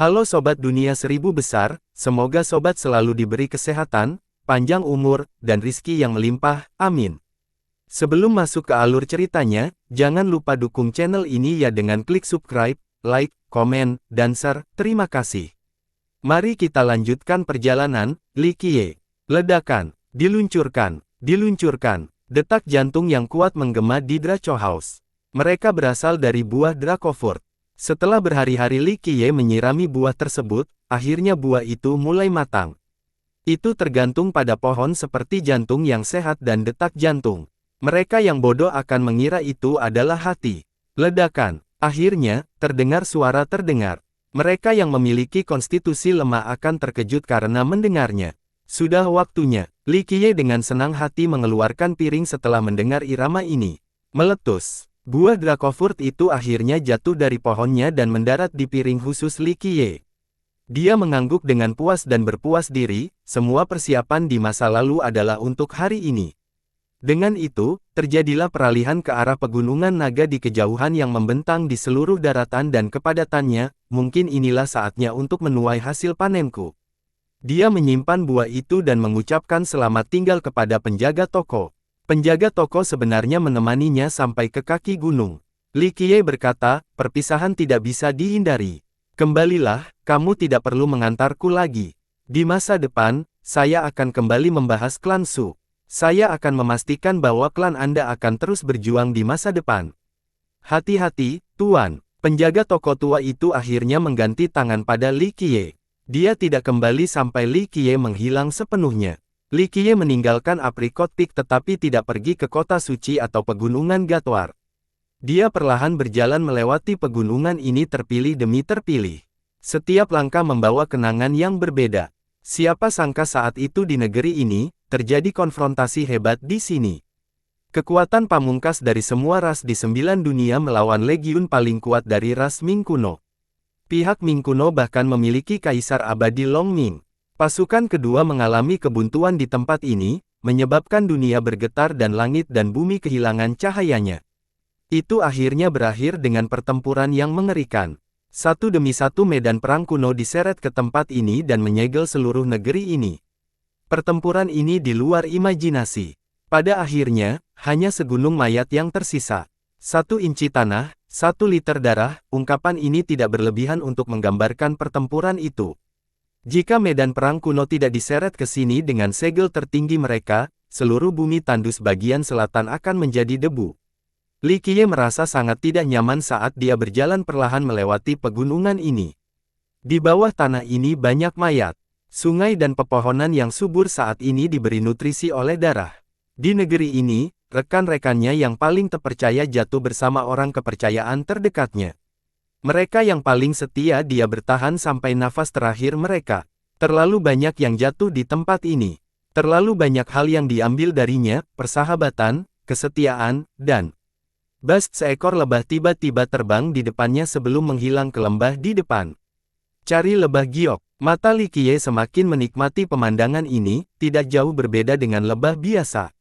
Halo Sobat Dunia Seribu Besar, semoga Sobat selalu diberi kesehatan, panjang umur, dan rizki yang melimpah, amin. Sebelum masuk ke alur ceritanya, jangan lupa dukung channel ini ya dengan klik subscribe, like, komen, dan share, terima kasih. Mari kita lanjutkan perjalanan. Li Qiye. Ledakan, diluncurkan, detak jantung yang kuat menggema di Draco House. Mereka berasal dari buah Dracofruit. Setelah berhari-hari Li Qiye menyirami buah tersebut, akhirnya buah itu mulai matang. Itu tergantung pada pohon seperti jantung yang sehat dan detak jantung. Mereka yang bodoh akan mengira itu adalah hati. Ledakan. Akhirnya, terdengar suara terdengar. Mereka yang memiliki konstitusi lemah akan terkejut karena mendengarnya. Sudah waktunya. Li Qiye dengan senang hati mengeluarkan piring setelah mendengar irama ini. Meletus. Buah Dracofruit itu akhirnya jatuh dari pohonnya dan mendarat di piring khusus Li Qiye. Dia mengangguk dengan puas dan berpuas diri, semua persiapan di masa lalu adalah untuk hari ini. Dengan itu, terjadilah peralihan ke arah pegunungan naga di kejauhan yang membentang di seluruh daratan dan kepadatannya, mungkin inilah saatnya untuk menuai hasil panenku. Dia menyimpan buah itu dan mengucapkan selamat tinggal kepada penjaga toko. Penjaga toko sebenarnya menemaninya sampai ke kaki gunung. Li Qiye berkata, perpisahan tidak bisa dihindari. Kembalilah, kamu tidak perlu mengantarku lagi. Di masa depan, saya akan kembali membahas klan Su. Saya akan memastikan bahwa klan Anda akan terus berjuang di masa depan. Hati-hati, Tuan. Penjaga toko tua itu akhirnya mengganti tangan pada Li Qiye. Dia tidak kembali sampai Li Qiye menghilang sepenuhnya. Li Qiye meninggalkan Apricot Peak tetapi tidak pergi ke kota suci atau pegunungan Gatwar. Dia perlahan berjalan melewati pegunungan ini terpilih demi terpilih. Setiap langkah membawa kenangan yang berbeda. Siapa sangka saat itu di negeri ini, terjadi konfrontasi hebat di sini. Kekuatan pamungkas dari semua ras di 9 dunia melawan legiun paling kuat dari ras Ming kuno. Pihak Ming kuno bahkan memiliki kaisar abadi Long Ming. Pasukan kedua mengalami kebuntuan di tempat ini, menyebabkan dunia bergetar dan langit dan bumi kehilangan cahayanya. Itu akhirnya berakhir dengan pertempuran yang mengerikan. Satu demi satu medan perang kuno diseret ke tempat ini dan menyegel seluruh negeri ini. Pertempuran ini di luar imajinasi. Pada akhirnya, hanya segunung mayat yang tersisa. 1 inci tanah, 1 liter darah, ungkapan ini tidak berlebihan untuk menggambarkan pertempuran itu. Jika medan perang kuno tidak diseret ke sini dengan segel tertinggi mereka, seluruh bumi tandus bagian selatan akan menjadi debu. Li Qiye merasa sangat tidak nyaman saat dia berjalan perlahan melewati pegunungan ini. Di bawah tanah ini banyak mayat. Sungai dan pepohonan yang subur saat ini diberi nutrisi oleh darah. Di negeri ini, rekan-rekannya yang paling terpercaya jatuh bersama orang kepercayaan terdekatnya. Mereka yang paling setia dia bertahan sampai nafas terakhir mereka. Terlalu banyak yang jatuh di tempat ini. Terlalu banyak hal yang diambil darinya, persahabatan, kesetiaan, dan seekor lebah tiba-tiba terbang di depannya sebelum menghilang ke lembah di depan. Cari lebah giok. Mata Li Qiye semakin menikmati pemandangan ini, tidak jauh berbeda dengan lebah biasa.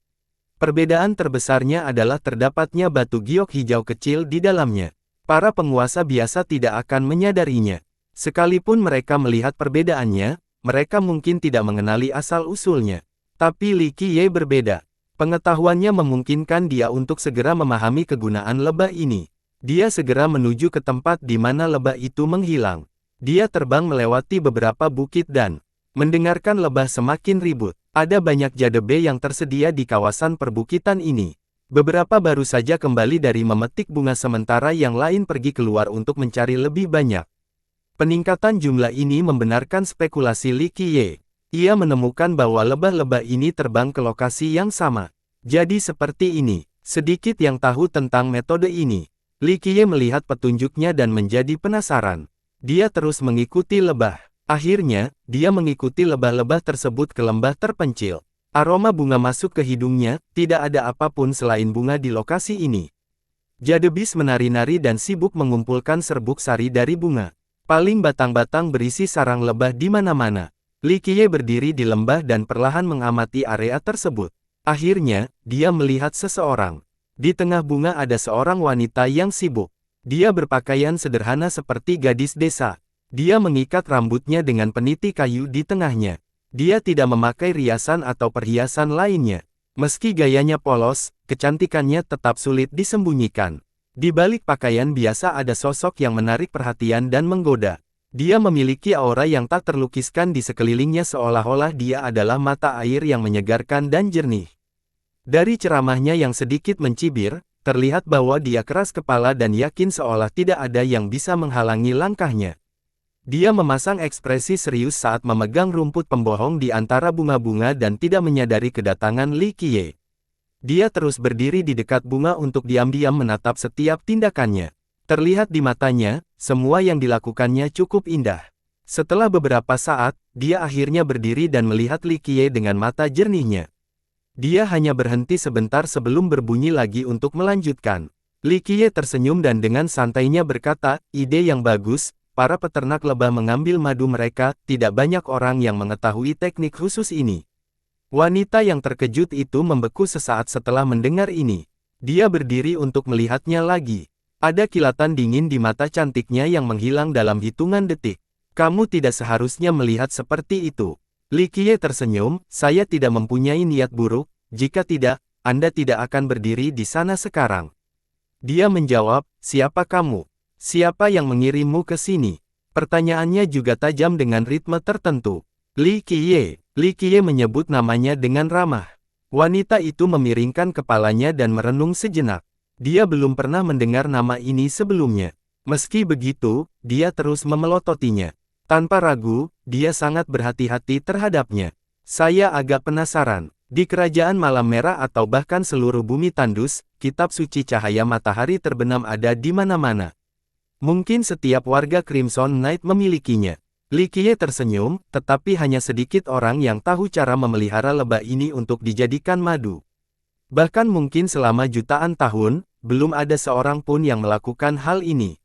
Perbedaan terbesarnya adalah terdapatnya batu giok hijau kecil di dalamnya. Para penguasa biasa tidak akan menyadarinya. Sekalipun mereka melihat perbedaannya, mereka mungkin tidak mengenali asal-usulnya. Tapi Li Qiye berbeda. Pengetahuannya memungkinkan dia untuk segera memahami kegunaan lebah ini. Dia segera menuju ke tempat di mana lebah itu menghilang. Dia terbang melewati beberapa bukit dan mendengarkan lebah semakin ribut. Ada banyak jadebe yang tersedia di kawasan perbukitan ini. Beberapa baru saja kembali dari memetik bunga sementara yang lain pergi keluar untuk mencari lebih banyak. Peningkatan jumlah ini membenarkan spekulasi Li Qiye. Ia menemukan bahwa lebah-lebah ini terbang ke lokasi yang sama. Jadi seperti ini. Sedikit yang tahu tentang metode ini. Li Qiye melihat petunjuknya dan menjadi penasaran. Dia terus mengikuti lebah. Akhirnya, dia mengikuti lebah-lebah tersebut ke lembah terpencil. Aroma bunga masuk ke hidungnya, tidak ada apapun selain bunga di lokasi ini. Jadebis menari-nari dan sibuk mengumpulkan serbuk sari dari bunga. Paling batang-batang berisi sarang lebah di mana-mana. Li Qiye berdiri di lembah dan perlahan mengamati area tersebut. Akhirnya, dia melihat seseorang. Di tengah bunga ada seorang wanita yang sibuk. Dia berpakaian sederhana seperti gadis desa. Dia mengikat rambutnya dengan peniti kayu di tengahnya. Dia tidak memakai riasan atau perhiasan lainnya. Meski gayanya polos, kecantikannya tetap sulit disembunyikan. Di balik pakaian biasa ada sosok yang menarik perhatian dan menggoda. Dia memiliki aura yang tak terlukiskan di sekelilingnya seolah-olah dia adalah mata air yang menyegarkan dan jernih. Dari ceramahnya yang sedikit mencibir, terlihat bahwa dia keras kepala dan yakin seolah tidak ada yang bisa menghalangi langkahnya. Dia memasang ekspresi serius saat memegang rumput pembohong di antara bunga-bunga dan tidak menyadari kedatangan Li Qiye. Dia terus berdiri di dekat bunga untuk diam-diam menatap setiap tindakannya. Terlihat di matanya, semua yang dilakukannya cukup indah. Setelah beberapa saat, dia akhirnya berdiri dan melihat Li Qiye dengan mata jernihnya. Dia hanya berhenti sebentar sebelum berbunyi lagi untuk melanjutkan. Li Qiye tersenyum dan dengan santainya berkata, "Ide yang bagus. Para peternak lebah mengambil madu mereka, tidak banyak orang yang mengetahui teknik khusus ini." Wanita yang terkejut itu membeku sesaat setelah mendengar ini. Dia berdiri untuk melihatnya lagi. Ada kilatan dingin di mata cantiknya yang menghilang dalam hitungan detik. "Kamu tidak seharusnya melihat seperti itu." Li Qiye tersenyum, "Saya tidak mempunyai niat buruk, jika tidak, Anda tidak akan berdiri di sana sekarang." Dia menjawab, "Siapa kamu? Siapa yang mengirimmu ke sini?" Pertanyaannya juga tajam dengan ritme tertentu. Li Qiye. Li Qiye menyebut namanya dengan ramah. Wanita itu memiringkan kepalanya dan merenung sejenak. Dia belum pernah mendengar nama ini sebelumnya. Meski begitu, dia terus memelototinya. Tanpa ragu, dia sangat berhati-hati terhadapnya. "Saya agak penasaran. Di kerajaan Malam Merah atau bahkan seluruh bumi tandus, kitab suci cahaya matahari terbenam ada di mana-mana. Mungkin setiap warga Crimson Knight memilikinya." Li Qiye tersenyum, "Tetapi hanya sedikit orang yang tahu cara memelihara lebah ini untuk dijadikan madu. Bahkan mungkin selama jutaan tahun, belum ada seorang pun yang melakukan hal ini.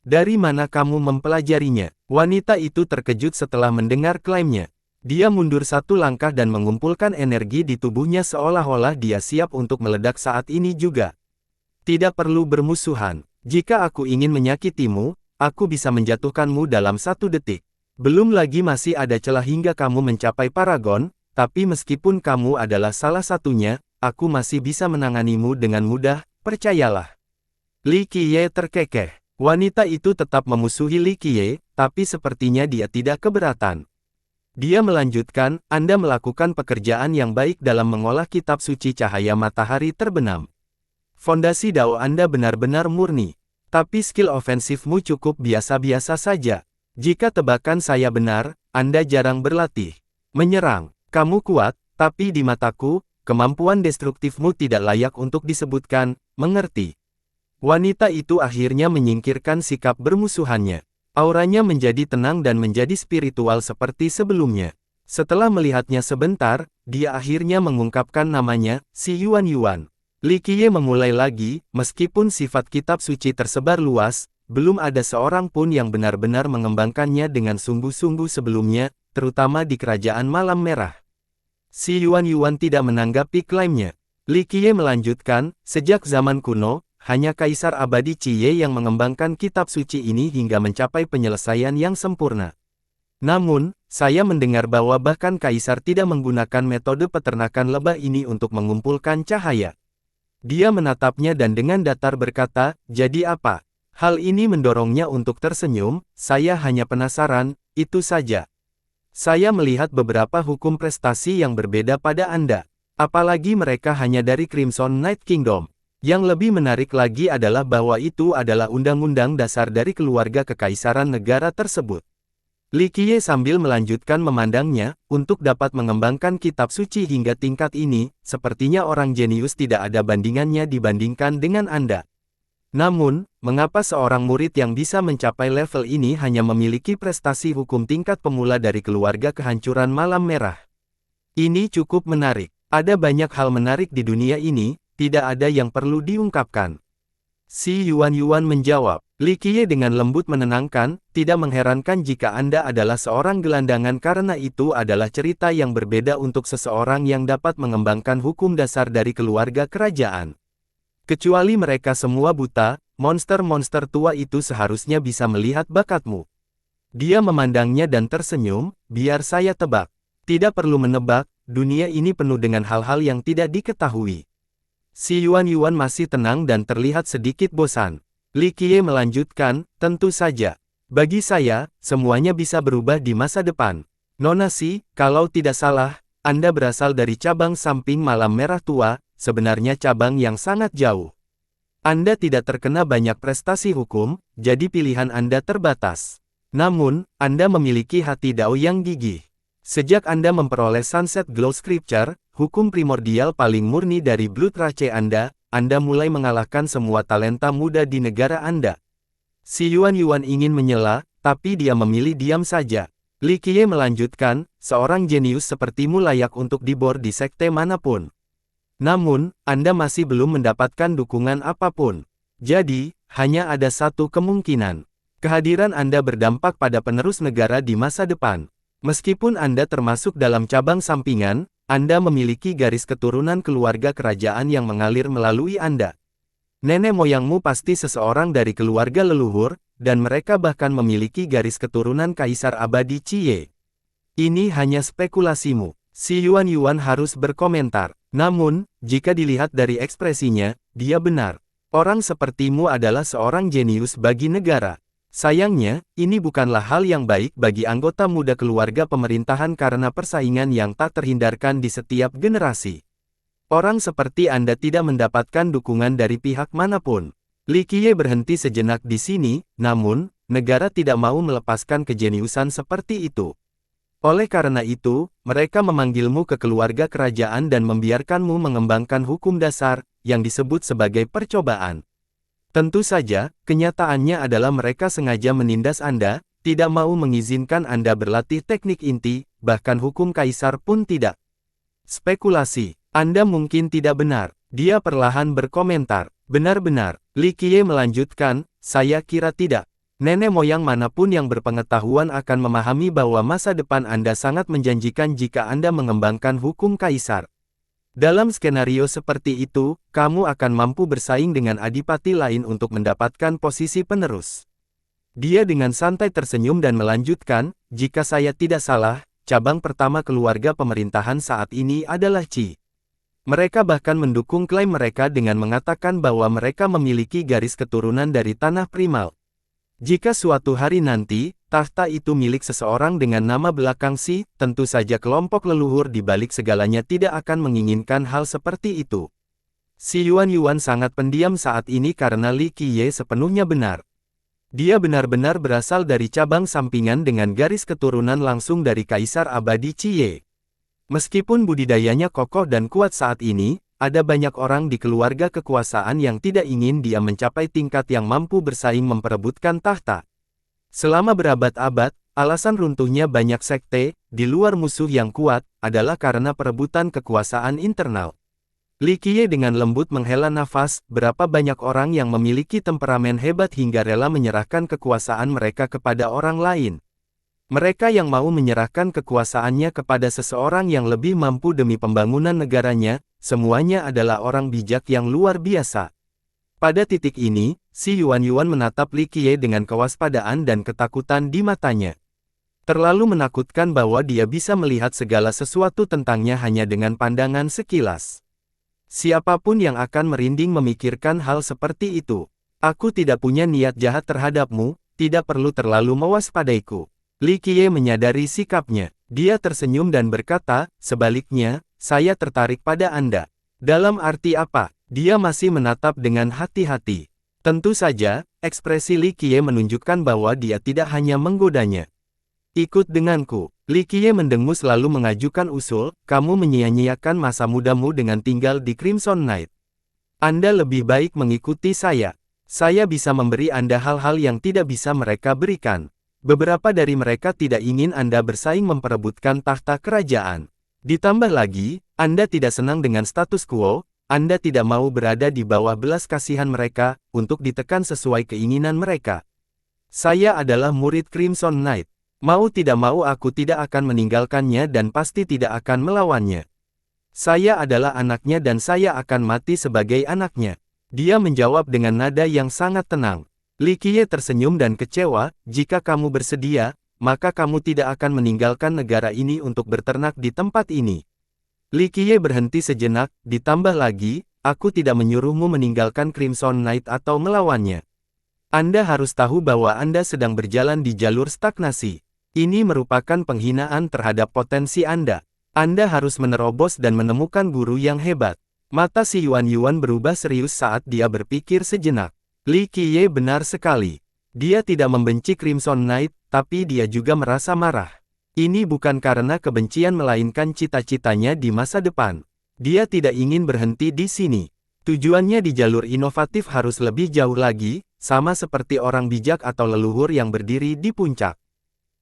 Dari mana kamu mempelajarinya?" Wanita itu terkejut setelah mendengar klaimnya. Dia mundur satu langkah dan mengumpulkan energi di tubuhnya seolah-olah dia siap untuk meledak saat ini juga. "Tidak perlu bermusuhan. Jika aku ingin menyakitimu, aku bisa menjatuhkanmu dalam 1 detik. Belum lagi masih ada celah hingga kamu mencapai Paragon, tapi meskipun kamu adalah salah satunya, aku masih bisa menanganimu dengan mudah, percayalah." Li Qiye terkekeh. Wanita itu tetap memusuhi Li Qiye, tapi sepertinya dia tidak keberatan. Dia melanjutkan, "Anda melakukan pekerjaan yang baik dalam mengolah kitab suci cahaya matahari terbenam. Fondasi Dao Anda benar-benar murni. Tapi skill ofensifmu cukup biasa-biasa saja. Jika tebakan saya benar, Anda jarang berlatih menyerang. Kamu kuat, tapi di mataku, kemampuan destruktifmu tidak layak untuk disebutkan, mengerti?" Wanita itu akhirnya menyingkirkan sikap bermusuhannya. Auranya menjadi tenang dan menjadi spiritual seperti sebelumnya. Setelah melihatnya sebentar, dia akhirnya mengungkapkan namanya, si Yuan Yuan. Li Qiye memulai lagi, "Meskipun sifat kitab suci tersebar luas, belum ada seorang pun yang benar-benar mengembangkannya dengan sungguh-sungguh sebelumnya, terutama di Kerajaan Malam Merah." Si Yuan Yuan tidak menanggapi klaimnya. Li Qiye melanjutkan, "Sejak zaman kuno, hanya Kaisar Abadi Qiye yang mengembangkan kitab suci ini hingga mencapai penyelesaian yang sempurna. Namun, saya mendengar bahwa bahkan Kaisar tidak menggunakan metode peternakan lebah ini untuk mengumpulkan cahaya." Dia menatapnya dan dengan datar berkata, "Jadi apa?" Hal ini mendorongnya untuk tersenyum, "Saya hanya penasaran, itu saja. Saya melihat beberapa hukum prestasi yang berbeda pada Anda. Apalagi mereka hanya dari Crimson Knight Kingdom. Yang lebih menarik lagi adalah bahwa itu adalah undang-undang dasar dari keluarga kekaisaran negara tersebut." Li Qiye sambil melanjutkan memandangnya, "Untuk dapat mengembangkan kitab suci hingga tingkat ini, sepertinya orang jenius tidak ada bandingannya dibandingkan dengan Anda. Namun, mengapa seorang murid yang bisa mencapai level ini hanya memiliki prestasi hukum tingkat pemula dari keluarga kehancuran Malam Merah? Ini cukup menarik. Ada banyak hal menarik di dunia ini, tidak ada yang perlu diungkapkan." Si Yuan Yuan menjawab. Li Qiye dengan lembut menenangkan, "Tidak mengherankan jika Anda adalah seorang gelandangan karena itu adalah cerita yang berbeda untuk seseorang yang dapat mengembangkan hukum dasar dari keluarga kerajaan. Kecuali mereka semua buta, monster-monster tua itu seharusnya bisa melihat bakatmu. Dia memandangnya dan tersenyum, biar saya tebak. Tidak perlu menebak, dunia ini penuh dengan hal-hal yang tidak diketahui. Si Yuan masih tenang dan terlihat sedikit bosan. Li Qiye melanjutkan, tentu saja. Bagi saya, semuanya bisa berubah di masa depan. Nona Si, kalau tidak salah, Anda berasal dari cabang samping Malam Merah Tua, sebenarnya cabang yang sangat jauh. Anda tidak terkena banyak prestasi hukum, jadi pilihan Anda terbatas. Namun, Anda memiliki hati Dao yang gigih. Sejak Anda memperoleh Sunset Glow Scripture, hukum primordial paling murni dari Blood Rache Anda mulai mengalahkan semua talenta muda di negara Anda. Si Yuan ingin menyela, tapi dia memilih diam saja. Li Qiye melanjutkan, seorang jenius sepertimu layak untuk dibor di sekte manapun. Namun, Anda masih belum mendapatkan dukungan apapun. Jadi, hanya ada satu kemungkinan. Kehadiran Anda berdampak pada penerus negara di masa depan. Meskipun Anda termasuk dalam cabang sampingan, Anda memiliki garis keturunan keluarga kerajaan yang mengalir melalui Anda. Nenek moyangmu pasti seseorang dari keluarga leluhur, dan mereka bahkan memiliki garis keturunan kaisar abadi Qiye. Ini hanya spekulasimu. Si Yuan harus berkomentar. Namun, jika dilihat dari ekspresinya, dia benar. Orang sepertimu adalah seorang jenius bagi negara. Sayangnya, ini bukanlah hal yang baik bagi anggota muda keluarga pemerintahan karena persaingan yang tak terhindarkan di setiap generasi. Orang seperti Anda tidak mendapatkan dukungan dari pihak manapun. Li Qiye berhenti sejenak di sini, namun, negara tidak mau melepaskan kejeniusan seperti itu. Oleh karena itu, mereka memanggilmu ke keluarga kerajaan dan membiarkanmu mengembangkan hukum dasar, yang disebut sebagai percobaan. Tentu saja, kenyataannya adalah mereka sengaja menindas Anda, tidak mau mengizinkan Anda berlatih teknik inti, bahkan hukum kaisar pun tidak. Spekulasi, Anda mungkin tidak benar. Dia perlahan berkomentar. Benar-benar, Li Qiye melanjutkan, saya kira tidak. Nenek moyang manapun yang berpengetahuan akan memahami bahwa masa depan Anda sangat menjanjikan jika Anda mengembangkan hukum kaisar. Dalam skenario seperti itu, kamu akan mampu bersaing dengan adipati lain untuk mendapatkan posisi penerus. Dia dengan santai tersenyum dan melanjutkan, jika saya tidak salah, cabang pertama keluarga pemerintahan saat ini adalah Qi. Mereka bahkan mendukung klaim mereka dengan mengatakan bahwa mereka memiliki garis keturunan dari tanah primal. Jika suatu hari nanti, tahta itu milik seseorang dengan nama belakang Si, tentu saja kelompok leluhur di balik segalanya tidak akan menginginkan hal seperti itu. Si Yuan sangat pendiam saat ini karena Li Qiye sepenuhnya benar. Dia benar-benar berasal dari cabang sampingan dengan garis keturunan langsung dari Kaisar Abadi Qiye. Meskipun budidayanya kokoh dan kuat saat ini, ada banyak orang di keluarga kekuasaan yang tidak ingin dia mencapai tingkat yang mampu bersaing memperebutkan tahta. Selama berabad-abad, alasan runtuhnya banyak sekte, di luar musuh yang kuat, adalah karena perebutan kekuasaan internal. Li Qiye dengan lembut menghela nafas, berapa banyak orang yang memiliki temperamen hebat hingga rela menyerahkan kekuasaan mereka kepada orang lain. Mereka yang mau menyerahkan kekuasaannya kepada seseorang yang lebih mampu demi pembangunan negaranya, semuanya adalah orang bijak yang luar biasa. Pada titik ini, si Yuan menatap Li Qiye dengan kewaspadaan dan ketakutan di matanya. Terlalu menakutkan bahwa dia bisa melihat segala sesuatu tentangnya hanya dengan pandangan sekilas. Siapapun yang akan merinding memikirkan hal seperti itu. Aku tidak punya niat jahat terhadapmu, tidak perlu terlalu mewaspadaiku. Li Qiye menyadari sikapnya. Dia tersenyum dan berkata, sebaliknya, saya tertarik pada Anda. Dalam arti apa? Dia masih menatap dengan hati-hati. Tentu saja, ekspresi Li Qiye menunjukkan bahwa dia tidak hanya menggodanya. Ikut denganku. Li Qiye mendengus lalu mengajukan usul, kamu menyia-nyiakan masa mudamu dengan tinggal di Crimson Knight. Anda lebih baik mengikuti saya. Saya bisa memberi Anda hal-hal yang tidak bisa mereka berikan. Beberapa dari mereka tidak ingin Anda bersaing memperebutkan tahta kerajaan. Ditambah lagi, Anda tidak senang dengan status quo, Anda tidak mau berada di bawah belas kasihan mereka, untuk ditekan sesuai keinginan mereka. Saya adalah murid Crimson Knight. Mau tidak mau aku tidak akan meninggalkannya dan pasti tidak akan melawannya. Saya adalah anaknya dan saya akan mati sebagai anaknya. Dia menjawab dengan nada yang sangat tenang. Li Qiye tersenyum dan kecewa, jika kamu bersedia, maka kamu tidak akan meninggalkan negara ini untuk berternak di tempat ini. Li Qiye berhenti sejenak, ditambah lagi, aku tidak menyuruhmu meninggalkan Crimson Knight atau melawannya. Anda harus tahu bahwa Anda sedang berjalan di jalur stagnasi. Ini merupakan penghinaan terhadap potensi Anda. Anda harus menerobos dan menemukan guru yang hebat. Mata si Yuan Yuan berubah serius saat dia berpikir sejenak. Li Qiye benar sekali. Dia tidak membenci Crimson Knight, tapi dia juga merasa marah. Ini bukan karena kebencian melainkan cita-citanya di masa depan. Dia tidak ingin berhenti di sini. Tujuannya di jalur inovatif harus lebih jauh lagi, sama seperti orang bijak atau leluhur yang berdiri di puncak.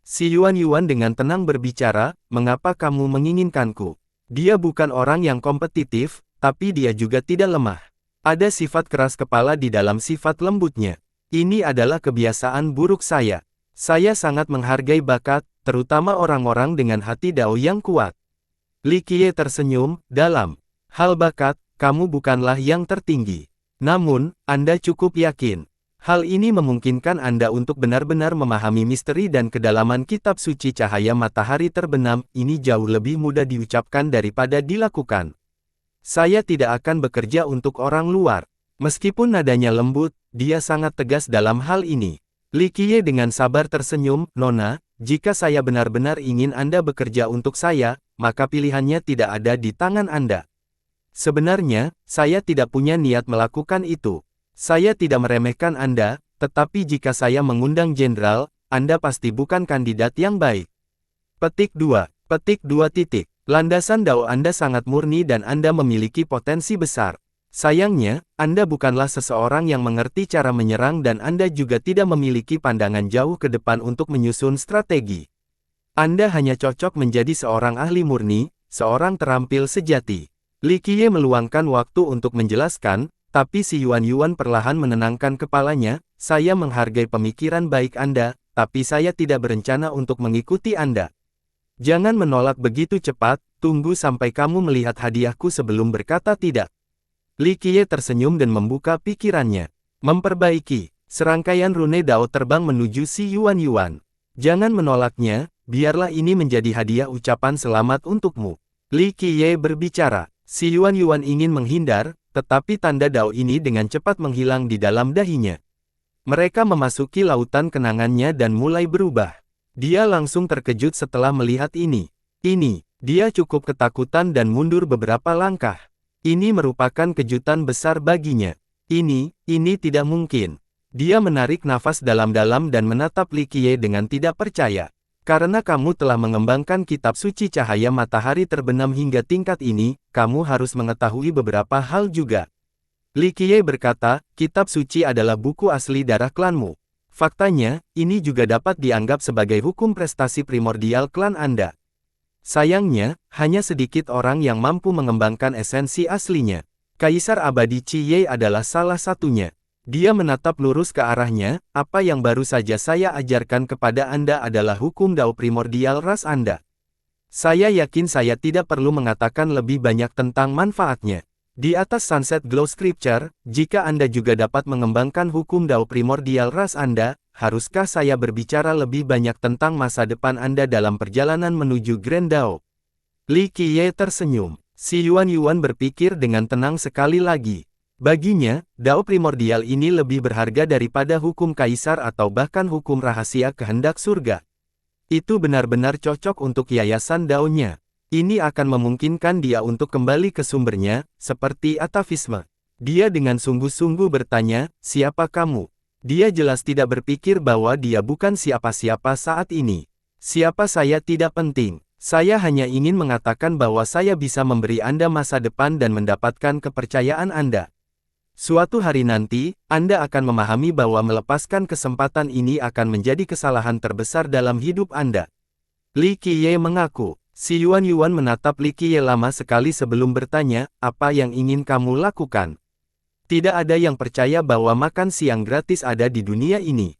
Si Yuan Yuan dengan tenang berbicara, mengapa kamu menginginkanku? Dia bukan orang yang kompetitif, tapi dia juga tidak lemah. Ada sifat keras kepala di dalam sifat lembutnya. Ini adalah kebiasaan buruk saya. Saya sangat menghargai bakat, terutama orang-orang dengan hati dao yang kuat. Li Qiye tersenyum, dalam hal bakat, kamu bukanlah yang tertinggi. Namun, Anda cukup yakin. Hal ini memungkinkan Anda untuk benar-benar memahami misteri dan kedalaman kitab suci cahaya matahari terbenam. Ini jauh lebih mudah diucapkan daripada dilakukan. Saya tidak akan bekerja untuk orang luar. Meskipun nadanya lembut, dia sangat tegas dalam hal ini. Li Qiye dengan sabar tersenyum, Nona, jika saya benar-benar ingin Anda bekerja untuk saya, maka pilihannya tidak ada di tangan Anda. Sebenarnya, saya tidak punya niat melakukan itu. Saya tidak meremehkan Anda, tetapi jika saya mengundang jenderal, Anda pasti bukan kandidat yang baik. Petik 2. Landasan dao Anda sangat murni dan Anda memiliki potensi besar. Sayangnya, Anda bukanlah seseorang yang mengerti cara menyerang dan Anda juga tidak memiliki pandangan jauh ke depan untuk menyusun strategi. Anda hanya cocok menjadi seorang ahli murni, seorang terampil sejati. Li Qiye meluangkan waktu untuk menjelaskan, tapi si Yuan Yuan perlahan menenangkan kepalanya, saya menghargai pemikiran baik Anda, tapi saya tidak berencana untuk mengikuti Anda. Jangan menolak begitu cepat, tunggu sampai kamu melihat hadiahku sebelum berkata tidak. Li Qiye tersenyum dan membuka pikirannya. Memperbaiki. Serangkaian rune dao terbang menuju si Yuan Yuan. Jangan menolaknya, biarlah ini menjadi hadiah ucapan selamat untukmu. Li Qiye berbicara. Si Yuan Yuan ingin menghindar, tetapi tanda dao ini dengan cepat menghilang di dalam dahinya. Mereka memasuki lautan kenangannya dan mulai berubah. Dia langsung terkejut setelah melihat ini. Dia cukup ketakutan dan mundur beberapa langkah. Ini merupakan kejutan besar baginya. Ini tidak mungkin. Dia menarik nafas dalam-dalam dan menatap Li Qiye dengan tidak percaya. Karena kamu telah mengembangkan kitab suci cahaya matahari terbenam hingga tingkat ini, kamu harus mengetahui beberapa hal juga. Li Qiye berkata, kitab suci adalah buku asli darah klanmu. Faktanya, ini juga dapat dianggap sebagai hukum prestasi primordial klan Anda. Sayangnya, hanya sedikit orang yang mampu mengembangkan esensi aslinya. Kaisar abadi Qi Ye adalah salah satunya. Dia menatap lurus ke arahnya, apa yang baru saja saya ajarkan kepada Anda adalah hukum dao primordial ras Anda. Saya yakin saya tidak perlu mengatakan lebih banyak tentang manfaatnya. Di atas Sunset Glow Scripture, jika Anda juga dapat mengembangkan hukum dao primordial ras Anda, haruskah saya berbicara lebih banyak tentang masa depan Anda dalam perjalanan menuju Grand Dao? Li Qiye tersenyum. Si Yuan Yuan berpikir dengan tenang sekali lagi. Baginya, dao primordial ini lebih berharga daripada hukum kaisar atau bahkan hukum rahasia kehendak surga. Itu benar-benar cocok untuk yayasan daonya. Ini akan memungkinkan dia untuk kembali ke sumbernya, seperti atavisme. Dia dengan sungguh-sungguh bertanya, siapa kamu? Dia jelas tidak berpikir bahwa dia bukan siapa-siapa saat ini. Siapa saya tidak penting. Saya hanya ingin mengatakan bahwa saya bisa memberi Anda masa depan dan mendapatkan kepercayaan Anda. Suatu hari nanti, Anda akan memahami bahwa melepaskan kesempatan ini akan menjadi kesalahan terbesar dalam hidup Anda. Li Qiye mengaku. Si Yuan Yuan menatap Li Qiye lama sekali sebelum bertanya, apa yang ingin kamu lakukan? Tidak ada yang percaya bahwa makan siang gratis ada di dunia ini.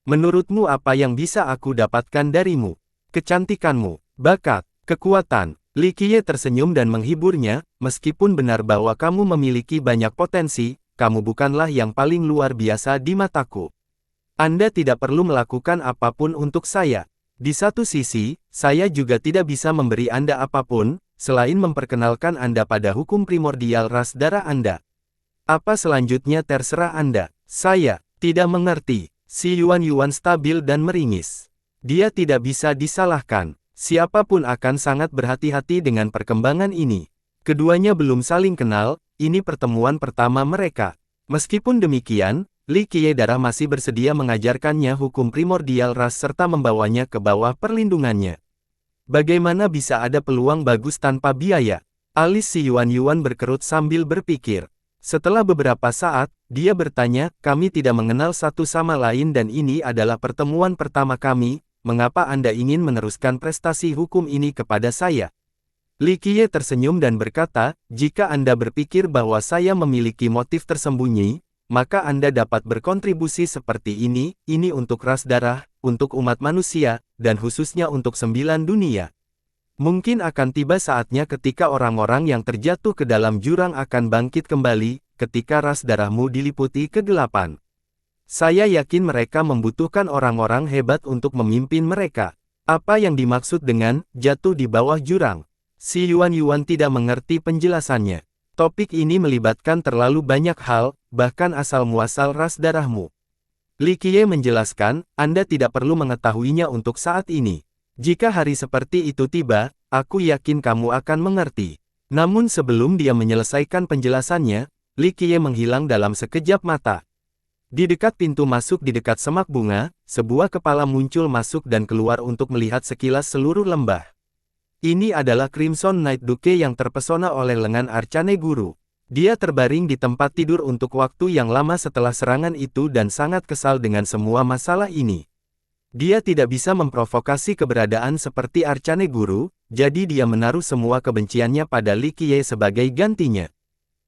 Menurutmu apa yang bisa aku dapatkan darimu? Kecantikanmu, bakat, kekuatan. Li Qiye tersenyum dan menghiburnya, meskipun benar bahwa kamu memiliki banyak potensi, kamu bukanlah yang paling luar biasa di mataku. Anda tidak perlu melakukan apapun untuk saya. Di satu sisi, saya juga tidak bisa memberi Anda apapun, selain memperkenalkan Anda pada hukum primordial ras darah Anda. Apa selanjutnya terserah Anda. Saya tidak mengerti. Si Yuan stabil dan meringis. Dia tidak bisa disalahkan. Siapapun akan sangat berhati-hati dengan perkembangan ini. Keduanya belum saling kenal, ini pertemuan pertama mereka. Meskipun demikian, Li Qiedara masih bersedia mengajarkannya hukum primordial ras serta membawanya ke bawah perlindungannya. Bagaimana bisa ada peluang bagus tanpa biaya? Alis si Yuan berkerut sambil berpikir. Setelah beberapa saat, dia bertanya, kami tidak mengenal satu sama lain dan ini adalah pertemuan pertama kami, mengapa Anda ingin meneruskan prestasi hukum ini kepada saya? Li Qiye tersenyum dan berkata, jika Anda berpikir bahwa saya memiliki motif tersembunyi, maka Anda dapat berkontribusi seperti ini untuk ras darah, untuk umat manusia, dan khususnya untuk 9 dunia. Mungkin akan tiba saatnya ketika orang-orang yang terjatuh ke dalam jurang akan bangkit kembali, ketika ras darahmu diliputi kegelapan. Saya yakin mereka membutuhkan orang-orang hebat untuk memimpin mereka. Apa yang dimaksud dengan jatuh di bawah jurang? Si Yuan tidak mengerti penjelasannya. Topik ini melibatkan terlalu banyak hal, bahkan asal-muasal ras darahmu. Li Qiye menjelaskan, Anda tidak perlu mengetahuinya untuk saat ini. Jika hari seperti itu tiba, aku yakin kamu akan mengerti. Namun sebelum dia menyelesaikan penjelasannya, Li Qiye menghilang dalam sekejap mata. Di dekat pintu masuk di dekat semak bunga, sebuah kepala muncul masuk dan keluar untuk melihat sekilas seluruh lembah. Ini adalah Crimson Knight Duke yang terpesona oleh lengan Arcane Guru. Dia terbaring di tempat tidur untuk waktu yang lama setelah serangan itu dan sangat kesal dengan semua masalah ini. Dia tidak bisa memprovokasi keberadaan seperti Arcane Guru, jadi dia menaruh semua kebenciannya pada Li Qiye sebagai gantinya.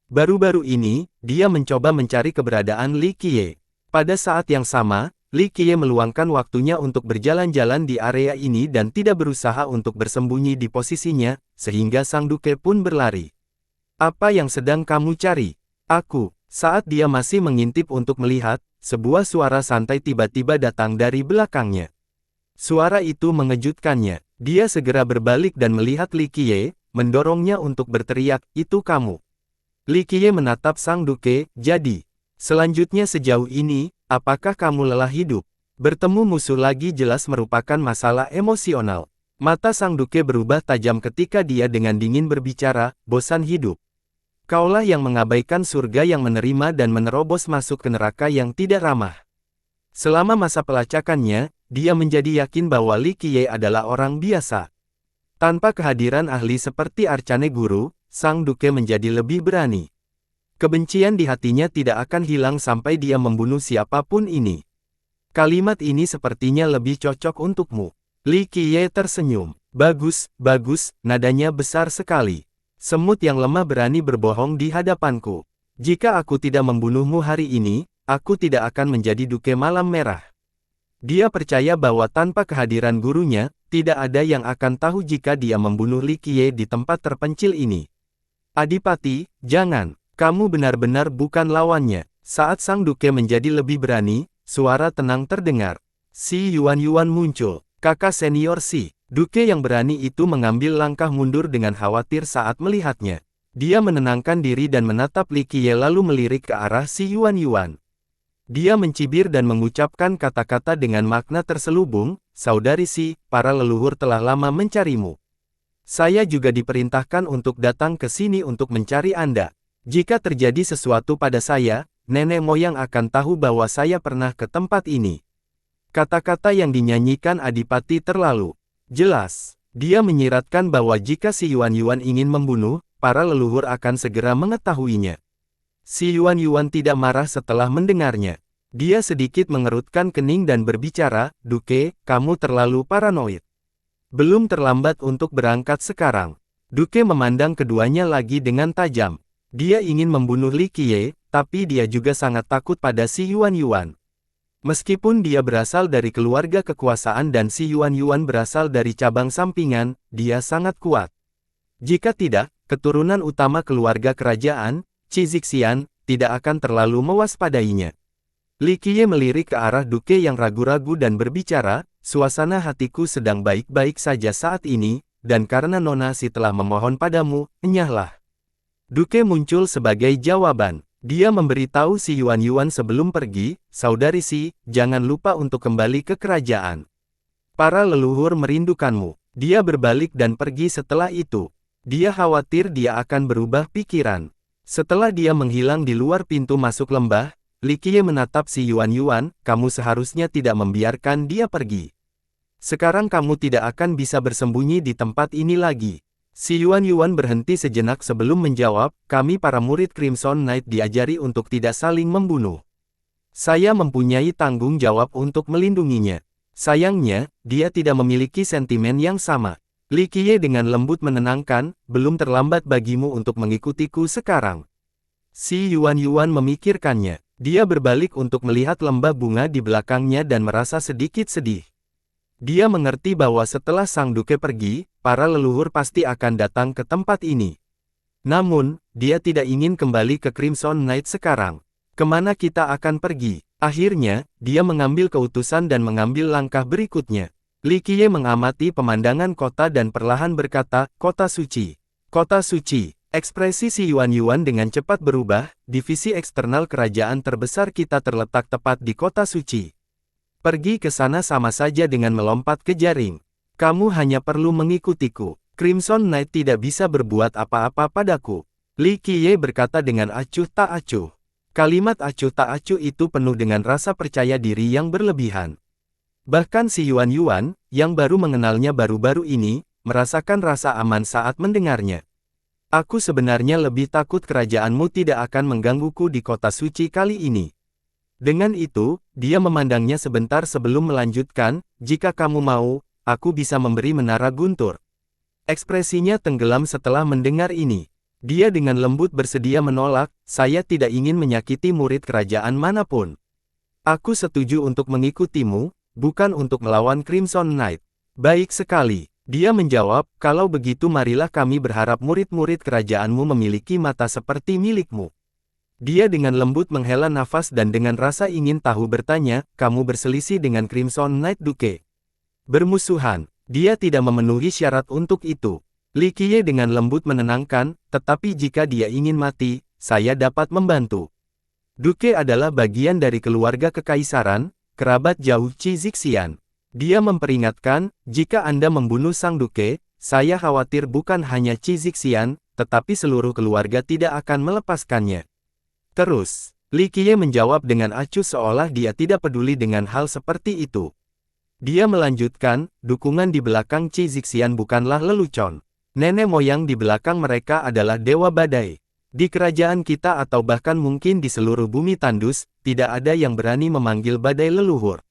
Baru-baru ini, dia mencoba mencari keberadaan Li Qiye. Pada saat yang sama, Li Qiye meluangkan waktunya untuk berjalan-jalan di area ini dan tidak berusaha untuk bersembunyi di posisinya, sehingga Sang Duke pun berlari. Apa yang sedang kamu cari? Aku. Saat dia masih mengintip untuk melihat, sebuah suara santai tiba-tiba datang dari belakangnya. Suara itu mengejutkannya. Dia segera berbalik dan melihat Li Qiye, mendorongnya untuk berteriak, itu kamu. Li Qiye menatap Sang Duke, jadi. Selanjutnya sejauh ini, apakah kamu lelah hidup? Bertemu musuh lagi jelas merupakan masalah emosional. Mata Sang Duke berubah tajam ketika dia dengan dingin berbicara, bosan hidup. Kaulah yang mengabaikan surga yang menerima dan menerobos masuk ke neraka yang tidak ramah. Selama masa pelacakannya, dia menjadi yakin bahwa Li Qiye adalah orang biasa. Tanpa kehadiran ahli seperti Arcane Guru, Sang Duke menjadi lebih berani. Kebencian di hatinya tidak akan hilang sampai dia membunuh siapapun ini. Kalimat ini sepertinya lebih cocok untukmu. Li Qiye tersenyum. Bagus, bagus, nadanya besar sekali. Semut yang lemah berani berbohong di hadapanku. Jika aku tidak membunuhmu hari ini, aku tidak akan menjadi Duke Malam Merah. Dia percaya bahwa tanpa kehadiran gurunya, tidak ada yang akan tahu jika dia membunuh Li Qiye di tempat terpencil ini. Adipati, jangan. Kamu benar-benar bukan lawannya. Saat Sang Duke menjadi lebih berani, suara tenang terdengar. Si Yuan muncul. Kakak senior si Duke yang berani itu mengambil langkah mundur dengan khawatir saat melihatnya. Dia menenangkan diri dan menatap Li Qiye lalu melirik ke arah si Yuan. Dia mencibir dan mengucapkan kata-kata dengan makna terselubung, saudari si, para leluhur telah lama mencarimu. Saya juga diperintahkan untuk datang ke sini untuk mencari Anda. Jika terjadi sesuatu pada saya, nenek moyang akan tahu bahwa saya pernah ke tempat ini. Kata-kata yang dinyanyikan Adipati terlalu jelas. Dia menyiratkan bahwa jika si Yuan ingin membunuh, para leluhur akan segera mengetahuinya. Si Yuan tidak marah setelah mendengarnya. Dia sedikit mengerutkan kening dan berbicara, Duke, kamu terlalu paranoid. Belum terlambat untuk berangkat sekarang. Duke memandang keduanya lagi dengan tajam. Dia ingin membunuh Li Qiye, tapi dia juga sangat takut pada si Yuan. Meskipun dia berasal dari keluarga kekuasaan dan si Yuan berasal dari cabang sampingan, dia sangat kuat. Jika tidak, keturunan utama keluarga kerajaan, Qi Zixian, tidak akan terlalu mewaspadainya. Li Qiye melirik ke arah Duke yang ragu-ragu dan berbicara, suasana hatiku sedang baik-baik saja saat ini, dan karena Nona Si telah memohon padamu, enyahlah. Duke muncul sebagai jawaban. Dia memberitahu si Yuan sebelum pergi, saudari Si, jangan lupa untuk kembali ke kerajaan. Para leluhur merindukanmu. Dia berbalik dan pergi setelah itu. Dia khawatir dia akan berubah pikiran. Setelah dia menghilang di luar pintu masuk lembah, Li Qiye menatap si Yuan, kamu seharusnya tidak membiarkan dia pergi. Sekarang kamu tidak akan bisa bersembunyi di tempat ini lagi. Si Yuan berhenti sejenak sebelum menjawab, kami para murid Crimson Knight diajari untuk tidak saling membunuh. Saya mempunyai tanggung jawab untuk melindunginya. Sayangnya, dia tidak memiliki sentimen yang sama. Li Qiye dengan lembut menenangkan, belum terlambat bagimu untuk mengikutiku sekarang. Si Yuan memikirkannya. Dia berbalik untuk melihat lembah bunga di belakangnya dan merasa sedikit sedih. Dia mengerti bahwa setelah Sang Duke pergi, para leluhur pasti akan datang ke tempat ini. Namun, dia tidak ingin kembali ke Crimson Knight sekarang. Kemana kita akan pergi? Akhirnya, dia mengambil keputusan dan mengambil langkah berikutnya. Li Qiye mengamati pemandangan kota dan perlahan berkata, kota suci. Kota suci. Ekspresi si Yuan dengan cepat berubah, divisi eksternal kerajaan terbesar kita terletak tepat di kota suci. Pergi ke sana sama saja dengan melompat ke jaring. Kamu hanya perlu mengikutiku. Crimson Knight tidak bisa berbuat apa-apa padaku. Li Qiye berkata dengan acuh tak acuh. Kalimat acuh tak acuh itu penuh dengan rasa percaya diri yang berlebihan. Bahkan si Yuan, yang baru mengenalnya baru-baru ini, merasakan rasa aman saat mendengarnya. Aku sebenarnya lebih takut kerajaanmu tidak akan menggangguku di kota suci kali ini. Dengan itu, dia memandangnya sebentar sebelum melanjutkan, jika kamu mau, aku bisa memberi menara guntur. Ekspresinya tenggelam setelah mendengar ini. Dia dengan lembut bersedia menolak, saya tidak ingin menyakiti murid kerajaan manapun. Aku setuju untuk mengikutimu, bukan untuk melawan Crimson Knight. Baik sekali. Dia menjawab, kalau begitu marilah kami berharap murid-murid kerajaanmu memiliki mata seperti milikmu. Dia dengan lembut menghela nafas dan dengan rasa ingin tahu bertanya, kamu berselisih dengan Crimson Knight Duke? Bermusuhan. Dia tidak memenuhi syarat untuk itu. Li Qiye dengan lembut menenangkan, tetapi jika dia ingin mati, saya dapat membantu. Duke adalah bagian dari keluarga kekaisaran, kerabat jauh Qi Zixian. Dia memperingatkan, jika Anda membunuh Sang Duke, saya khawatir bukan hanya Qi Zixian, tetapi seluruh keluarga tidak akan melepaskannya. Terus, Li Qiye menjawab dengan acuh seolah dia tidak peduli dengan hal seperti itu. Dia melanjutkan, dukungan di belakang Qi Zixian bukanlah lelucon. Nenek moyang di belakang mereka adalah Dewa Badai. Di kerajaan kita atau bahkan mungkin di seluruh bumi tandus, tidak ada yang berani memanggil badai leluhur.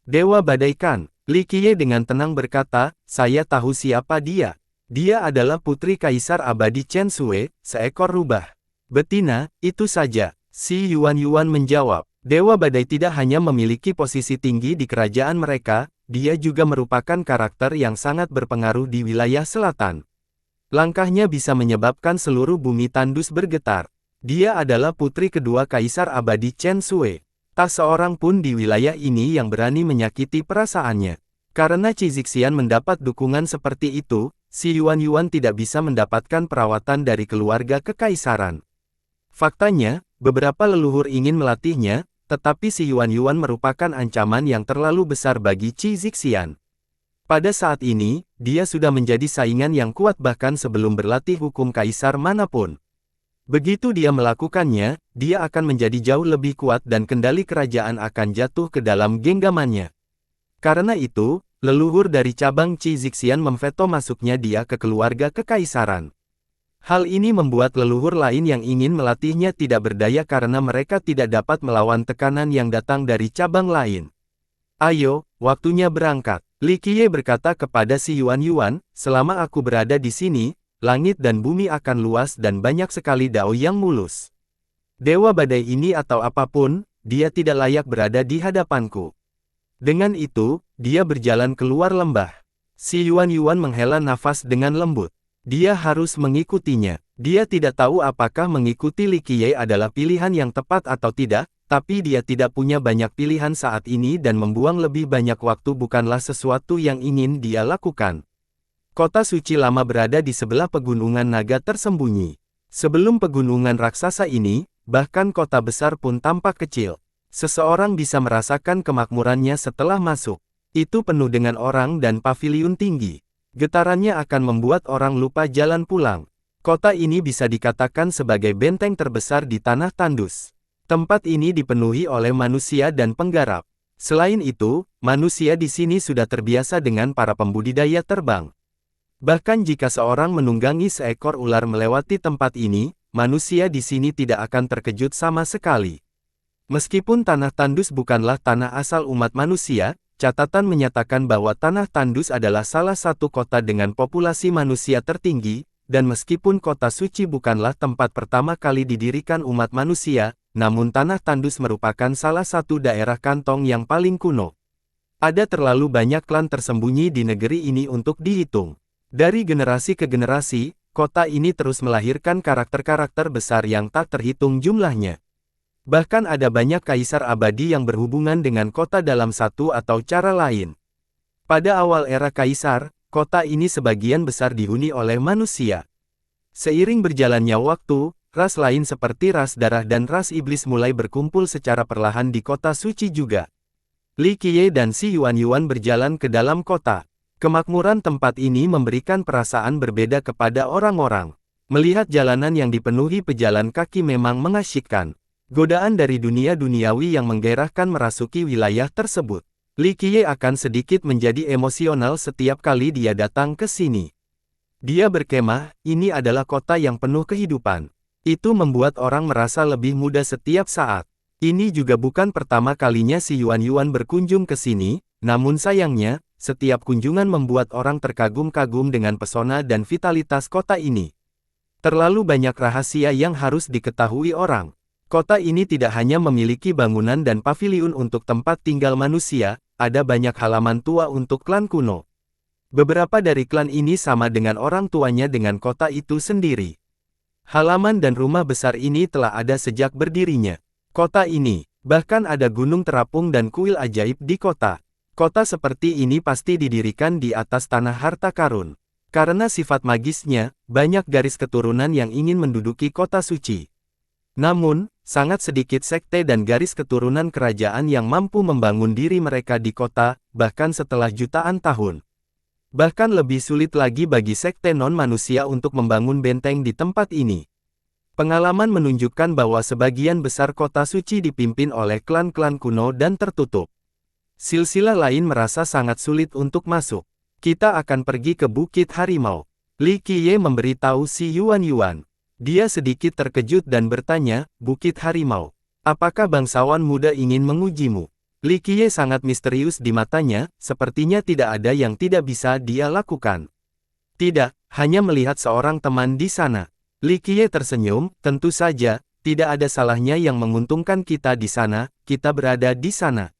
Dewa Badai kan? Li Qiye dengan tenang berkata, saya tahu siapa dia. Dia adalah putri kaisar abadi Chen Sui, seekor rubah betina, itu saja. Si Yuan menjawab, Dewa Badai tidak hanya memiliki posisi tinggi di kerajaan mereka, dia juga merupakan karakter yang sangat berpengaruh di wilayah selatan. Langkahnya bisa menyebabkan seluruh bumi tandus bergetar. Dia adalah putri kedua kaisar abadi Chen Sui. Tak seorang pun di wilayah ini yang berani menyakiti perasaannya. Karena Qi Zixian mendapat dukungan seperti itu, si Yuan tidak bisa mendapatkan perawatan dari keluarga kekaisaran. Faktanya, beberapa leluhur ingin melatihnya, tetapi si Yuan merupakan ancaman yang terlalu besar bagi Qi Zixian. Pada saat ini, dia sudah menjadi saingan yang kuat bahkan sebelum berlatih hukum kaisar manapun. Begitu dia melakukannya, dia akan menjadi jauh lebih kuat dan kendali kerajaan akan jatuh ke dalam genggamannya. Karena itu, leluhur dari cabang Qi Zixian memveto masuknya dia ke keluarga kekaisaran. Hal ini membuat leluhur lain yang ingin melatihnya tidak berdaya karena mereka tidak dapat melawan tekanan yang datang dari cabang lain. Ayo, waktunya berangkat. Li Qiye berkata kepada si Yuan, selama aku berada di sini, langit dan bumi akan luas dan banyak sekali dao yang mulus. Dewa Badai ini atau apapun, dia tidak layak berada di hadapanku. Dengan itu, dia berjalan keluar lembah. Si Yuan menghela nafas dengan lembut. Dia harus mengikutinya. Dia tidak tahu apakah mengikuti Li Qiye adalah pilihan yang tepat atau tidak, tapi dia tidak punya banyak pilihan saat ini dan membuang lebih banyak waktu bukanlah sesuatu yang ingin dia lakukan. Kota suci lama berada di sebelah pegunungan naga tersembunyi. Sebelum pegunungan raksasa ini, bahkan kota besar pun tampak kecil. Seseorang bisa merasakan kemakmurannya setelah masuk. Itu penuh dengan orang dan paviliun tinggi. Getarannya akan membuat orang lupa jalan pulang. Kota ini bisa dikatakan sebagai benteng terbesar di tanah tandus. Tempat ini dipenuhi oleh manusia dan penggarap. Selain itu, manusia di sini sudah terbiasa dengan para pembudidaya terbang. Bahkan jika seorang menunggangi seekor ular melewati tempat ini, manusia di sini tidak akan terkejut sama sekali. Meskipun tanah tandus bukanlah tanah asal umat manusia, catatan menyatakan bahwa Tanah Tandus adalah salah satu kota dengan populasi manusia tertinggi, dan meskipun kota suci bukanlah tempat pertama kali didirikan umat manusia, namun Tanah Tandus merupakan salah satu daerah kantong yang paling kuno. Ada terlalu banyak klan tersembunyi di negeri ini untuk dihitung. Dari generasi ke generasi, kota ini terus melahirkan karakter-karakter besar yang tak terhitung jumlahnya. Bahkan ada banyak kaisar abadi yang berhubungan dengan kota dalam satu atau cara lain. Pada awal era kaisar, kota ini sebagian besar dihuni oleh manusia. Seiring berjalannya waktu, ras lain seperti ras darah dan ras iblis mulai berkumpul secara perlahan di kota suci juga. Li Qiye dan Si Yuan berjalan ke dalam kota. Kemakmuran tempat ini memberikan perasaan berbeda kepada orang-orang. Melihat jalanan yang dipenuhi pejalan kaki memang mengasyikkan. Godaan dari dunia duniawi yang menggairahkan merasuki wilayah tersebut. Li Qiye akan sedikit menjadi emosional setiap kali dia datang ke sini. Dia berkemah, ini adalah kota yang penuh kehidupan. Itu membuat orang merasa lebih muda setiap saat. Ini juga bukan pertama kalinya Si Yuan berkunjung ke sini, namun sayangnya, setiap kunjungan membuat orang terkagum-kagum dengan pesona dan vitalitas kota ini. Terlalu banyak rahasia yang harus diketahui orang. Kota ini tidak hanya memiliki bangunan dan paviliun untuk tempat tinggal manusia, ada banyak halaman tua untuk klan kuno. Beberapa dari klan ini sama dengan orang tuanya dengan kota itu sendiri. Halaman dan rumah besar ini telah ada sejak berdirinya kota ini. Bahkan ada gunung terapung dan kuil ajaib di kota. Kota seperti ini pasti didirikan di atas tanah harta karun. Karena sifat magisnya, banyak garis keturunan yang ingin menduduki kota suci. Namun, sangat sedikit sekte dan garis keturunan kerajaan yang mampu membangun diri mereka di kota, bahkan setelah jutaan tahun. Bahkan lebih sulit lagi bagi sekte non-manusia untuk membangun benteng di tempat ini. Pengalaman menunjukkan bahwa sebagian besar kota suci dipimpin oleh klan-klan kuno dan tertutup. Silsilah lain merasa sangat sulit untuk masuk. Kita akan pergi ke Bukit Harimau. Li Qiye memberitahu Si Yuan. Dia sedikit terkejut dan bertanya, Bukit Harimau. Apakah bangsawan muda ingin mengujimu? Li Qiye sangat misterius di matanya, sepertinya tidak ada yang tidak bisa dia lakukan. Tidak, hanya melihat seorang teman di sana. Li Qiye tersenyum, tentu saja, tidak ada salahnya yang menguntungkan kita di sana, kita berada di sana.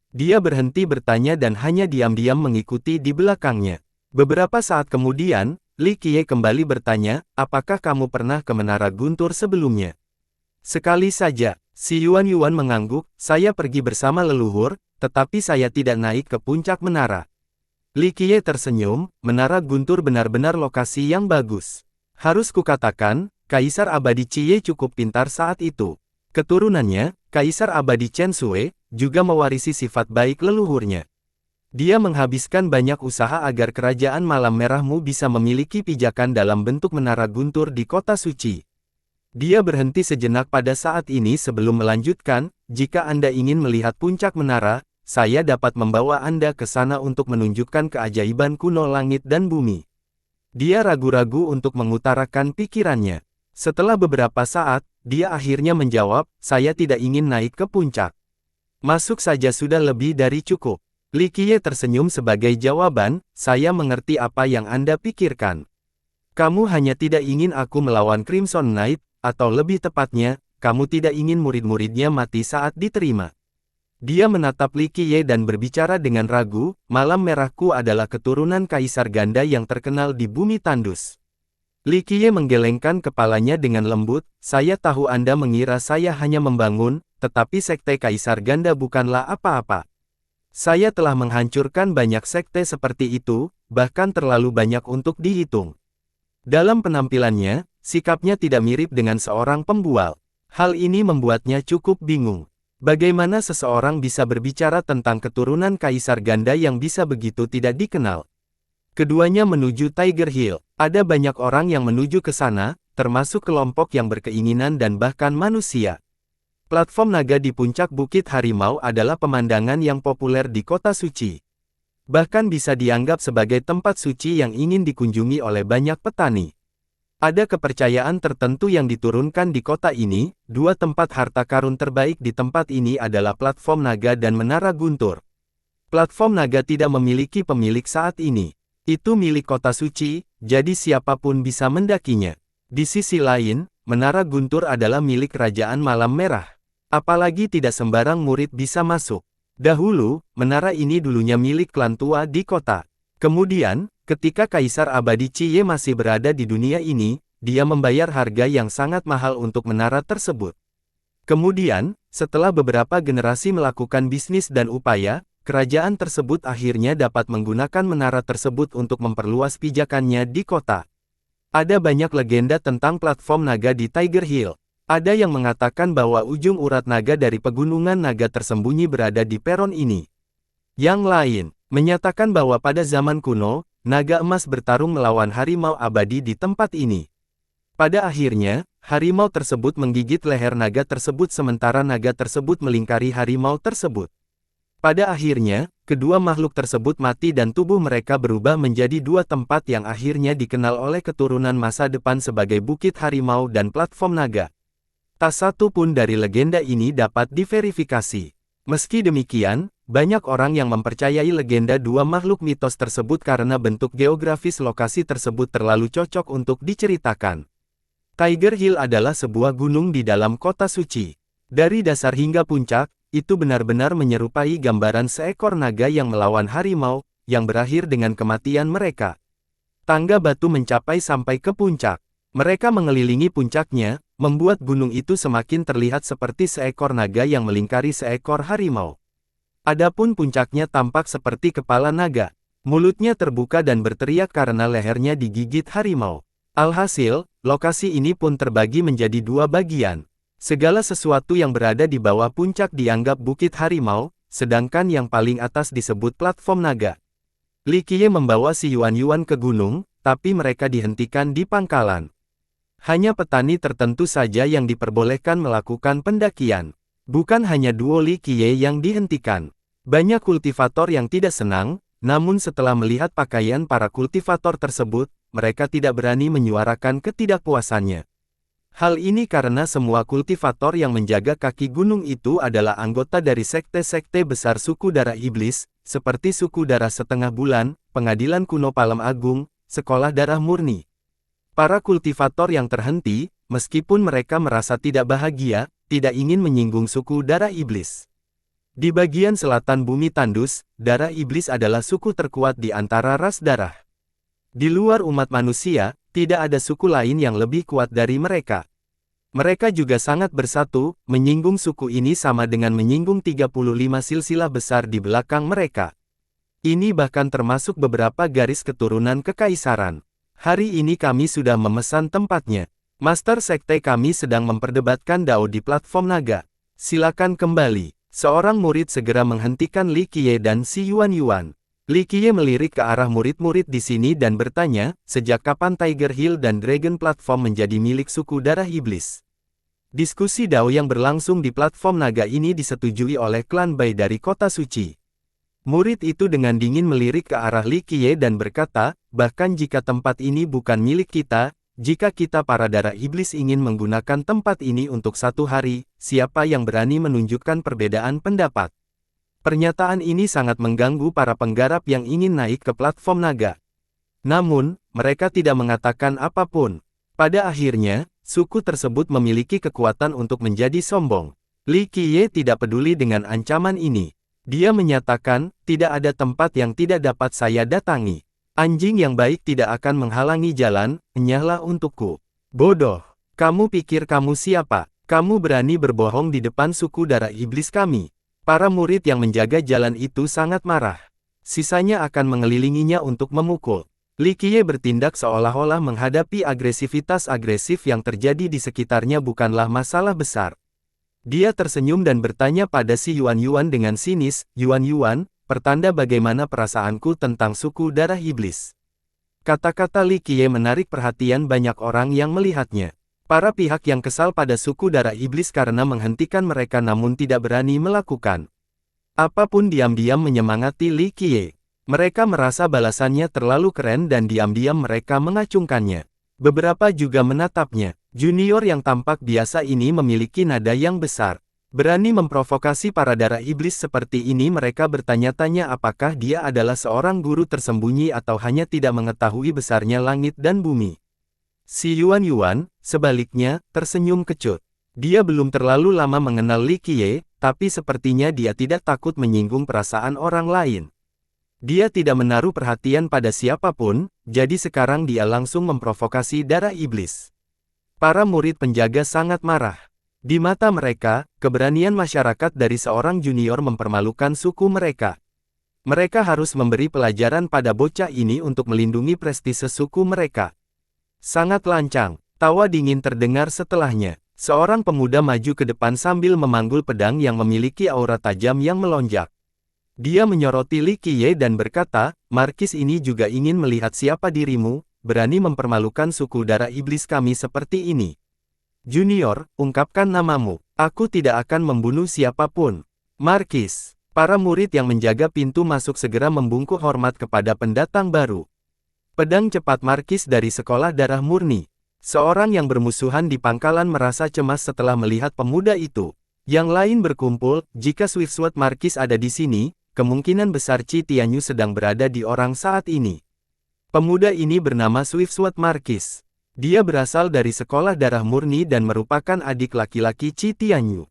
Dia berhenti bertanya dan hanya diam-diam mengikuti di belakangnya. Beberapa saat kemudian, Li Qiye kembali bertanya, apakah kamu pernah ke Menara Guntur sebelumnya? Sekali saja, Si Yuan mengangguk, saya pergi bersama leluhur, tetapi saya tidak naik ke puncak menara. Li Qiye tersenyum, Menara Guntur benar-benar lokasi yang bagus. Harus kukatakan, Kaisar Abadi Qiye cukup pintar saat itu. Keturunannya, Kaisar Abadi Chen Sui, juga mewarisi sifat baik leluhurnya. Dia menghabiskan banyak usaha agar kerajaan Malam Merahmu bisa memiliki pijakan dalam bentuk menara guntur di kota suci. Dia berhenti sejenak pada saat ini sebelum melanjutkan, jika Anda ingin melihat puncak menara, saya dapat membawa Anda ke sana untuk menunjukkan keajaiban kuno langit dan bumi. Dia ragu-ragu untuk mengutarakan pikirannya. Setelah beberapa saat, dia akhirnya menjawab, saya tidak ingin naik ke puncak. Masuk saja sudah lebih dari cukup. Li Qiye tersenyum sebagai jawaban, saya mengerti apa yang Anda pikirkan. Kamu hanya tidak ingin aku melawan Crimson Knight, atau lebih tepatnya, kamu tidak ingin murid-muridnya mati saat diterima. Dia menatap Li Qiye dan berbicara dengan ragu, Malam Merahku adalah keturunan kaisar ganda yang terkenal di bumi tandus. Li Qiye menggelengkan kepalanya dengan lembut, saya tahu Anda mengira saya hanya membangun, tetapi sekte Kaisar Ganda bukanlah apa-apa. Saya telah menghancurkan banyak sekte seperti itu, bahkan terlalu banyak untuk dihitung. Dalam penampilannya, sikapnya tidak mirip dengan seorang pembual. Hal ini membuatnya cukup bingung. Bagaimana seseorang bisa berbicara tentang keturunan Kaisar Ganda yang bisa begitu tidak dikenal? Keduanya menuju Tiger Hill. Ada banyak orang yang menuju ke sana, termasuk kelompok yang berkeinginan dan bahkan manusia. Platform naga di puncak Bukit Harimau adalah pemandangan yang populer di kota suci. Bahkan bisa dianggap sebagai tempat suci yang ingin dikunjungi oleh banyak petani. Ada kepercayaan tertentu yang diturunkan di kota ini, dua tempat harta karun terbaik di tempat ini adalah platform naga dan menara guntur. Platform naga tidak memiliki pemilik saat ini. Itu milik kota suci, jadi siapapun bisa mendakinya. Di sisi lain, menara guntur adalah milik Kerajaan Malam Merah. Apalagi tidak sembarang murid bisa masuk. Dahulu, menara ini dulunya milik klan tua di kota. Kemudian, ketika Kaisar Abadi Qiye masih berada di dunia ini, dia membayar harga yang sangat mahal untuk menara tersebut. Kemudian, setelah beberapa generasi melakukan bisnis dan upaya, kerajaan tersebut akhirnya dapat menggunakan menara tersebut untuk memperluas pijakannya di kota. Ada banyak legenda tentang platform naga di Tiger Hill. Ada yang mengatakan bahwa ujung urat naga dari pegunungan naga tersembunyi berada di peron ini. Yang lain, menyatakan bahwa pada zaman kuno, naga emas bertarung melawan harimau abadi di tempat ini. Pada akhirnya, harimau tersebut menggigit leher naga tersebut sementara naga tersebut melingkari harimau tersebut. Pada akhirnya, kedua makhluk tersebut mati dan tubuh mereka berubah menjadi dua tempat yang akhirnya dikenal oleh keturunan masa depan sebagai Bukit Harimau dan Platform Naga. Tak satu pun dari legenda ini dapat diverifikasi. Meski demikian, banyak orang yang mempercayai legenda dua makhluk mitos tersebut karena bentuk geografis lokasi tersebut terlalu cocok untuk diceritakan. Tiger Hill adalah sebuah gunung di dalam kota suci. Dari dasar hingga puncak, itu benar-benar menyerupai gambaran seekor naga yang melawan harimau, yang berakhir dengan kematian mereka. Tangga batu mencapai sampai ke puncak. Mereka mengelilingi puncaknya, membuat gunung itu semakin terlihat seperti seekor naga yang melingkari seekor harimau. Adapun puncaknya tampak seperti kepala naga. Mulutnya terbuka dan berteriak karena lehernya digigit harimau. Alhasil, lokasi ini pun terbagi menjadi dua bagian. Segala sesuatu yang berada di bawah puncak dianggap Bukit Harimau, sedangkan yang paling atas disebut Platform Naga. Li Qiye membawa si Yuan ke gunung, tapi mereka dihentikan di pangkalan. Hanya petani tertentu saja yang diperbolehkan melakukan pendakian. Bukan hanya duo Li Qiye yang dihentikan. Banyak kultivator yang tidak senang, namun setelah melihat pakaian para kultivator tersebut, mereka tidak berani menyuarakan ketidakpuasannya. Hal ini karena semua kultivator yang menjaga kaki gunung itu adalah anggota dari sekte-sekte besar suku darah iblis, seperti suku darah setengah bulan, pengadilan kuno Palem Agung, sekolah darah murni. Para kultivator yang terhenti, meskipun mereka merasa tidak bahagia, tidak ingin menyinggung suku darah iblis. Di bagian selatan bumi tandus, darah iblis adalah suku terkuat di antara ras darah. Di luar umat manusia, tidak ada suku lain yang lebih kuat dari mereka. Mereka juga sangat bersatu, menyinggung suku ini sama dengan menyinggung 35 silsilah besar di belakang mereka. Ini bahkan termasuk beberapa garis keturunan kekaisaran. Hari ini kami sudah memesan tempatnya. Master Sekte kami sedang memperdebatkan Dao di Platform Naga. Silakan kembali. Seorang murid segera menghentikan Li Qiye dan si Yuan. Li Qiye melirik ke arah murid-murid di sini dan bertanya, sejak kapan Tiger Hill dan Dragon Platform menjadi milik suku darah iblis? Diskusi Dao yang berlangsung di Platform Naga ini disetujui oleh klan Bai dari kota suci. Murid itu dengan dingin melirik ke arah Li Qiye dan berkata, bahkan jika tempat ini bukan milik kita, jika kita para darah iblis ingin menggunakan tempat ini untuk satu hari, siapa yang berani menunjukkan perbedaan pendapat? Pernyataan ini sangat mengganggu para penggarap yang ingin naik ke Platform Naga. Namun, mereka tidak mengatakan apapun. Pada akhirnya, suku tersebut memiliki kekuatan untuk menjadi sombong. Li Qiye tidak peduli dengan ancaman ini. Dia menyatakan, tidak ada tempat yang tidak dapat saya datangi. Anjing yang baik tidak akan menghalangi jalan, enyahlah untukku. Bodoh. Kamu pikir kamu siapa? Kamu berani berbohong di depan suku darah iblis kami. Para murid yang menjaga jalan itu sangat marah. Sisanya akan mengelilinginya untuk memukul. Li Qiye bertindak seolah-olah menghadapi agresivitas agresif yang terjadi di sekitarnya bukanlah masalah besar. Dia tersenyum dan bertanya pada si Yuan Yuan dengan sinis, "Yuan Yuan, pertanda bagaimana perasaanku tentang suku darah iblis." Kata-kata Li Qiye menarik perhatian banyak orang yang melihatnya. Para pihak yang kesal pada suku darah iblis karena menghentikan mereka namun tidak berani melakukan apapun diam-diam menyemangati Li Qiye. Mereka merasa balasannya terlalu keren dan diam-diam mereka mengacungkannya. Beberapa juga menatapnya. Junior yang tampak biasa ini memiliki nada yang besar. Berani memprovokasi para darah iblis seperti ini. Mereka bertanya-tanya apakah dia adalah seorang guru tersembunyi atau hanya tidak mengetahui besarnya langit dan bumi. Si Yuan Yuan, sebaliknya, tersenyum kecut. Dia belum terlalu lama mengenal Li Qiye, tapi sepertinya dia tidak takut menyinggung perasaan orang lain. Dia tidak menaruh perhatian pada siapapun, jadi sekarang dia langsung memprovokasi darah iblis. Para murid penjaga sangat marah. Di mata mereka, keberanian masyarakat dari seorang junior mempermalukan suku mereka. Mereka harus memberi pelajaran pada bocah ini untuk melindungi prestise suku mereka. Sangat lancang, tawa dingin terdengar setelahnya. Seorang pemuda maju ke depan sambil memanggul pedang yang memiliki aura tajam yang melonjak. Dia menyoroti Li Qiye dan berkata, "Markis ini juga ingin melihat siapa dirimu, berani mempermalukan suku darah iblis kami seperti ini. Junior, ungkapkan namamu. Aku tidak akan membunuh siapapun." "Markis." Para murid yang menjaga pintu masuk segera membungkuk hormat kepada pendatang baru. Pedang cepat Markis dari sekolah darah murni. Seorang yang bermusuhan di pangkalan merasa cemas setelah melihat pemuda itu. Yang lain berkumpul, jika Swiftsword Markis ada di sini, kemungkinan besar Qi Tianyu sedang berada di orang saat ini. Pemuda ini bernama Swiftsword Markis. Dia berasal dari sekolah darah murni dan merupakan adik laki-laki Qi Tianyu.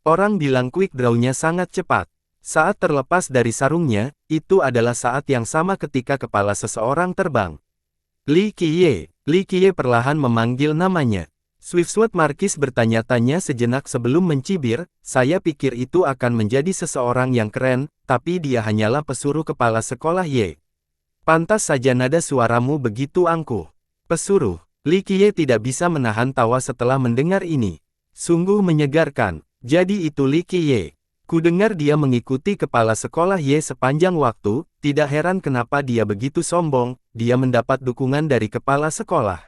Orang bilang quick draw-nya sangat cepat. Saat terlepas dari sarungnya, itu adalah saat yang sama ketika kepala seseorang terbang. Li Qiye. Li Qiye perlahan memanggil namanya. Swiftsword Markis bertanya-tanya sejenak sebelum mencibir, "Saya pikir itu akan menjadi seseorang yang keren, tapi dia hanyalah pesuruh kepala sekolah Ye." "Pantas saja nada suaramu begitu angkuh." "Pesuruh." Li Qiye tidak bisa menahan tawa setelah mendengar ini. Sungguh menyegarkan. Jadi itu Li Qiye. Kudengar dia mengikuti kepala sekolah Ye sepanjang waktu, tidak heran kenapa dia begitu sombong, dia mendapat dukungan dari kepala sekolah.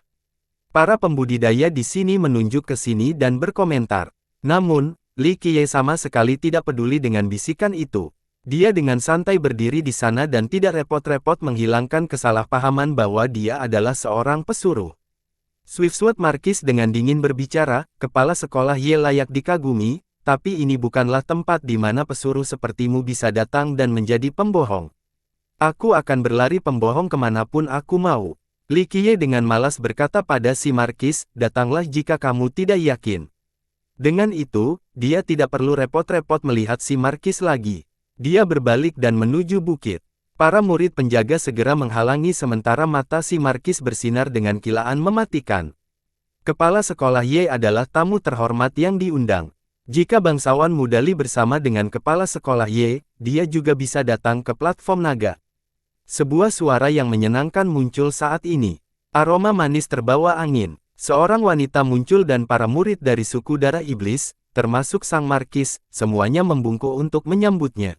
Para pembudidaya di sini menunjuk ke sini dan berkomentar. Namun, Li Qiye sama sekali tidak peduli dengan bisikan itu. Dia dengan santai berdiri di sana dan tidak repot-repot menghilangkan kesalahpahaman bahwa dia adalah seorang pesuruh. Swiftsword Markis dengan dingin berbicara, "Kepala sekolah Ye layak dikagumi, tapi ini bukanlah tempat di mana pesuruh sepertimu bisa datang dan menjadi pembohong. Aku akan berlari pembohong kemanapun aku mau." Li Qiye dengan malas berkata pada si Markis, "Datanglah jika kamu tidak yakin." Dengan itu, dia tidak perlu repot-repot melihat si Markis lagi. Dia berbalik dan menuju bukit. Para murid penjaga segera menghalangi sementara mata si Markis bersinar dengan kilaan mematikan. Kepala sekolah Ye adalah tamu terhormat yang diundang. Jika bangsawan muda Li bersama dengan kepala sekolah Ye, dia juga bisa datang ke platform naga. Sebuah suara yang menyenangkan muncul saat ini. Aroma manis terbawa angin. Seorang wanita muncul dan para murid dari suku darah iblis, termasuk sang Markis, semuanya membungkuk untuk menyambutnya.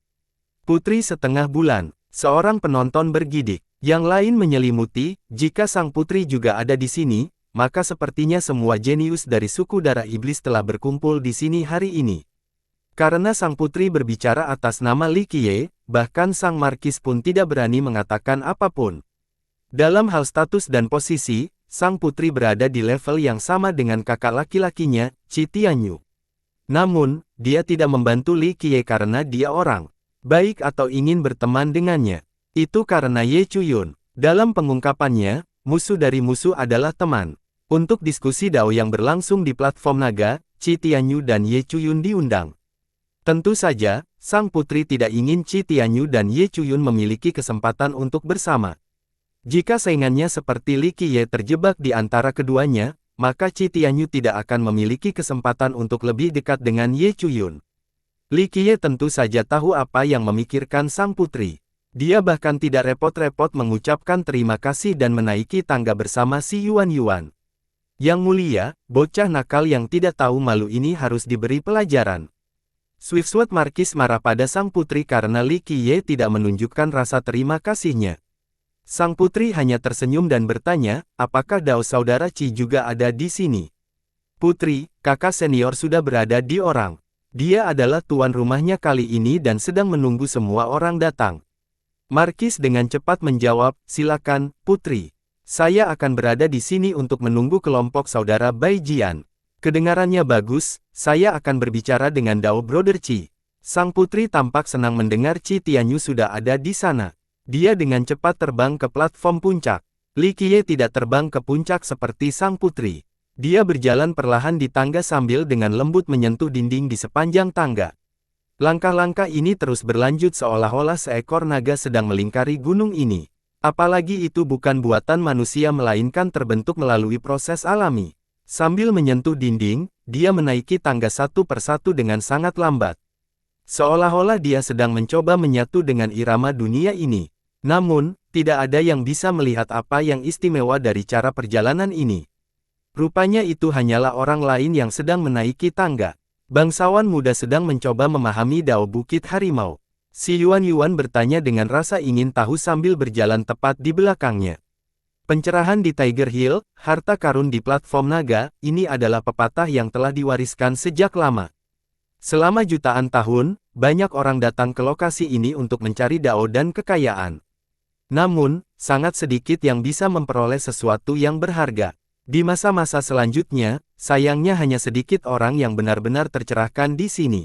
Putri setengah bulan. Seorang penonton bergidik. Yang lain menyelimuti, jika sang putri juga ada di sini, maka sepertinya semua jenius dari suku darah iblis telah berkumpul di sini hari ini. Karena sang putri berbicara atas nama Li Qiye, bahkan sang Markis pun tidak berani mengatakan apapun. Dalam hal status dan posisi, sang putri berada di level yang sama dengan kakak laki-lakinya, Qi Tianyu. Namun, dia tidak membantu Li Qiye karena dia orang baik atau ingin berteman dengannya. Itu karena Ye Chuyun. Dalam pengungkapannya, musuh dari musuh adalah teman. Untuk diskusi Dao yang berlangsung di platform naga, Qi Tianyu dan Ye Chuyun diundang. Tentu saja, sang putri tidak ingin Qi Tianyu dan Ye Chuyun memiliki kesempatan untuk bersama. Jika saingannya seperti Li Qiye terjebak di antara keduanya, maka Qi Tianyu tidak akan memiliki kesempatan untuk lebih dekat dengan Ye Chuyun. Li Qiye tentu saja tahu apa yang memikirkan sang putri. Dia bahkan tidak repot-repot mengucapkan terima kasih dan menaiki tangga bersama si Yuan. Yang mulia, bocah nakal yang tidak tahu malu ini harus diberi pelajaran. Swiftwater Markis marah pada sang putri karena Li Qiye tidak menunjukkan rasa terima kasihnya. Sang putri hanya tersenyum dan bertanya, apakah Dao saudara Qi juga ada di sini? Putri, kakak senior sudah berada di orang. Dia adalah tuan rumahnya kali ini dan sedang menunggu semua orang datang. Markis dengan cepat menjawab, silakan, putri. Saya akan berada di sini untuk menunggu kelompok saudara Bai Jian. Kedengarannya bagus, saya akan berbicara dengan Dao Brother Qi. Sang putri tampak senang mendengar Qi Tianyu sudah ada di sana. Dia dengan cepat terbang ke platform puncak. Li Qiye tidak terbang ke puncak seperti sang putri. Dia berjalan perlahan di tangga sambil dengan lembut menyentuh dinding di sepanjang tangga. Langkah-langkah ini terus berlanjut seolah-olah seekor naga sedang melingkari gunung ini. Apalagi itu bukan buatan manusia melainkan terbentuk melalui proses alami. Sambil menyentuh dinding, dia menaiki tangga satu persatu dengan sangat lambat. Seolah-olah dia sedang mencoba menyatu dengan irama dunia ini. Namun, tidak ada yang bisa melihat apa yang istimewa dari cara perjalanan ini. Rupanya itu hanyalah orang lain yang sedang menaiki tangga. Bangsawan muda sedang mencoba memahami Dao Bukit Harimau. Si Yuan bertanya dengan rasa ingin tahu sambil berjalan tepat di belakangnya. Pencerahan di Tiger Hill, harta karun di platform naga, ini adalah pepatah yang telah diwariskan sejak lama. Selama jutaan tahun, banyak orang datang ke lokasi ini untuk mencari Dao dan kekayaan. Namun, sangat sedikit yang bisa memperoleh sesuatu yang berharga. Di masa-masa selanjutnya, sayangnya hanya sedikit orang yang benar-benar tercerahkan di sini.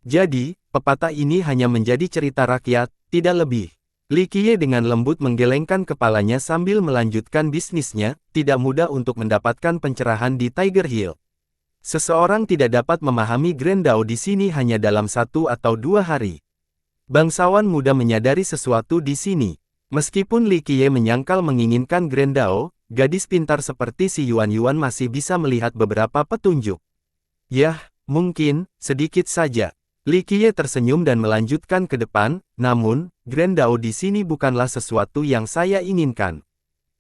Jadi, pepatah ini hanya menjadi cerita rakyat, tidak lebih. Li Qiye dengan lembut menggelengkan kepalanya sambil melanjutkan bisnisnya, tidak mudah untuk mendapatkan pencerahan di Tiger Hill. Seseorang tidak dapat memahami Grand Dao di sini hanya dalam 1 atau 2 hari. Bangsawan muda menyadari sesuatu di sini. Meskipun Li Qiye menyangkal menginginkan Grand Dao, gadis pintar seperti si Yuan masih bisa melihat beberapa petunjuk. Yah, mungkin, sedikit saja. Li Qiye tersenyum dan melanjutkan ke depan, namun, Grand Dao di sini bukanlah sesuatu yang saya inginkan.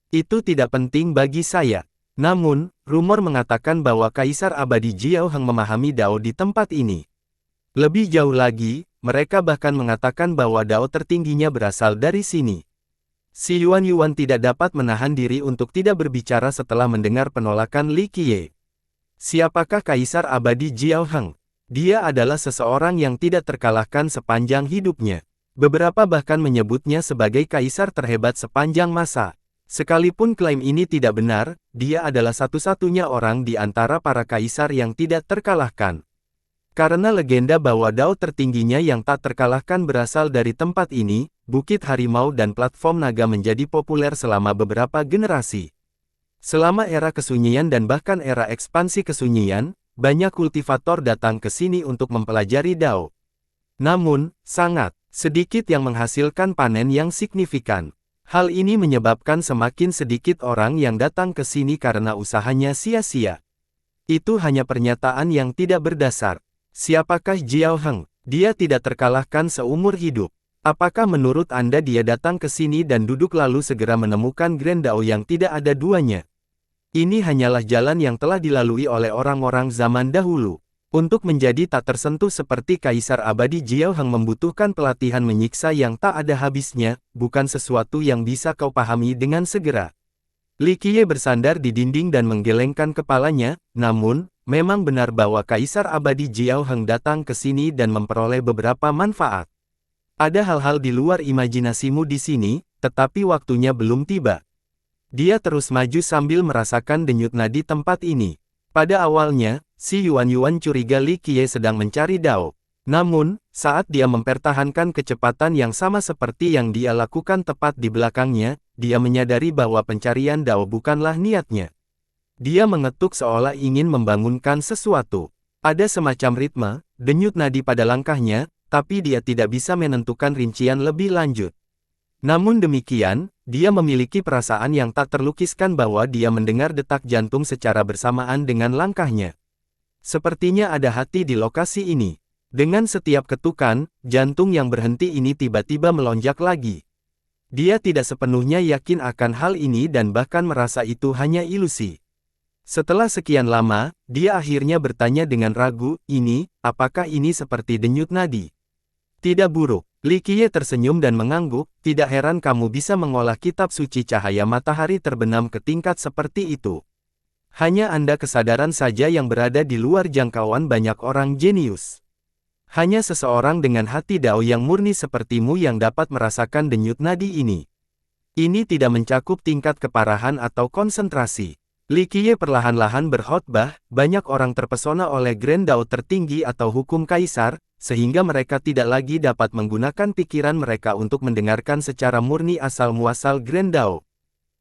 Itu tidak penting bagi saya. Namun, rumor mengatakan bahwa Kaisar Abadi Jiao Heng memahami Dao di tempat ini. Lebih jauh lagi, mereka bahkan mengatakan bahwa Dao tertingginya berasal dari sini. Si Yuan tidak dapat menahan diri untuk tidak berbicara setelah mendengar penolakan Li Qiye. Siapakah Kaisar Abadi Jiao Heng? Dia adalah seseorang yang tidak terkalahkan sepanjang hidupnya. Beberapa bahkan menyebutnya sebagai kaisar terhebat sepanjang masa. Sekalipun klaim ini tidak benar, dia adalah satu-satunya orang di antara para kaisar yang tidak terkalahkan. Karena legenda bahwa Dao tertingginya yang tak terkalahkan berasal dari tempat ini, Bukit Harimau dan platform naga menjadi populer selama beberapa generasi. Selama era kesunyian dan bahkan era ekspansi kesunyian, banyak kultivator datang ke sini untuk mempelajari Dao. Namun, sangat sedikit yang menghasilkan panen yang signifikan. Hal ini menyebabkan semakin sedikit orang yang datang ke sini karena usahanya sia-sia. Itu hanya pernyataan yang tidak berdasar. Siapakah Jiao Heng? Dia tidak terkalahkan seumur hidup. Apakah menurut Anda dia datang ke sini dan duduk lalu segera menemukan Grand Dao yang tidak ada duanya? Ini hanyalah jalan yang telah dilalui oleh orang-orang zaman dahulu. Untuk menjadi tak tersentuh seperti Kaisar Abadi Jiao Heng membutuhkan pelatihan menyiksa yang tak ada habisnya, bukan sesuatu yang bisa kau pahami dengan segera. Li Qiye bersandar di dinding dan menggelengkan kepalanya, namun, memang benar bahwa Kaisar Abadi Jiao Heng datang ke sini dan memperoleh beberapa manfaat. Ada hal-hal di luar imajinasimu di sini, tetapi waktunya belum tiba. Dia terus maju sambil merasakan denyut nadi tempat ini. Pada awalnya, si Yuan curiga Li Qiye sedang mencari Dao. Namun, saat dia mempertahankan kecepatan yang sama seperti yang dia lakukan tepat di belakangnya, dia menyadari bahwa pencarian Dao bukanlah niatnya. Dia mengetuk seolah ingin membangunkan sesuatu. Ada semacam ritme, denyut nadi pada langkahnya, tapi dia tidak bisa menentukan rincian lebih lanjut. Namun demikian, dia memiliki perasaan yang tak terlukiskan bahwa dia mendengar detak jantung secara bersamaan dengan langkahnya. Sepertinya ada hati di lokasi ini. Dengan setiap ketukan, jantung yang berhenti ini tiba-tiba melonjak lagi. Dia tidak sepenuhnya yakin akan hal ini dan bahkan merasa itu hanya ilusi. Setelah sekian lama, dia akhirnya bertanya dengan ragu, apakah ini seperti denyut nadi? Tidak buruk. Li Qiye tersenyum dan mengangguk, tidak heran kamu bisa mengolah kitab suci cahaya matahari terbenam ke tingkat seperti itu. Hanya Anda kesadaran saja yang berada di luar jangkauan banyak orang jenius. Hanya seseorang dengan hati Dao yang murni sepertimu yang dapat merasakan denyut nadi ini. Ini tidak mencakup tingkat keparahan atau konsentrasi. Li Qiye perlahan-lahan berkhotbah, banyak orang terpesona oleh Grand Dao tertinggi atau hukum kaisar, sehingga mereka tidak lagi dapat menggunakan pikiran mereka untuk mendengarkan secara murni asal-muasal Grand Dao.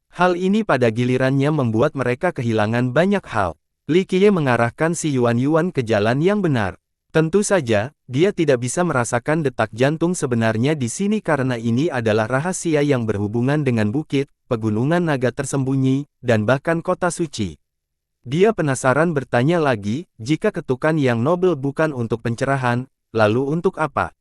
Hal ini pada gilirannya membuat mereka kehilangan banyak hal. Li Qiye mengarahkan si Yuan ke jalan yang benar. Tentu saja, dia tidak bisa merasakan detak jantung sebenarnya di sini karena ini adalah rahasia yang berhubungan dengan bukit, pegunungan naga tersembunyi, dan bahkan kota suci. Dia penasaran bertanya lagi, jika ketukan yang nobel bukan untuk pencerahan, lalu untuk apa?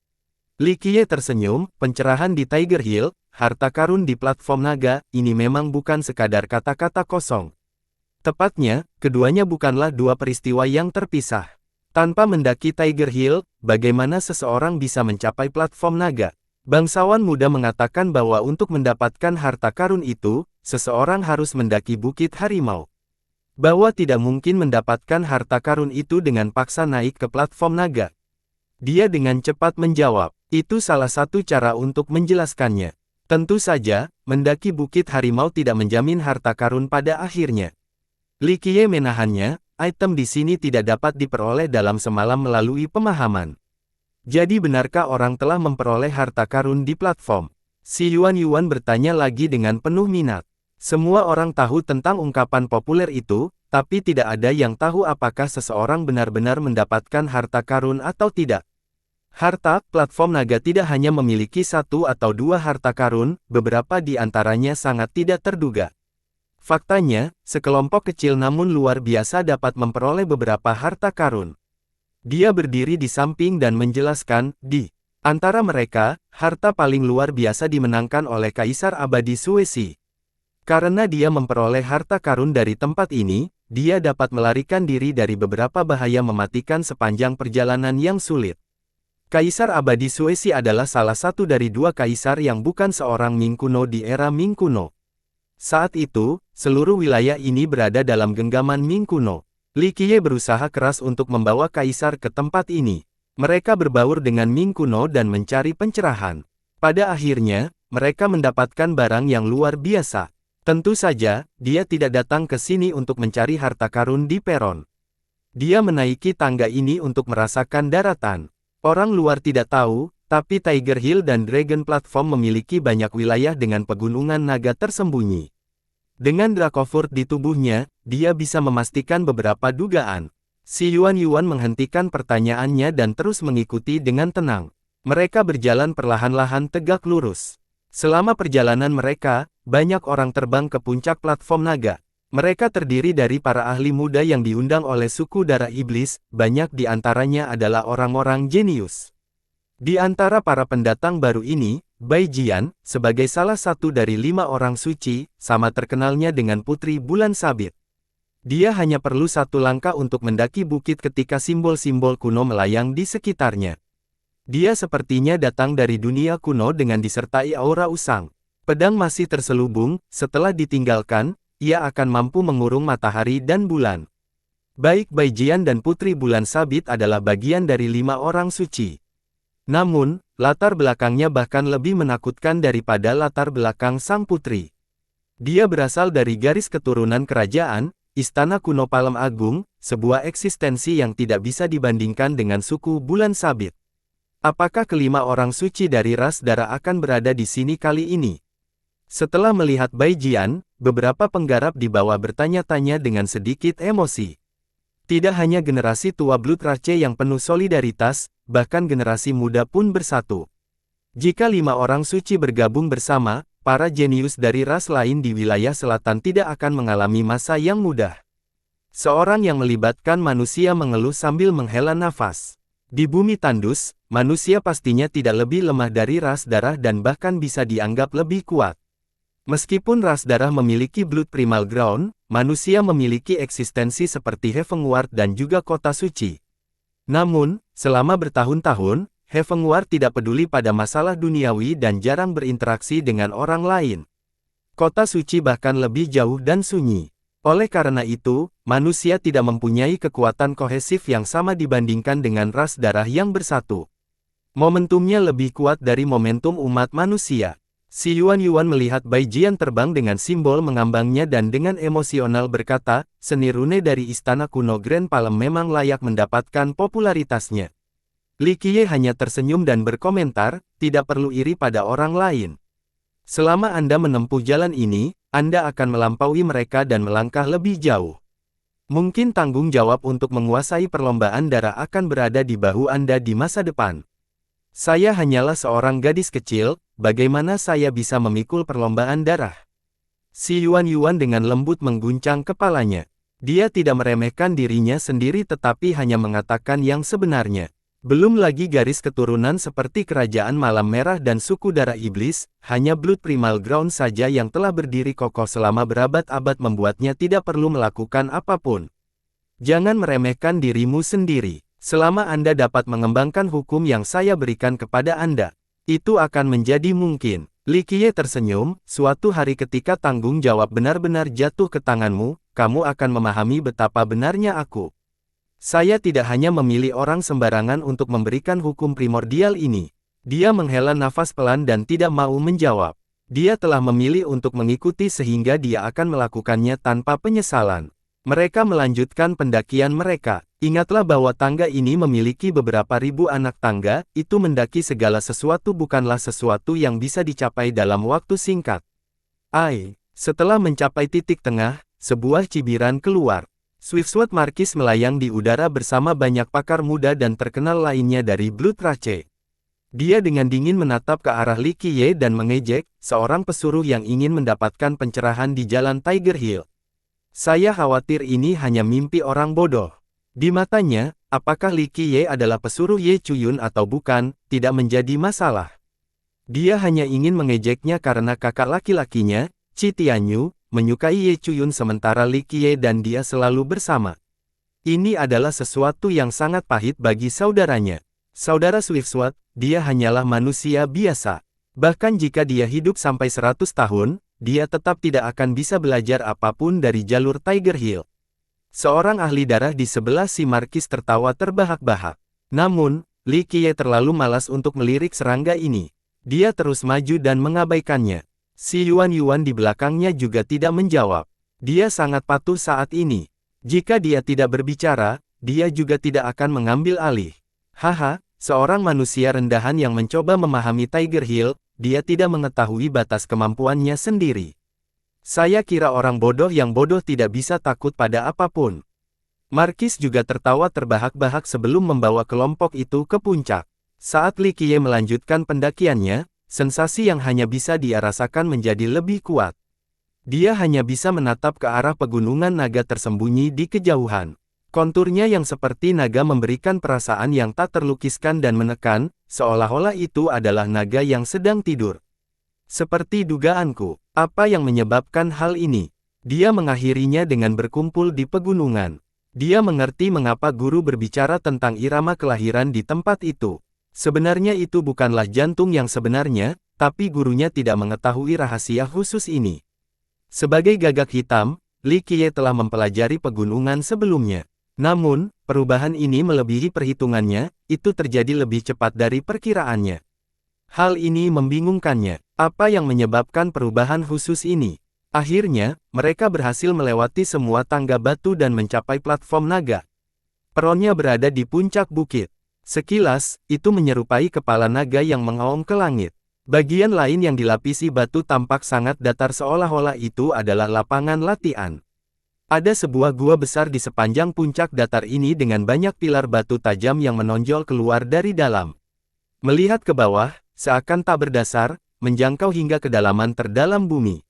Li Qiye tersenyum, pencerahan di Tiger Hill, harta karun di platform naga, ini memang bukan sekadar kata-kata kosong. Tepatnya, keduanya bukanlah dua peristiwa yang terpisah. Tanpa mendaki Tiger Hill, bagaimana seseorang bisa mencapai platform naga? Bangsawan muda mengatakan bahwa untuk mendapatkan harta karun itu, seseorang harus mendaki Bukit Harimau. Bahwa tidak mungkin mendapatkan harta karun itu dengan paksa naik ke platform naga. Dia dengan cepat menjawab, itu salah satu cara untuk menjelaskannya. Tentu saja, mendaki Bukit Harimau tidak menjamin harta karun pada akhirnya. Li Qiye menahannya, item di sini tidak dapat diperoleh dalam semalam melalui pemahaman. Jadi benarkah orang telah memperoleh harta karun di platform? Si Yuan bertanya lagi dengan penuh minat. Semua orang tahu tentang ungkapan populer itu, tapi tidak ada yang tahu apakah seseorang benar-benar mendapatkan harta karun atau tidak. Harta, platform naga tidak hanya memiliki satu atau dua harta karun, beberapa di antaranya sangat tidak terduga. Faktanya, sekelompok kecil namun luar biasa dapat memperoleh beberapa harta karun. Dia berdiri di samping dan menjelaskan, di antara mereka, harta paling luar biasa dimenangkan oleh Kaisar Abadi Suesi. Karena dia memperoleh harta karun dari tempat ini, dia dapat melarikan diri dari beberapa bahaya mematikan sepanjang perjalanan yang sulit. Kaisar Abadi Suesi adalah salah satu dari dua kaisar yang bukan seorang Ming kuno di era Ming kuno. Saat itu, seluruh wilayah ini berada dalam genggaman Ming kuno. Li Qiye berusaha keras untuk membawa kaisar ke tempat ini. Mereka berbaur dengan Ming kuno dan mencari pencerahan. Pada akhirnya, mereka mendapatkan barang yang luar biasa. Tentu saja, dia tidak datang ke sini untuk mencari harta karun di peron. Dia menaiki tangga ini untuk merasakan daratan. Orang luar tidak tahu, tapi Tiger Hill dan Dragon Platform memiliki banyak wilayah dengan pegunungan naga tersembunyi. Dengan Dracofurt di tubuhnya, dia bisa memastikan beberapa dugaan. Si Yuan menghentikan pertanyaannya dan terus mengikuti dengan tenang. Mereka berjalan perlahan-lahan tegak lurus. Selama perjalanan mereka, banyak orang terbang ke puncak platform naga. Mereka terdiri dari para ahli muda yang diundang oleh suku darah iblis, banyak di antaranya adalah orang-orang jenius. Di antara para pendatang baru ini, Bai Jian, sebagai salah satu dari 5 orang suci, sama terkenalnya dengan Putri Bulan Sabit. Dia hanya perlu satu langkah untuk mendaki bukit ketika simbol-simbol kuno melayang di sekitarnya. Dia sepertinya datang dari dunia kuno dengan disertai aura usang. Pedang masih terselubung, setelah ditinggalkan, ia akan mampu mengurung matahari dan bulan. Baik Bai Jian dan Putri Bulan Sabit adalah bagian dari 5 orang suci. Namun, latar belakangnya bahkan lebih menakutkan daripada latar belakang sang putri. Dia berasal dari garis keturunan kerajaan, Istana Kuno Palem Agung, sebuah eksistensi yang tidak bisa dibandingkan dengan suku Bulan Sabit. Apakah kelima orang suci dari ras darah akan berada di sini kali ini? Setelah melihat Bai Jian, beberapa penggarap di bawah bertanya-tanya dengan sedikit emosi. Tidak hanya generasi tua Blood Rache yang penuh solidaritas, bahkan generasi muda pun bersatu. Jika 5 orang suci bergabung bersama, para jenius dari ras lain di wilayah selatan tidak akan mengalami masa yang mudah. Seorang yang melibatkan manusia mengeluh sambil menghela nafas. Di bumi tandus, manusia pastinya tidak lebih lemah dari ras darah dan bahkan bisa dianggap lebih kuat. Meskipun ras darah memiliki Blood Primal Ground, manusia memiliki eksistensi seperti Heavenward dan juga kota suci. Namun, selama bertahun-tahun, Heavenward tidak peduli pada masalah duniawi dan jarang berinteraksi dengan orang lain. Kota suci bahkan lebih jauh dan sunyi. Oleh karena itu, manusia tidak mempunyai kekuatan kohesif yang sama dibandingkan dengan ras darah yang bersatu. Momentumnya lebih kuat dari momentum umat manusia. Si Yuan melihat Bai Jian terbang dengan simbol mengambangnya dan dengan emosional berkata, seni rune dari istana kuno Grand Palem memang layak mendapatkan popularitasnya. Li Qiye hanya tersenyum dan berkomentar, tidak perlu iri pada orang lain. Selama Anda menempuh jalan ini, Anda akan melampaui mereka dan melangkah lebih jauh. Mungkin tanggung jawab untuk menguasai perlombaan darah akan berada di bahu Anda di masa depan. Saya hanyalah seorang gadis kecil, bagaimana saya bisa memikul perlombaan darah? Si Yuan dengan lembut mengguncang kepalanya. Dia tidak meremehkan dirinya sendiri tetapi hanya mengatakan yang sebenarnya. Belum lagi garis keturunan seperti Kerajaan Malam Merah dan suku darah iblis, hanya Blood Primal Ground saja yang telah berdiri kokoh selama berabad-abad membuatnya tidak perlu melakukan apapun. Jangan meremehkan dirimu sendiri. Selama Anda dapat mengembangkan hukum yang saya berikan kepada Anda, itu akan menjadi mungkin. Li Qiye tersenyum, suatu hari ketika tanggung jawab benar-benar jatuh ke tanganmu, kamu akan memahami betapa benarnya aku. Saya tidak hanya memilih orang sembarangan untuk memberikan hukum primordial ini. Dia menghela nafas pelan dan tidak mau menjawab. Dia telah memilih untuk mengikuti sehingga dia akan melakukannya tanpa penyesalan. Mereka melanjutkan pendakian mereka. Ingatlah bahwa tangga ini memiliki beberapa ribu anak tangga, itu mendaki segala sesuatu bukanlah sesuatu yang bisa dicapai dalam waktu singkat. Setelah mencapai titik tengah, sebuah cibiran keluar. Swiftwood Marquis melayang di udara bersama banyak pakar muda dan terkenal lainnya dari Blood Rache. Dia dengan dingin menatap ke arah Li Qiye dan mengejek, seorang pesuruh yang ingin mendapatkan pencerahan di jalan Tiger Hill. Saya khawatir ini hanya mimpi orang bodoh. Di matanya, apakah Li Qiye adalah pesuruh Ye Chuyun atau bukan, tidak menjadi masalah. Dia hanya ingin mengejeknya karena kakak laki-lakinya, Qi Tianyu, menyukai Ye Chuyun sementara Li Qiye dan dia selalu bersama. Ini adalah sesuatu yang sangat pahit bagi saudaranya. Saudara Swiftwood, dia hanyalah manusia biasa. Bahkan jika dia hidup sampai 100 tahun, dia tetap tidak akan bisa belajar apapun dari jalur Tiger Hill. Seorang ahli darah di sebelah si Marquis tertawa terbahak-bahak. Namun, Li Qiye terlalu malas untuk melirik serangga ini. Dia terus maju dan mengabaikannya. Si Yuan di belakangnya juga tidak menjawab. Dia sangat patuh saat ini. Jika dia tidak berbicara, dia juga tidak akan mengambil alih. Seorang manusia rendahan yang mencoba memahami Tiger Hill, dia tidak mengetahui batas kemampuannya sendiri. Saya kira orang bodoh yang bodoh tidak bisa takut pada apapun. Marquis juga tertawa terbahak-bahak sebelum membawa kelompok itu ke puncak. Saat Li Qiye melanjutkan pendakiannya, sensasi yang hanya bisa dia rasakan menjadi lebih kuat. Dia hanya bisa menatap ke arah pegunungan naga tersembunyi di kejauhan. Konturnya yang seperti naga memberikan perasaan yang tak terlukiskan dan menekan, seolah-olah itu adalah naga yang sedang tidur. Seperti dugaanku, apa yang menyebabkan hal ini? Dia mengakhirinya dengan berkumpul di pegunungan. Dia mengerti mengapa guru berbicara tentang irama kelahiran di tempat itu. Sebenarnya itu bukanlah jantung yang sebenarnya, tapi gurunya tidak mengetahui rahasia khusus ini. Sebagai gagak hitam, Li Qiye telah mempelajari pegunungan sebelumnya. Namun, perubahan ini melebihi perhitungannya, itu terjadi lebih cepat dari perkiraannya. Hal ini membingungkannya. Apa yang menyebabkan perubahan khusus ini? Akhirnya, mereka berhasil melewati semua tangga batu dan mencapai platform naga. Peronnya berada di puncak bukit. Sekilas, itu menyerupai kepala naga yang mengaum ke langit. Bagian lain yang dilapisi batu tampak sangat datar seolah-olah itu adalah lapangan latihan. Ada sebuah gua besar di sepanjang puncak datar ini dengan banyak pilar batu tajam yang menonjol keluar dari dalam. Melihat ke bawah, seakan tak berdasar, menjangkau hingga kedalaman terdalam bumi.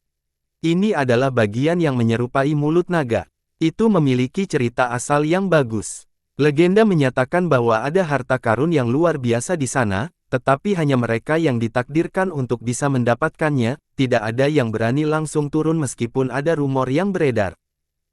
Ini adalah bagian yang menyerupai mulut naga. Itu memiliki cerita asal yang bagus. Legenda menyatakan bahwa ada harta karun yang luar biasa di sana, tetapi hanya mereka yang ditakdirkan untuk bisa mendapatkannya, tidak ada yang berani langsung turun meskipun ada rumor yang beredar.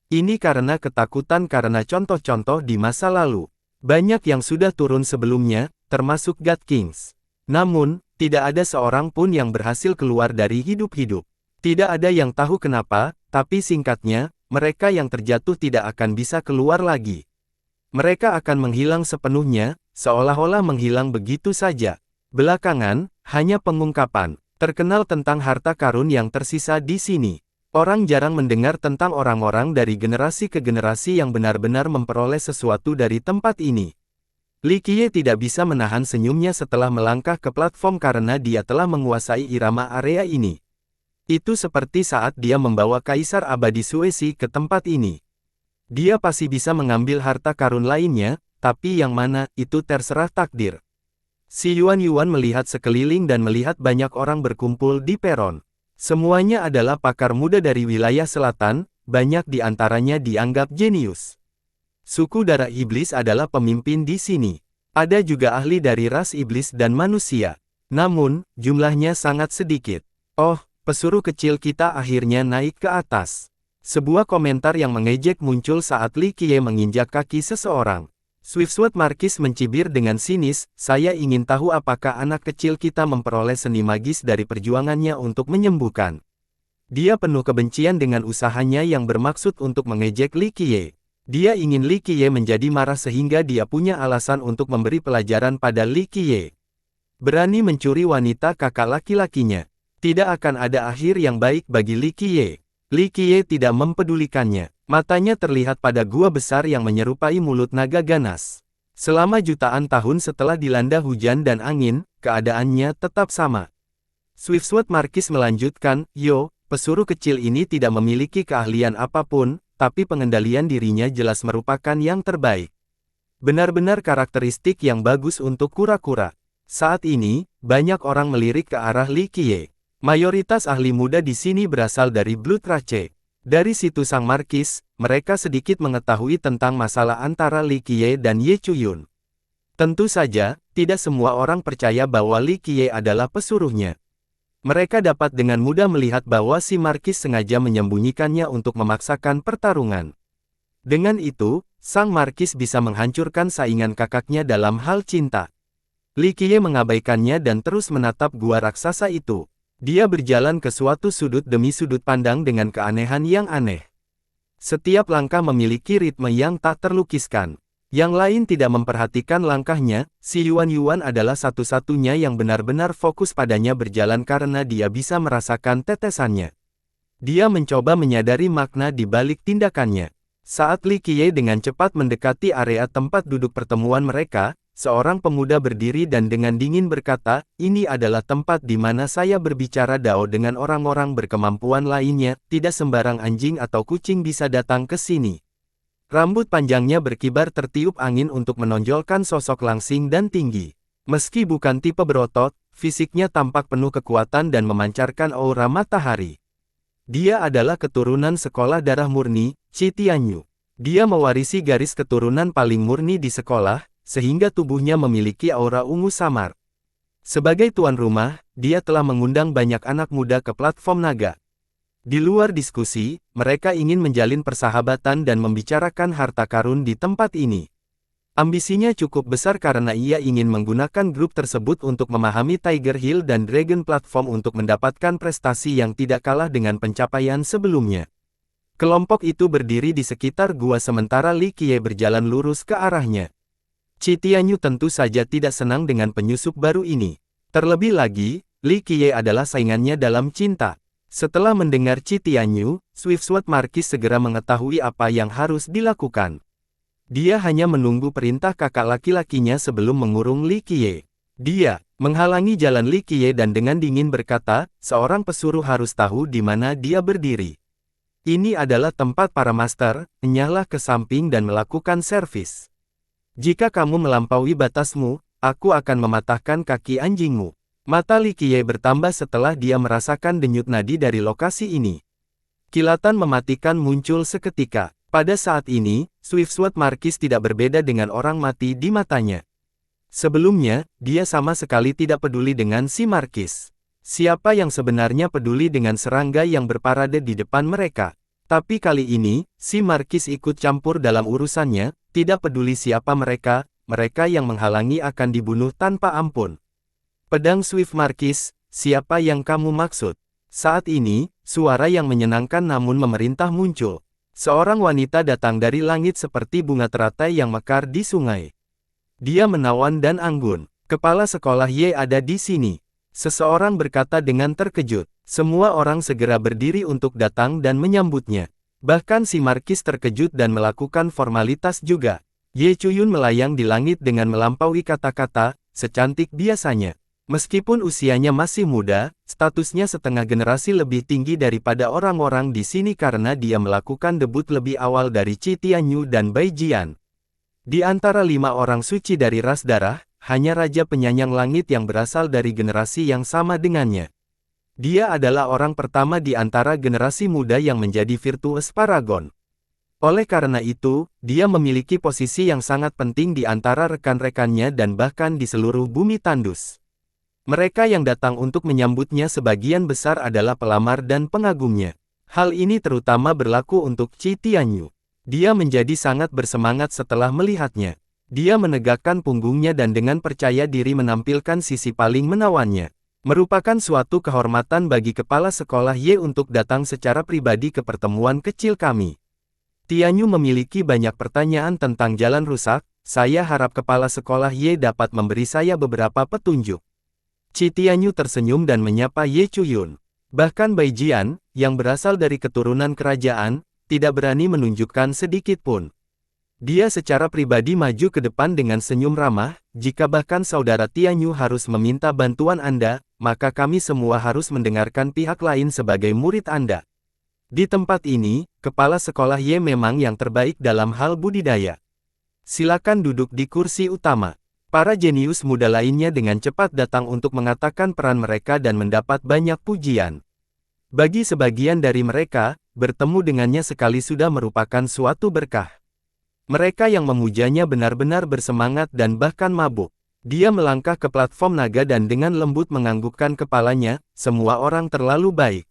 Ini karena ketakutan karena contoh-contoh di masa lalu. Banyak yang sudah turun sebelumnya, termasuk God Kings. Namun, tidak ada seorang pun yang berhasil keluar dari hidup-hidup. Tidak ada yang tahu kenapa, tapi singkatnya, mereka yang terjatuh tidak akan bisa keluar lagi. Mereka akan menghilang sepenuhnya, seolah-olah menghilang begitu saja. Belakangan, hanya pengungkapan terkenal tentang harta karun yang tersisa di sini. Orang jarang mendengar tentang orang-orang dari generasi ke generasi yang benar-benar memperoleh sesuatu dari tempat ini. Li Qiye tidak bisa menahan senyumnya setelah melangkah ke platform karena dia telah menguasai irama area ini. Itu seperti saat dia membawa Kaisar Abadi Suesi ke tempat ini. Dia pasti bisa mengambil harta karun lainnya, tapi yang mana, itu terserah takdir. Si Yuan melihat sekeliling dan melihat banyak orang berkumpul di peron. Semuanya adalah pakar muda dari wilayah selatan, banyak di antaranya dianggap jenius. Suku darah iblis adalah pemimpin di sini. Ada juga ahli dari ras iblis dan manusia. Namun, jumlahnya sangat sedikit. Oh, pesuruh kecil kita akhirnya naik ke atas. Sebuah komentar yang mengejek muncul saat Li Qiye menginjak kaki seseorang. Swiftwood Marquis mencibir dengan sinis, saya ingin tahu apakah anak kecil kita memperoleh seni magis dari perjuangannya untuk menyembuhkan. Dia penuh kebencian dengan usahanya yang bermaksud untuk mengejek Li Qiye. Dia ingin Li Qiye menjadi marah sehingga dia punya alasan untuk memberi pelajaran pada Li Qiye. Berani mencuri wanita kakak laki-lakinya. Tidak akan ada akhir yang baik bagi Li Qiye. Li Qiye tidak mempedulikannya. Matanya terlihat pada gua besar yang menyerupai mulut naga ganas. Selama jutaan tahun setelah dilanda hujan dan angin, keadaannya tetap sama. Swiftwood Marquis melanjutkan, Yo, pesuruh kecil ini tidak memiliki keahlian apapun, tapi pengendalian dirinya jelas merupakan yang terbaik. Benar-benar karakteristik yang bagus untuk kura-kura. Saat ini, banyak orang melirik ke arah Li Qiye. Mayoritas ahli muda di sini berasal dari Blood Rache. Dari situ sang Markis, mereka sedikit mengetahui tentang masalah antara Li Qiye dan Ye Chuyun. Tentu saja, tidak semua orang percaya bahwa Li Qiye adalah pesuruhnya. Mereka dapat dengan mudah melihat bahwa si Markis sengaja menyembunyikannya untuk memaksakan pertarungan. Dengan itu, sang Markis bisa menghancurkan saingan kakaknya dalam hal cinta. Li Qiye mengabaikannya dan terus menatap gua raksasa itu. Dia berjalan ke suatu sudut demi sudut pandang dengan keanehan yang aneh. Setiap langkah memiliki ritme yang tak terlukiskan. Yang lain tidak memperhatikan langkahnya, si Yuan adalah satu-satunya yang benar-benar fokus padanya berjalan karena dia bisa merasakan tetesannya. Dia mencoba menyadari makna di balik tindakannya. Saat Li Qiye dengan cepat mendekati area tempat duduk pertemuan mereka, seorang pemuda berdiri dan dengan dingin berkata, ini adalah tempat di mana saya berbicara dao dengan orang-orang berkemampuan lainnya, tidak sembarang anjing atau kucing bisa datang ke sini. Rambut panjangnya berkibar tertiup angin untuk menonjolkan sosok langsing dan tinggi. Meski bukan tipe berotot, fisiknya tampak penuh kekuatan dan memancarkan aura matahari. Dia adalah keturunan sekolah darah murni, Qi Tianyu. Dia mewarisi garis keturunan paling murni di sekolah, sehingga tubuhnya memiliki aura ungu samar. Sebagai tuan rumah, dia telah mengundang banyak anak muda ke platform naga. Di luar diskusi, mereka ingin menjalin persahabatan dan membicarakan harta karun di tempat ini. Ambisinya cukup besar karena ia ingin menggunakan grup tersebut untuk memahami Tiger Hill dan Dragon Platform untuk mendapatkan prestasi yang tidak kalah dengan pencapaian sebelumnya. Kelompok itu berdiri di sekitar gua sementara Li Qiye berjalan lurus ke arahnya. Qi Tianyu tentu saja tidak senang dengan penyusup baru ini. Terlebih lagi, Li Qiye adalah saingannya dalam cinta. Setelah mendengar Qi Tianyu, Swiftwood Marquis segera mengetahui apa yang harus dilakukan. Dia hanya menunggu perintah kakak laki-lakinya sebelum mengurung Li Qiye. Dia menghalangi jalan Li Qiye dan dengan dingin berkata, seorang pesuruh harus tahu di mana dia berdiri. Ini adalah tempat para master, enyahlah ke samping dan melakukan servis. Jika kamu melampaui batasmu, aku akan mematahkan kaki anjingmu. Mata Li Qiye bertambah setelah dia merasakan denyut nadi dari lokasi ini. Kilatan mematikan muncul seketika. Pada saat ini, Swiftwater Marquis tidak berbeda dengan orang mati di matanya. Sebelumnya, dia sama sekali tidak peduli dengan si Marquis. Siapa yang sebenarnya peduli dengan serangga yang berparade di depan mereka? Tapi kali ini, si Marquis ikut campur dalam urusannya, tidak peduli siapa mereka, mereka yang menghalangi akan dibunuh tanpa ampun. Pedang Swift Marquis, siapa yang kamu maksud? Saat ini, suara yang menyenangkan namun memerintah muncul. Seorang wanita datang dari langit seperti bunga teratai yang mekar di sungai. Dia menawan dan anggun. Kepala sekolah Ye ada di sini. Seseorang berkata dengan terkejut. Semua orang segera berdiri untuk datang dan menyambutnya. Bahkan si Marquis terkejut dan melakukan formalitas juga. Ye Chuyun melayang di langit dengan melampaui kata-kata, secantik biasanya. Meskipun usianya masih muda, statusnya setengah generasi lebih tinggi daripada orang-orang di sini karena dia melakukan debut lebih awal dari Qi Tianyu dan Bai Jian. Di antara 5 orang suci dari ras darah, hanya Raja Penyayang Langit yang berasal dari generasi yang sama dengannya. Dia adalah orang pertama di antara generasi muda yang menjadi virtues paragon. Oleh karena itu, dia memiliki posisi yang sangat penting di antara rekan-rekannya dan bahkan di seluruh bumi tandus. Mereka yang datang untuk menyambutnya sebagian besar adalah pelamar dan pengagumnya. Hal ini terutama berlaku untuk Qi Tianyu. Dia menjadi sangat bersemangat setelah melihatnya. Dia menegakkan punggungnya dan dengan percaya diri menampilkan sisi paling menawannya. Merupakan suatu kehormatan bagi kepala sekolah Ye untuk datang secara pribadi ke pertemuan kecil kami. Tianyu memiliki banyak pertanyaan tentang jalan rusak, saya harap kepala sekolah Ye dapat memberi saya beberapa petunjuk. Qi Tianyu tersenyum dan menyapa Ye Chuyun. Bahkan Bai Jian, yang berasal dari keturunan kerajaan, tidak berani menunjukkan sedikit pun. Dia secara pribadi maju ke depan dengan senyum ramah, jika bahkan saudara Tianyu harus meminta bantuan Anda, maka kami semua harus mendengarkan pihak lain sebagai murid Anda. Di tempat ini, kepala sekolah Ye memang yang terbaik dalam hal budidaya. Silakan duduk di kursi utama. Para jenius muda lainnya dengan cepat datang untuk mengatakan peran mereka dan mendapat banyak pujian. Bagi sebagian dari mereka, bertemu dengannya sekali sudah merupakan suatu berkah. Mereka yang memujanya benar-benar bersemangat dan bahkan mabuk. Dia melangkah ke platform naga dan dengan lembut menganggukkan kepalanya, semua orang terlalu baik.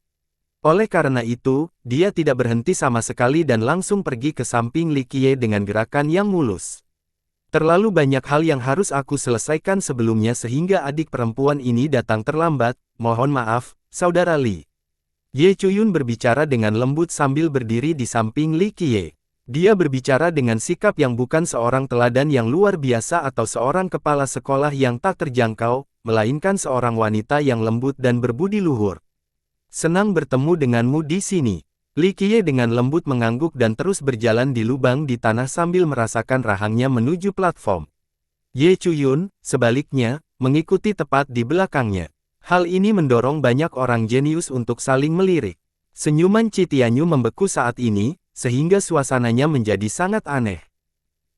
Oleh karena itu, dia tidak berhenti sama sekali dan langsung pergi ke samping Li Qiye dengan gerakan yang mulus. Terlalu banyak hal yang harus aku selesaikan sebelumnya sehingga adik perempuan ini datang terlambat, mohon maaf, saudara Li. Ye Chuyun berbicara dengan lembut sambil berdiri di samping Li Qiye. Dia berbicara dengan sikap yang bukan seorang teladan yang luar biasa atau seorang kepala sekolah yang tak terjangkau, melainkan seorang wanita yang lembut dan berbudi luhur. Senang bertemu denganmu di sini. Li Qiye dengan lembut mengangguk dan terus berjalan di lubang di tanah sambil merasakan rahangnya menuju platform. Ye Chuyun, sebaliknya, mengikuti tepat di belakangnya. Hal ini mendorong banyak orang jenius untuk saling melirik. Senyuman Qi Tianyu membeku saat ini, sehingga suasananya menjadi sangat aneh.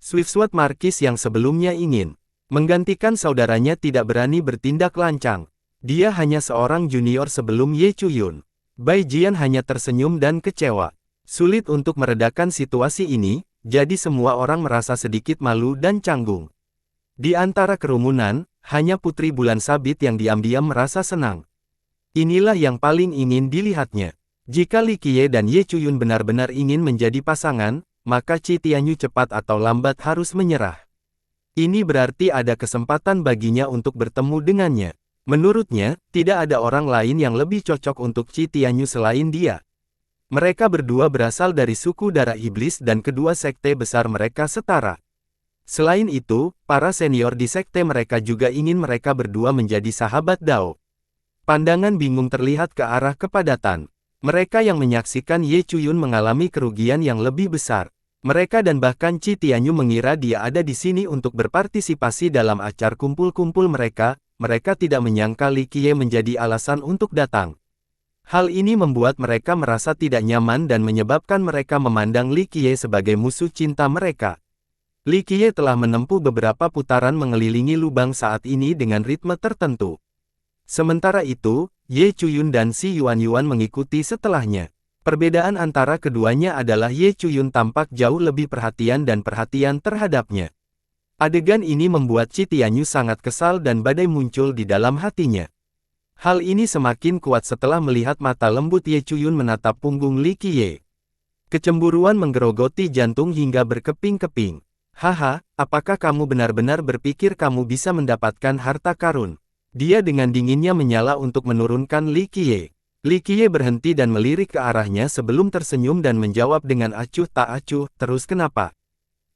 Swiftwater Marquis yang sebelumnya ingin menggantikan saudaranya tidak berani bertindak lancang. Dia hanya seorang junior sebelum Ye Chuyun. Bai Jian hanya tersenyum dan kecewa. Sulit untuk meredakan situasi ini, jadi semua orang merasa sedikit malu dan canggung. Di antara kerumunan, hanya Putri Bulan Sabit yang diam-diam merasa senang. Inilah yang paling ingin dilihatnya. Jika Li Qiye dan Ye Chuyun benar-benar ingin menjadi pasangan, maka Qi Tianyu cepat atau lambat harus menyerah. Ini berarti ada kesempatan baginya untuk bertemu dengannya. Menurutnya, tidak ada orang lain yang lebih cocok untuk Qi Tianyu selain dia. Mereka berdua berasal dari suku darah iblis dan kedua sekte besar mereka setara. Selain itu, para senior di sekte mereka juga ingin mereka berdua menjadi sahabat Dao. Pandangan bingung terlihat ke arah kepadatan. Mereka yang menyaksikan Ye Chuyun mengalami kerugian yang lebih besar. Mereka dan bahkan Qi Tianyu mengira dia ada di sini untuk berpartisipasi dalam acara kumpul-kumpul mereka. Mereka tidak menyangka Li Qiye menjadi alasan untuk datang. Hal ini membuat mereka merasa tidak nyaman dan menyebabkan mereka memandang Li Qiye sebagai musuh cinta mereka. Li Qiye telah menempuh beberapa putaran mengelilingi lubang saat ini dengan ritme tertentu. Sementara itu, Ye Chuyun dan Si Yuan mengikuti setelahnya. Perbedaan antara keduanya adalah Ye Chuyun tampak jauh lebih perhatian dan perhatian terhadapnya. Adegan ini membuat Qi Tianyu sangat kesal dan badai muncul di dalam hatinya. Hal ini semakin kuat setelah melihat mata lembut Ye Chuyun menatap punggung Li Qiye. Kecemburuan menggerogoti jantung hingga berkeping-keping. Haha, apakah kamu benar-benar berpikir kamu bisa mendapatkan harta karun? Dia dengan dinginnya menyala untuk menurunkan Li Qiye. Li Qiye berhenti dan melirik ke arahnya sebelum tersenyum dan menjawab dengan acuh tak acuh, terus kenapa?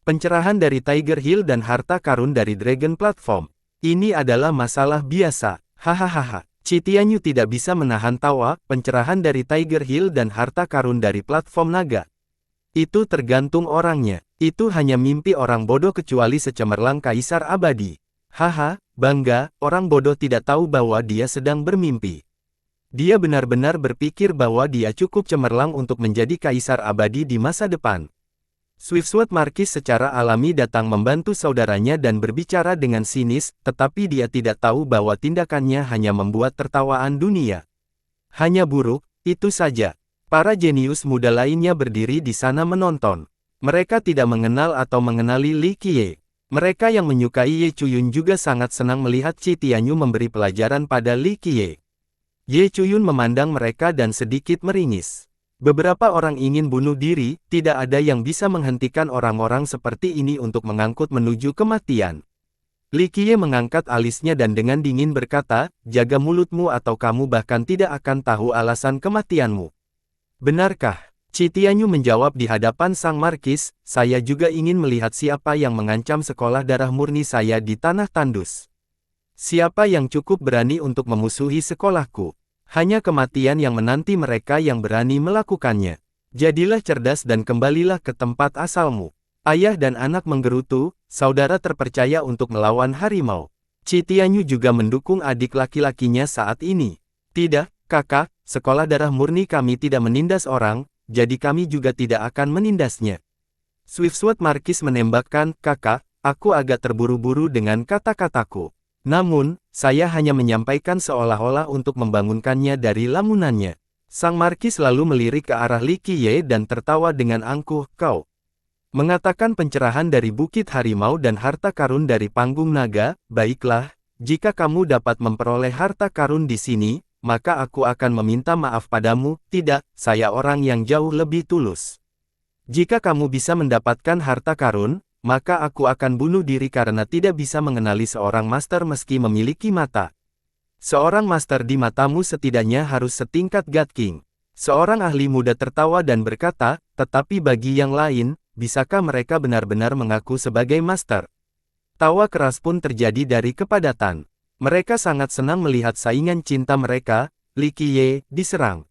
Pencerahan dari Tiger Hill dan harta karun dari Dragon Platform. Ini adalah masalah biasa. Hahaha. Qi Tianyu tidak bisa menahan tawa, pencerahan dari Tiger Hill dan harta karun dari platform naga. Itu tergantung orangnya. Itu hanya mimpi orang bodoh kecuali secemerlang kaisar abadi. Haha, bangga, orang bodoh tidak tahu bahwa dia sedang bermimpi. Dia benar-benar berpikir bahwa dia cukup cemerlang untuk menjadi kaisar abadi di masa depan. Swiftsuit Marquis secara alami datang membantu saudaranya dan berbicara dengan sinis, tetapi dia tidak tahu bahwa tindakannya hanya membuat tertawaan dunia. Hanya buruk, itu saja. Para jenius muda lainnya berdiri di sana menonton. Mereka tidak mengenal atau mengenali Li Qiye. Mereka yang menyukai Ye Chuyun juga sangat senang melihat Qi Tianyu memberi pelajaran pada Li Qiye. Ye Chuyun memandang mereka dan sedikit meringis. Beberapa orang ingin bunuh diri, tidak ada yang bisa menghentikan orang-orang seperti ini untuk mengangkut menuju kematian. Li Qiye mengangkat alisnya dan dengan dingin berkata, jaga mulutmu atau kamu bahkan tidak akan tahu alasan kematianmu. Benarkah? Qi Tianyu menjawab di hadapan sang markis, saya juga ingin melihat siapa yang mengancam sekolah darah murni saya di tanah tandus. Siapa yang cukup berani untuk memusuhi sekolahku? Hanya kematian yang menanti mereka yang berani melakukannya. Jadilah cerdas dan kembalilah ke tempat asalmu. Ayah dan anak menggerutu, saudara terpercaya untuk melawan harimau. Qi Tianyu juga mendukung adik laki-lakinya saat ini. Tidak, kakak, sekolah darah murni kami tidak menindas orang, jadi kami juga tidak akan menindasnya. Swiftsuit Marquis menembakkan, kakak, aku agak terburu-buru dengan kata-kataku. Namun, saya hanya menyampaikan seolah-olah untuk membangunkannya dari lamunannya. Sang Markis lalu melirik ke arah Li Qiye dan tertawa dengan angkuh, kau mengatakan pencerahan dari Bukit Harimau dan harta karun dari Panggung Naga, baiklah, jika kamu dapat memperoleh harta karun di sini, maka aku akan meminta maaf padamu, tidak, saya orang yang jauh lebih tulus. Jika kamu bisa mendapatkan harta karun, maka aku akan bunuh diri karena tidak bisa mengenali seorang master meski memiliki mata. Seorang master di matamu setidaknya harus setingkat God King. Seorang ahli muda tertawa dan berkata, tetapi bagi yang lain, bisakah mereka benar-benar mengaku sebagai master? Tawa keras pun terjadi dari kepadatan. Mereka sangat senang melihat saingan cinta mereka, Li Qiye, diserang.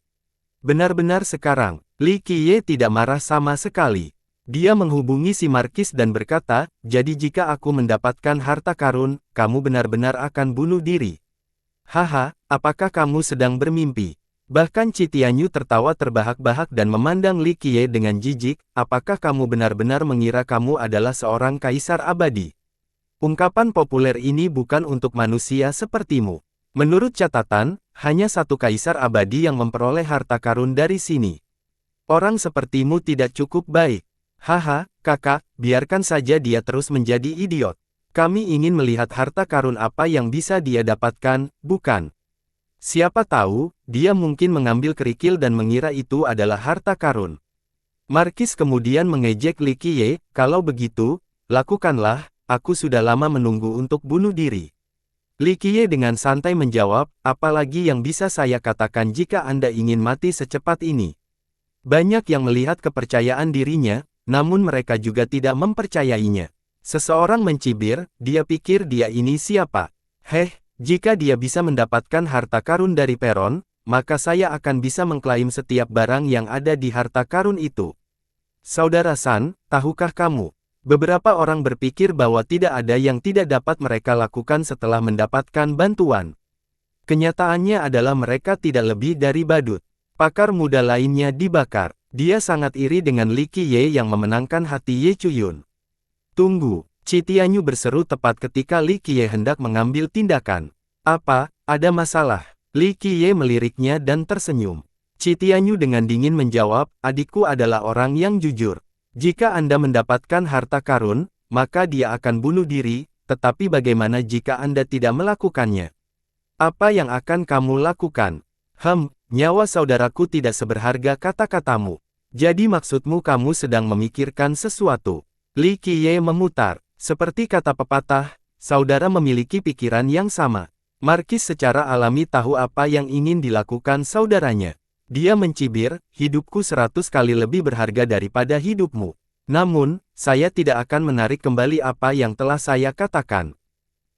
Benar-benar sekarang, Li Qiye tidak marah sama sekali. Dia menghubungi si Markis dan berkata, jadi jika aku mendapatkan harta karun, kamu benar-benar akan bunuh diri. Haha, apakah kamu sedang bermimpi? Bahkan Qi Tianyu tertawa terbahak-bahak dan memandang Li Qiye dengan jijik, apakah kamu benar-benar mengira kamu adalah seorang kaisar abadi? Ungkapan populer ini bukan untuk manusia sepertimu. Menurut catatan, hanya satu kaisar abadi yang memperoleh harta karun dari sini. Orang sepertimu tidak cukup baik. Haha, kakak, biarkan saja dia terus menjadi idiot. Kami ingin melihat harta karun apa yang bisa dia dapatkan, bukan? Siapa tahu, dia mungkin mengambil kerikil dan mengira itu adalah harta karun. Markis kemudian mengejek Li Qiye, kalau begitu, lakukanlah, aku sudah lama menunggu untuk bunuh diri. Li Qiye dengan santai menjawab, apalagi yang bisa saya katakan jika Anda ingin mati secepat ini? Banyak yang melihat kepercayaan dirinya, namun mereka juga tidak mempercayainya. Seseorang mencibir, dia pikir dia ini siapa? Heh, jika dia bisa mendapatkan harta karun dari peron, maka saya akan bisa mengklaim setiap barang yang ada di harta karun itu. Saudara San, tahukah kamu? Beberapa orang berpikir bahwa tidak ada yang tidak dapat mereka lakukan setelah mendapatkan bantuan. Kenyataannya adalah mereka tidak lebih dari badut. Pakar muda lainnya dibakar. Dia sangat iri dengan Li Qiye yang memenangkan hati Ye Chuyun. Tunggu, Qi Tianyu berseru tepat ketika Li Qiye hendak mengambil tindakan. Ada masalah. Li Qiye meliriknya dan tersenyum. Qi Tianyu dengan dingin menjawab, adikku adalah orang yang jujur. Jika Anda mendapatkan harta karun, maka dia akan bunuh diri, tetapi bagaimana jika Anda tidak melakukannya? Apa yang akan kamu lakukan? Nyawa saudaraku tidak seberharga kata-katamu. Jadi maksudmu kamu sedang memikirkan sesuatu. Li Qiye memutar. Seperti kata pepatah, saudara memiliki pikiran yang sama. Markis secara alami tahu apa yang ingin dilakukan saudaranya. Dia mencibir, hidupku 100 kali lebih berharga daripada hidupmu. Namun, saya tidak akan menarik kembali apa yang telah saya katakan.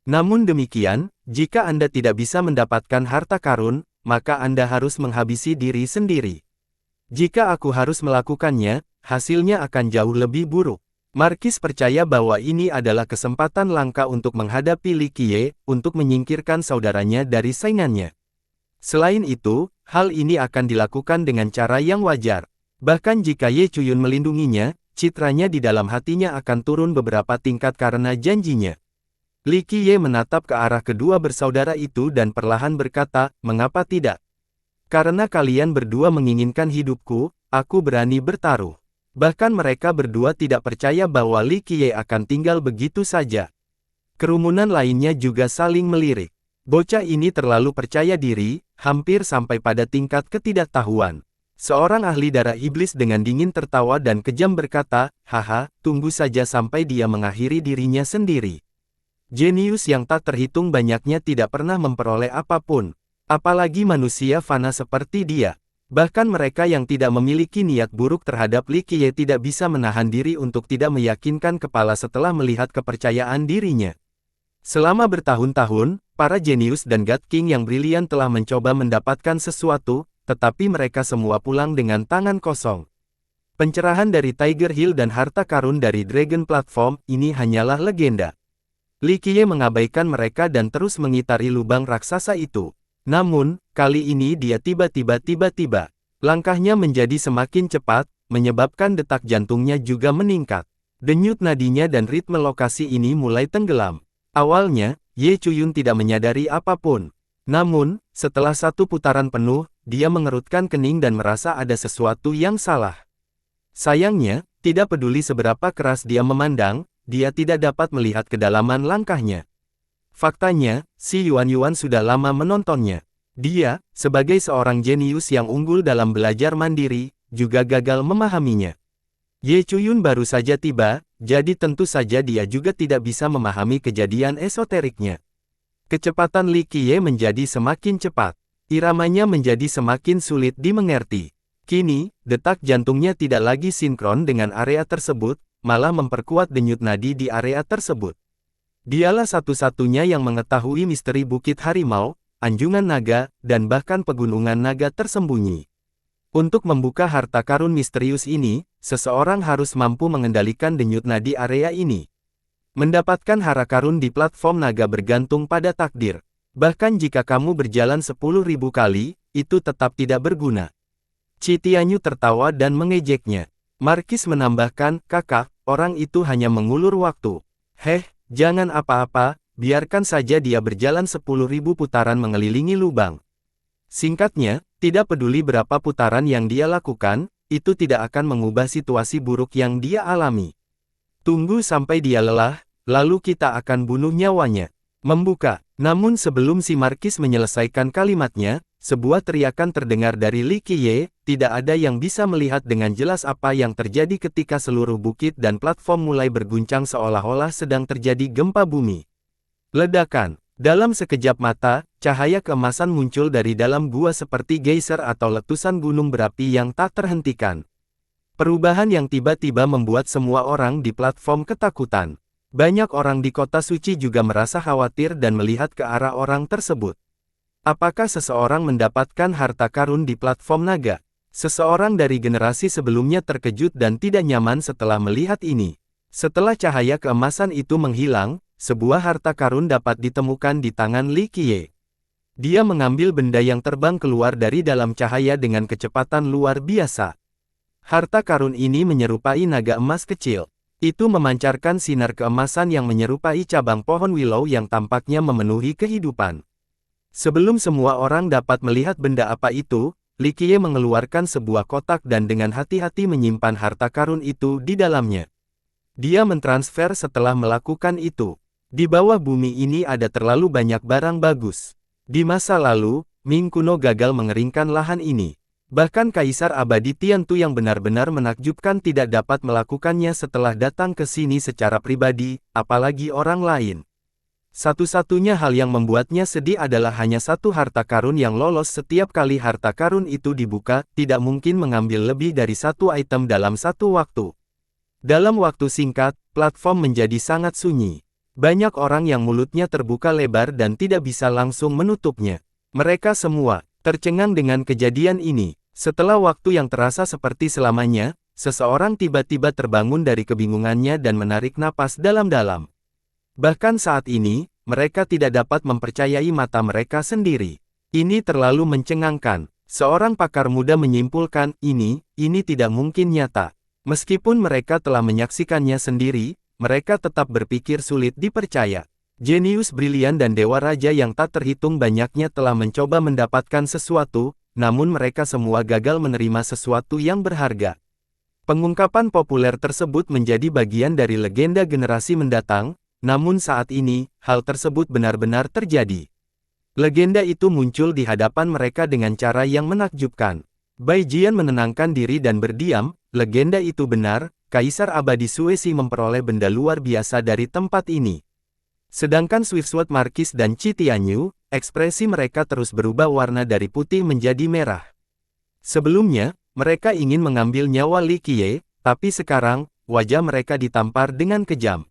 Namun demikian, jika Anda tidak bisa mendapatkan harta karun, maka Anda harus menghabisi diri sendiri. Jika aku harus melakukannya, hasilnya akan jauh lebih buruk. Markis percaya bahwa ini adalah kesempatan langka untuk menghadapi Li Qiye, untuk menyingkirkan saudaranya dari saingannya. Selain itu, hal ini akan dilakukan dengan cara yang wajar. Bahkan jika Ye Chuyun melindunginya, citranya di dalam hatinya akan turun beberapa tingkat karena janjinya. Li Qiye menatap ke arah kedua bersaudara itu dan perlahan berkata, mengapa tidak? Karena kalian berdua menginginkan hidupku, aku berani bertaruh. Bahkan mereka berdua tidak percaya bahwa Li Qiye akan tinggal begitu saja. Kerumunan lainnya juga saling melirik. Bocah ini terlalu percaya diri, hampir sampai pada tingkat ketidaktahuan. Seorang ahli darah iblis dengan dingin tertawa dan kejam berkata, haha, tunggu saja sampai dia mengakhiri dirinya sendiri. Jenius yang tak terhitung banyaknya tidak pernah memperoleh apapun. Apalagi manusia fana seperti dia. Bahkan mereka yang tidak memiliki niat buruk terhadap Li Qiye tidak bisa menahan diri untuk tidak meyakinkan kepala setelah melihat kepercayaan dirinya. Selama bertahun-tahun, para jenius dan God King yang brilian telah mencoba mendapatkan sesuatu, tetapi mereka semua pulang dengan tangan kosong. Pencerahan dari Tiger Hill dan harta karun dari Dragon Platform, ini hanyalah legenda. Li Qiye mengabaikan mereka dan terus mengitari lubang raksasa itu. Namun, kali ini dia tiba-tiba. Langkahnya menjadi semakin cepat, menyebabkan detak jantungnya juga meningkat. Denyut nadinya dan ritme lokasi ini mulai tenggelam. Awalnya, Ye Chuyun tidak menyadari apapun. Namun, setelah satu putaran penuh, dia mengerutkan kening dan merasa ada sesuatu yang salah. Sayangnya, tidak peduli seberapa keras dia memandang, dia tidak dapat melihat kedalaman langkahnya. Faktanya, si Yuan sudah lama menontonnya. Dia, sebagai seorang jenius yang unggul dalam belajar mandiri, juga gagal memahaminya. Ye Chuyun baru saja tiba, jadi tentu saja dia juga tidak bisa memahami kejadian esoteriknya. Kecepatan Li Qiye menjadi semakin cepat. Iramanya menjadi semakin sulit dimengerti. Kini, detak jantungnya tidak lagi sinkron dengan area tersebut, malah memperkuat denyut nadi di area tersebut. Dialah satu-satunya yang mengetahui misteri Bukit Harimau, Anjungan Naga, dan bahkan Pegunungan Naga tersembunyi. Untuk membuka harta karun misterius ini, seseorang harus mampu mengendalikan denyut nadi area ini. Mendapatkan harta karun di platform naga bergantung pada takdir. Bahkan jika kamu berjalan 10.000 kali, itu tetap tidak berguna. Qi Tianyu tertawa dan mengejeknya. Markis menambahkan, kakak, orang itu hanya mengulur waktu. Jangan apa-apa, biarkan saja dia berjalan 10.000 putaran mengelilingi lubang. Singkatnya, tidak peduli berapa putaran yang dia lakukan, itu tidak akan mengubah situasi buruk yang dia alami. Tunggu sampai dia lelah, lalu kita akan bunuh nyawanya. Membuka. Namun sebelum si Markis menyelesaikan kalimatnya, sebuah teriakan terdengar dari Li Qiye, tidak ada yang bisa melihat dengan jelas apa yang terjadi ketika seluruh bukit dan platform mulai berguncang seolah-olah sedang terjadi gempa bumi. Ledakan. Dalam sekejap mata, cahaya keemasan muncul dari dalam gua seperti geyser atau letusan gunung berapi yang tak terhentikan. Perubahan yang tiba-tiba membuat semua orang di platform ketakutan. Banyak orang di kota suci juga merasa khawatir dan melihat ke arah orang tersebut. Apakah seseorang mendapatkan harta karun di platform naga? Seseorang dari generasi sebelumnya terkejut dan tidak nyaman setelah melihat ini. Setelah cahaya keemasan itu menghilang, sebuah harta karun dapat ditemukan di tangan Li Qiye. Dia mengambil benda yang terbang keluar dari dalam cahaya dengan kecepatan luar biasa. Harta karun ini menyerupai naga emas kecil. Itu memancarkan sinar keemasan yang menyerupai cabang pohon willow yang tampaknya memenuhi kehidupan. Sebelum semua orang dapat melihat benda apa itu, Li Qiye mengeluarkan sebuah kotak dan dengan hati-hati menyimpan harta karun itu di dalamnya. Dia mentransfer setelah melakukan itu. Di bawah bumi ini ada terlalu banyak barang bagus. Di masa lalu, Ming kuno gagal mengeringkan lahan ini. Bahkan Kaisar Abadi Tiantu yang benar-benar menakjubkan tidak dapat melakukannya setelah datang ke sini secara pribadi, apalagi orang lain. Satu-satunya hal yang membuatnya sedih adalah hanya satu harta karun yang lolos. Setiap kali harta karun itu dibuka, tidak mungkin mengambil lebih dari satu item dalam satu waktu. Dalam waktu singkat, platform menjadi sangat sunyi. Banyak orang yang mulutnya terbuka lebar dan tidak bisa langsung menutupnya. Mereka semua tercengang dengan kejadian ini. Setelah waktu yang terasa seperti selamanya, seseorang tiba-tiba terbangun dari kebingungannya dan menarik napas dalam-dalam. Bahkan saat ini, mereka tidak dapat mempercayai mata mereka sendiri. Ini terlalu mencengangkan. Seorang pakar muda menyimpulkan, ini tidak mungkin nyata. Meskipun mereka telah menyaksikannya sendiri, mereka tetap berpikir sulit dipercaya. Jenius brilian dan dewa raja yang tak terhitung banyaknya telah mencoba mendapatkan sesuatu, namun mereka semua gagal menerima sesuatu yang berharga. Pengungkapan populer tersebut menjadi bagian dari legenda generasi mendatang, namun saat ini, hal tersebut benar-benar terjadi. Legenda itu muncul di hadapan mereka dengan cara yang menakjubkan. Bai Jian menenangkan diri dan berdiam, legenda itu benar, Kaisar Abadi Suesi memperoleh benda luar biasa dari tempat ini. Sedangkan Swiftwood Marquis dan Qi Tianyu, ekspresi mereka terus berubah warna dari putih menjadi merah. Sebelumnya, mereka ingin mengambil nyawa Li Qiye, tapi sekarang, wajah mereka ditampar dengan kejam.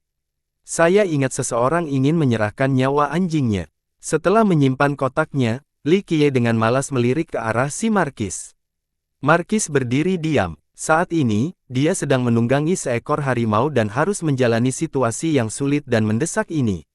Saya ingat seseorang ingin menyerahkan nyawa anjingnya. Setelah menyimpan kotaknya, Li Qiye dengan malas melirik ke arah si Marquis. Marquis berdiri diam. Saat ini, dia sedang menunggangi seekor harimau dan harus menjalani situasi yang sulit dan mendesak ini.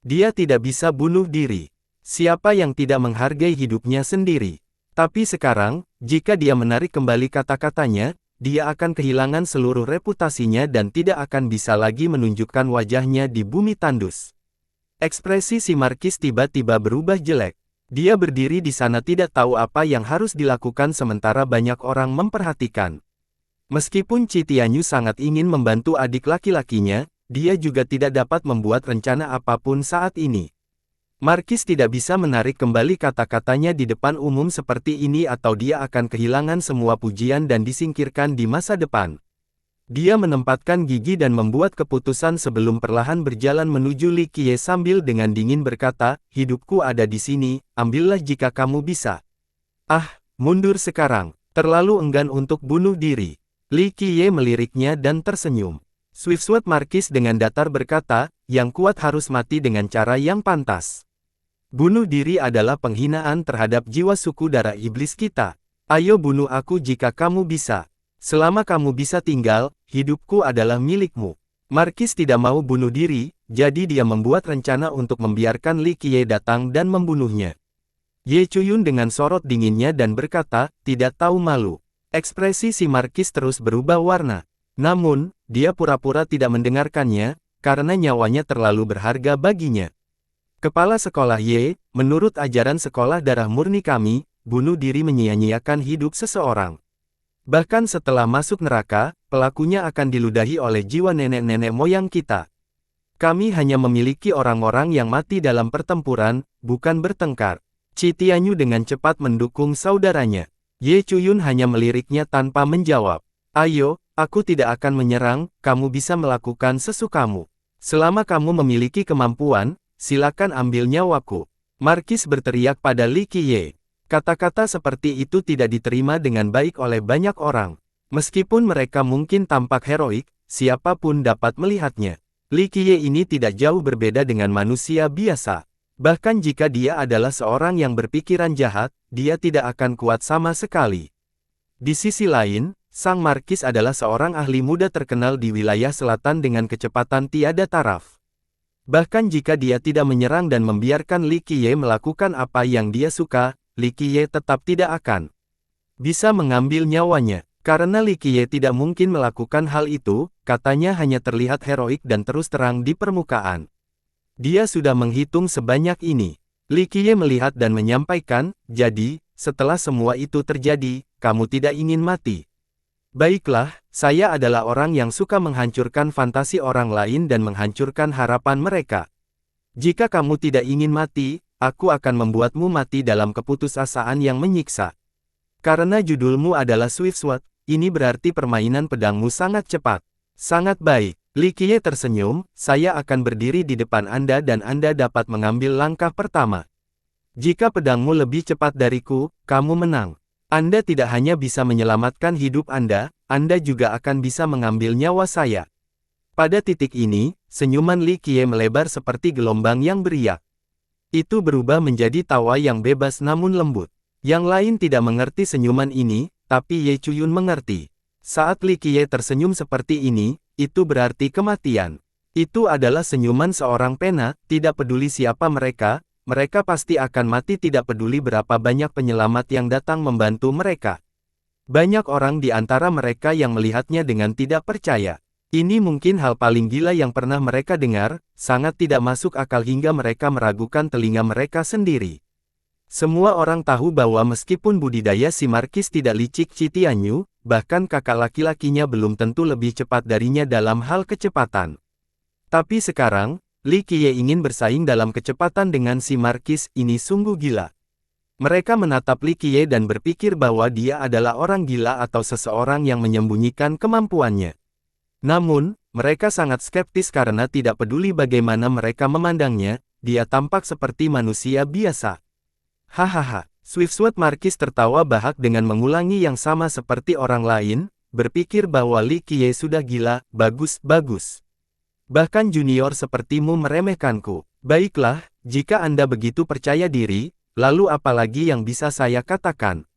Dia tidak bisa bunuh diri. Siapa yang tidak menghargai hidupnya sendiri? Tapi sekarang, jika dia menarik kembali kata-katanya, dia akan kehilangan seluruh reputasinya dan tidak akan bisa lagi menunjukkan wajahnya di bumi tandus. Ekspresi si Marquis tiba-tiba berubah jelek. Dia berdiri di sana tidak tahu apa yang harus dilakukan sementara banyak orang memperhatikan. Meskipun Qi Tianyu sangat ingin membantu adik laki-lakinya, dia juga tidak dapat membuat rencana apapun saat ini. Marquis tidak bisa menarik kembali kata-katanya di depan umum seperti ini atau dia akan kehilangan semua pujian dan disingkirkan di masa depan. Dia menempatkan gigi dan membuat keputusan sebelum perlahan berjalan menuju Li Qiye sambil dengan dingin berkata, hidupku ada di sini, ambillah jika kamu bisa. Ah, mundur sekarang, terlalu enggan untuk bunuh diri. Li Qiye meliriknya dan tersenyum. Swiftwood Marquis dengan datar berkata, yang kuat harus mati dengan cara yang pantas. Bunuh diri adalah penghinaan terhadap jiwa suku darah iblis kita. Ayo bunuh aku jika kamu bisa. Selama kamu bisa tinggal, hidupku adalah milikmu. Marquis tidak mau bunuh diri, jadi dia membuat rencana untuk membiarkan Li Qiye datang dan membunuhnya. Ye Chuyun dengan sorot dinginnya dan berkata, tidak tahu malu. Ekspresi si Marquis terus berubah warna. Namun, dia pura-pura tidak mendengarkannya, karena nyawanya terlalu berharga baginya. Kepala sekolah Ye, menurut ajaran sekolah darah murni kami, bunuh diri menyia-nyiakan hidup seseorang. Bahkan setelah masuk neraka, pelakunya akan diludahi oleh jiwa nenek-nenek moyang kita. Kami hanya memiliki orang-orang yang mati dalam pertempuran, bukan bertengkar. Qi Tianyu dengan cepat mendukung saudaranya. Ye Chuyun hanya meliriknya tanpa menjawab. Ayo, aku tidak akan menyerang, kamu bisa melakukan sesukamu. Selama kamu memiliki kemampuan, silakan ambil nyawaku. Marquis berteriak pada Li Qiye. Kata-kata seperti itu tidak diterima dengan baik oleh banyak orang. Meskipun mereka mungkin tampak heroik, siapapun dapat melihatnya. Li Qiye ini tidak jauh berbeda dengan manusia biasa. Bahkan jika dia adalah seorang yang berpikiran jahat, dia tidak akan kuat sama sekali. Di sisi lain, Sang Marquis adalah seorang ahli muda terkenal di wilayah selatan dengan kecepatan tiada taraf. Bahkan jika dia tidak menyerang dan membiarkan Li Qiye melakukan apa yang dia suka, Li Qiye tetap tidak akan bisa mengambil nyawanya. Karena Li Qiye tidak mungkin melakukan hal itu, katanya hanya terlihat heroik dan terus terang di permukaan. Dia sudah menghitung sebanyak ini. Li Qiye melihat dan menyampaikan, jadi, setelah semua itu terjadi, kamu tidak ingin mati. Baiklah, saya adalah orang yang suka menghancurkan fantasi orang lain dan menghancurkan harapan mereka. Jika kamu tidak ingin mati, aku akan membuatmu mati dalam keputusasaan yang menyiksa. Karena judulmu adalah Swiftword, ini berarti permainan pedangmu sangat cepat. Sangat baik. Li Qiye tersenyum, saya akan berdiri di depan Anda dan Anda dapat mengambil langkah pertama. Jika pedangmu lebih cepat dariku, kamu menang. Anda tidak hanya bisa menyelamatkan hidup Anda juga akan bisa mengambil nyawa saya. Pada titik ini, senyuman Li Qiye melebar seperti gelombang yang beriak. Itu berubah menjadi tawa yang bebas namun lembut. Yang lain tidak mengerti senyuman ini, tapi Ye Chuyun mengerti. Saat Li Qiye tersenyum seperti ini, itu berarti kematian. Itu adalah senyuman seorang pena, tidak peduli siapa mereka pasti akan mati tidak peduli berapa banyak penyelamat yang datang membantu mereka. Banyak orang di antara mereka yang melihatnya dengan tidak percaya. Ini mungkin hal paling gila yang pernah mereka dengar, sangat tidak masuk akal hingga mereka meragukan telinga mereka sendiri. Semua orang tahu bahwa meskipun budidaya si Markis tidak licik Qi Tianyu, bahkan kakak laki-lakinya belum tentu lebih cepat darinya dalam hal kecepatan. Tapi sekarang, Li Qiye ingin bersaing dalam kecepatan dengan si Markis, ini sungguh gila. Mereka menatap Li Qiye dan berpikir bahwa dia adalah orang gila atau seseorang yang menyembunyikan kemampuannya. Namun, mereka sangat skeptis karena tidak peduli bagaimana mereka memandangnya, dia tampak seperti manusia biasa. Hahaha, Swiftword Markis tertawa bahak dengan mengulangi yang sama seperti orang lain, berpikir bahwa Li Qiye sudah gila, bagus. Bahkan junior sepertimu meremehkanku. Baiklah, jika Anda begitu percaya diri, lalu apa lagi yang bisa saya katakan?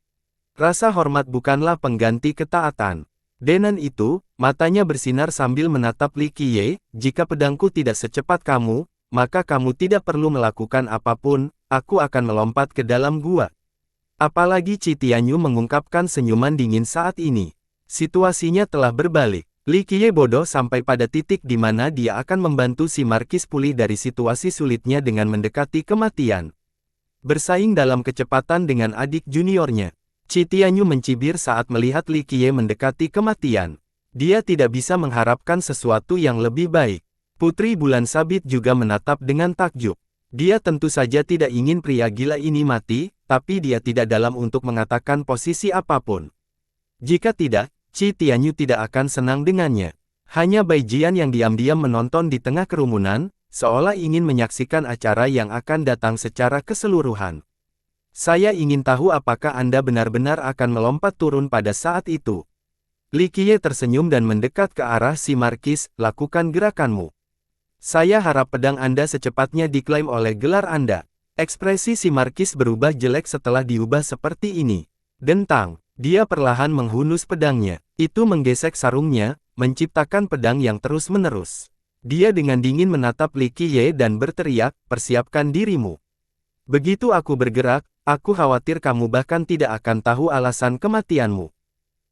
Rasa hormat bukanlah pengganti ketaatan. Dengan itu, matanya bersinar sambil menatap Li Qiye, jika pedangku tidak secepat kamu, maka kamu tidak perlu melakukan apapun, aku akan melompat ke dalam gua. Apalagi Qi Tianyu mengungkapkan senyuman dingin saat ini. Situasinya telah berbalik. Li Qiye bodoh sampai pada titik di mana dia akan membantu si Markis pulih dari situasi sulitnya dengan mendekati kematian. Bersaing dalam kecepatan dengan adik juniornya. Qi Tianyu mencibir saat melihat Li Qiye mendekati kematian. Dia tidak bisa mengharapkan sesuatu yang lebih baik. Putri Bulan Sabit juga menatap dengan takjub. Dia tentu saja tidak ingin pria gila ini mati, tapi dia tidak dalam untuk mengatakan posisi apapun. Jika tidak, Qi Tianyu tidak akan senang dengannya. Hanya Bai Jian yang diam-diam menonton di tengah kerumunan, seolah ingin menyaksikan acara yang akan datang secara keseluruhan. Saya ingin tahu apakah Anda benar-benar akan melompat turun pada saat itu. Li Qiye tersenyum dan mendekat ke arah si Markis, lakukan gerakanmu. Saya harap pedang Anda secepatnya diklaim oleh gelar Anda. Ekspresi si Markis berubah jelek setelah diubah seperti ini. Dentang. Dia perlahan menghunus pedangnya. Itu menggesek sarungnya, menciptakan pedang yang terus-menerus. Dia dengan dingin menatap Li Qiye dan berteriak, persiapkan dirimu. Begitu aku bergerak, aku khawatir kamu bahkan tidak akan tahu alasan kematianmu.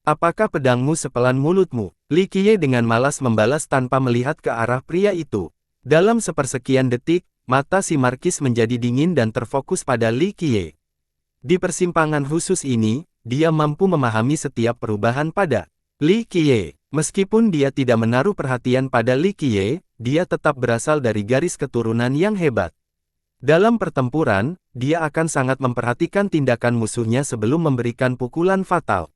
Apakah pedangmu sepelan mulutmu? Li Qiye dengan malas membalas tanpa melihat ke arah pria itu. Dalam sepersekian detik, mata si Markis menjadi dingin dan terfokus pada Li Qiye. Di persimpangan khusus ini, dia mampu memahami setiap perubahan pada Li Qiye. Meskipun dia tidak menaruh perhatian pada Li Qiye, dia tetap berasal dari garis keturunan yang hebat. Dalam pertempuran, dia akan sangat memperhatikan tindakan musuhnya sebelum memberikan pukulan fatal.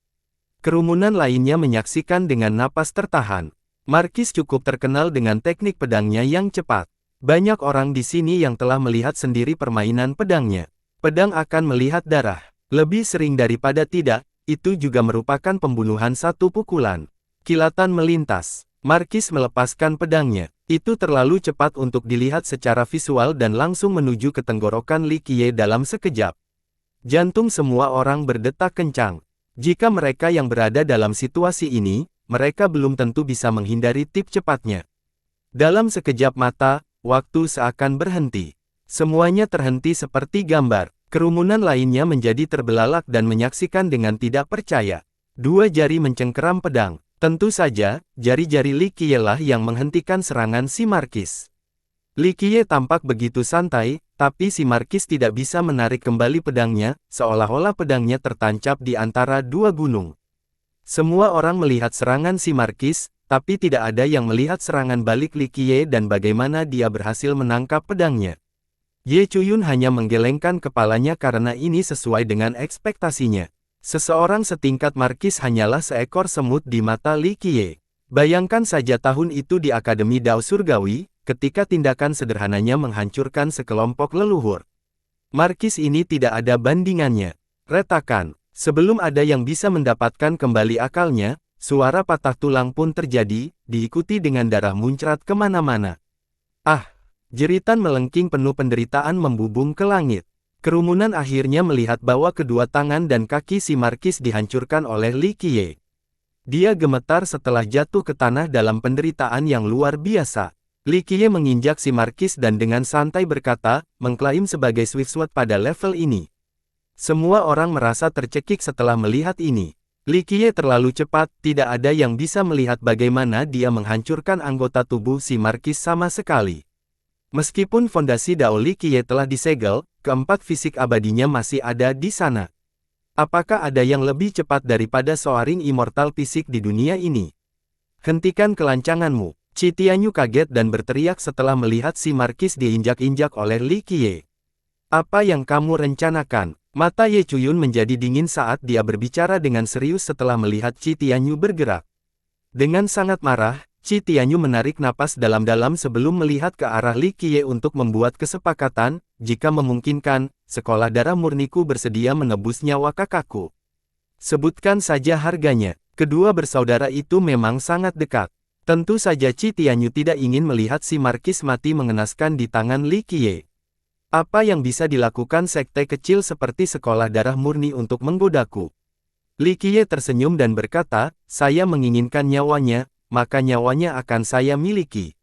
Kerumunan lainnya menyaksikan dengan napas tertahan. Markis cukup terkenal dengan teknik pedangnya yang cepat. Banyak orang di sini yang telah melihat sendiri permainan pedangnya. Pedang akan melihat darah. Lebih sering daripada tidak, itu juga merupakan pembunuhan satu pukulan. Kilatan melintas. Markis melepaskan pedangnya. Itu terlalu cepat untuk dilihat secara visual dan langsung menuju ke tenggorokan Li Qiye dalam sekejap. Jantung semua orang berdetak kencang. Jika mereka yang berada dalam situasi ini, mereka belum tentu bisa menghindari tip cepatnya. Dalam sekejap mata, waktu seakan berhenti. Semuanya terhenti seperti gambar. Kerumunan lainnya menjadi terbelalak dan menyaksikan dengan tidak percaya. Dua jari mencengkeram pedang. Tentu saja, jari-jari Li Qiye lah yang menghentikan serangan si Markis. Li Qiye tampak begitu santai, Tapi si Markis tidak bisa menarik kembali pedangnya, seolah-olah pedangnya tertancap di antara dua gunung. Semua orang melihat serangan si Markis, tapi tidak ada yang melihat serangan balik Li Qiye dan bagaimana dia berhasil menangkap pedangnya. Ye Chuyun hanya menggelengkan kepalanya karena ini sesuai dengan ekspektasinya. Seseorang setingkat Markis hanyalah seekor semut di mata Li Qiye. Bayangkan saja tahun itu di Akademi Dao Surgawi, ketika tindakan sederhananya menghancurkan sekelompok leluhur. Markis ini tidak ada bandingannya. Retakan. Sebelum ada yang bisa mendapatkan kembali akalnya, suara patah tulang pun terjadi, diikuti dengan darah muncrat kemana-mana. Ah! Jeritan melengking penuh penderitaan membubung ke langit. Kerumunan akhirnya melihat bahwa kedua tangan dan kaki si Markis dihancurkan oleh Li Qiye. Dia gemetar setelah jatuh ke tanah dalam penderitaan yang luar biasa. Li Qiye menginjak si Markis dan dengan santai berkata, mengklaim sebagai Swift Sword pada level ini. Semua orang merasa tercekik setelah melihat ini. Li Qiye terlalu cepat, tidak ada yang bisa melihat bagaimana dia menghancurkan anggota tubuh si Markis sama sekali. Meskipun fondasi Dao Li Qiye telah disegel, keempat fisik abadinya masih ada di sana. Apakah ada yang lebih cepat daripada Soaring Immortal fisik di dunia ini? Hentikan kelancanganmu. Qi Tianyu kaget dan berteriak setelah melihat si Markis diinjak-injak oleh Li Qiye. Apa yang kamu rencanakan? Mata Ye Chuyun menjadi dingin saat dia berbicara dengan serius setelah melihat Qi Tianyu bergerak. Dengan sangat marah, Qi Tianyu menarik napas dalam-dalam sebelum melihat ke arah Li Qiye untuk membuat kesepakatan, jika memungkinkan, sekolah darah murniku bersedia menebus nyawa kakakku. Sebutkan saja harganya. Kedua bersaudara itu memang sangat dekat. Tentu saja Qi Tianyu tidak ingin melihat si Markis mati mengenaskan di tangan Li Qiye. Apa yang bisa dilakukan sekte kecil seperti sekolah darah murni untuk menggodaku? Li Qiye tersenyum dan berkata, saya menginginkan nyawanya, maka nyawanya akan saya miliki.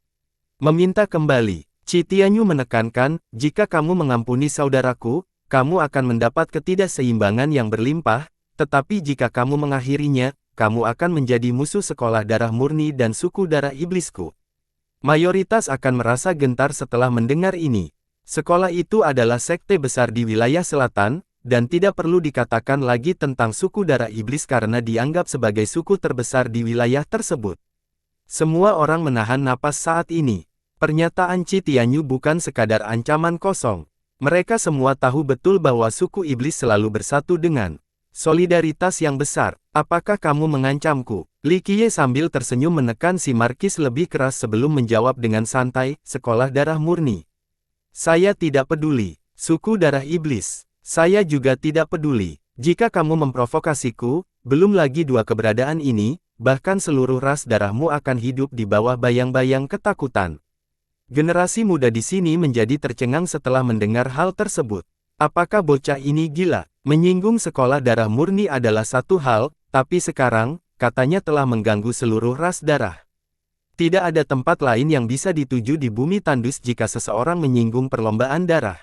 Meminta kembali. Qi Tianyu menekankan, jika kamu mengampuni saudaraku, kamu akan mendapat ketidakseimbangan yang berlimpah, tetapi jika kamu mengakhirinya, kamu akan menjadi musuh sekolah darah murni dan suku darah iblisku. Mayoritas akan merasa gentar setelah mendengar ini. Sekolah itu adalah sekte besar di wilayah selatan, dan tidak perlu dikatakan lagi tentang suku darah iblis karena dianggap sebagai suku terbesar di wilayah tersebut. Semua orang menahan napas saat ini. Pernyataan Qi Tianyu bukan sekadar ancaman kosong. Mereka semua tahu betul bahwa suku iblis selalu bersatu dengan solidaritas yang besar. Apakah kamu mengancamku? Li Qiye sambil tersenyum menekan si Markis lebih keras sebelum menjawab dengan santai, sekolah darah murni. Saya tidak peduli. Suku darah iblis. Saya juga tidak peduli. Jika kamu memprovokasiku, belum lagi dua keberadaan ini, bahkan seluruh ras darahmu akan hidup di bawah bayang-bayang ketakutan. Generasi muda di sini menjadi tercengang setelah mendengar hal tersebut. Apakah bocah ini gila? Menyinggung sekolah darah murni adalah satu hal, tapi sekarang, katanya telah mengganggu seluruh ras darah. Tidak ada tempat lain yang bisa dituju di bumi tandus jika seseorang menyinggung perlombaan darah.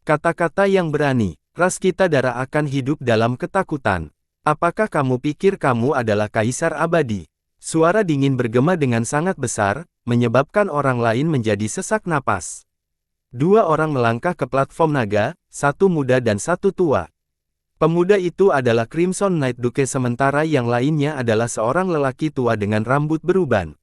Kata-kata yang berani, ras kita darah akan hidup dalam ketakutan. Apakah kamu pikir kamu adalah kaisar abadi? Suara dingin bergema dengan sangat besar, menyebabkan orang lain menjadi sesak napas. Dua orang melangkah ke platform naga, satu muda dan satu tua. Pemuda itu adalah Crimson Knight Duke sementara yang lainnya adalah seorang lelaki tua dengan rambut beruban.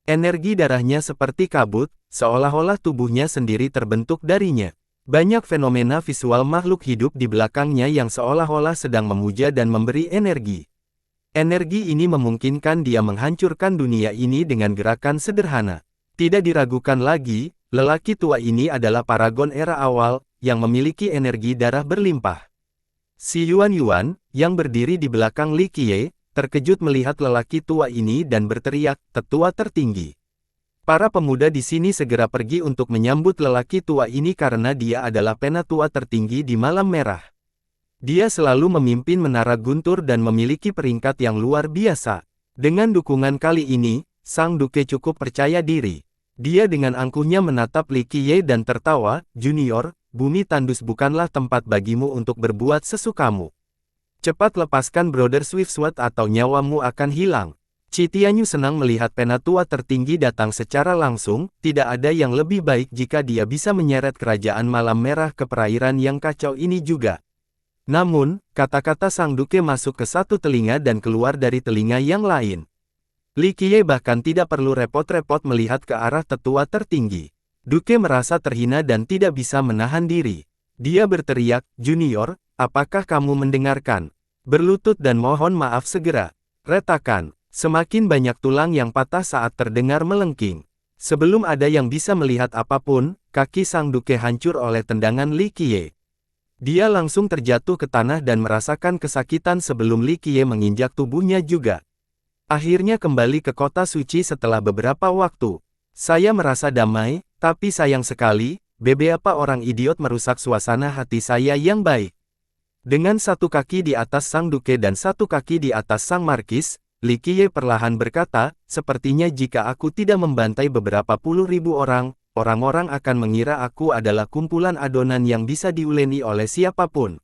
Energi darahnya seperti kabut, seolah-olah tubuhnya sendiri terbentuk darinya. Banyak fenomena visual makhluk hidup di belakangnya yang seolah-olah sedang memuja dan memberi energi. Energi ini memungkinkan dia menghancurkan dunia ini dengan gerakan sederhana. Tidak diragukan lagi, lelaki tua ini adalah paragon era awal, yang memiliki energi darah berlimpah. Si Yuan, yang berdiri di belakang Li Qiye, terkejut melihat lelaki tua ini dan berteriak, tetua tertinggi. Para pemuda di sini segera pergi untuk menyambut lelaki tua ini karena dia adalah penatua tertinggi di malam merah. Dia selalu memimpin menara guntur dan memiliki peringkat yang luar biasa. Dengan dukungan kali ini, Sang Duke cukup percaya diri. Dia dengan angkuhnya menatap Li Qiye dan tertawa, Junior, bumi tandus bukanlah tempat bagimu untuk berbuat sesukamu. Cepat lepaskan Brother Swift Sword atau nyawamu akan hilang. Tianyu senang melihat penatua tertinggi datang secara langsung, tidak ada yang lebih baik jika dia bisa menyeret kerajaan malam merah ke perairan yang kacau ini juga. Namun, kata-kata Sang Duke masuk ke satu telinga dan keluar dari telinga yang lain. Li Qiye bahkan tidak perlu repot-repot melihat ke arah tetua tertinggi. Duke merasa terhina dan tidak bisa menahan diri. Dia berteriak, "Junior, apakah kamu mendengarkan? Berlutut dan mohon maaf segera." Retakan. Semakin banyak tulang yang patah saat terdengar melengking. Sebelum ada yang bisa melihat apapun, kaki Sang Duke hancur oleh tendangan Li Qiye. Dia langsung terjatuh ke tanah dan merasakan kesakitan sebelum Li Qiye menginjak tubuhnya juga. Akhirnya kembali ke kota suci setelah beberapa waktu. Saya merasa damai, tapi sayang sekali, beberapa orang idiot merusak suasana hati saya yang baik. Dengan satu kaki di atas Sang Duke dan satu kaki di atas Sang Markis, Li Qiye perlahan berkata, "Sepertinya jika aku tidak membantai beberapa puluh ribu orang, orang-orang akan mengira aku adalah kumpulan adonan yang bisa diuleni oleh siapapun."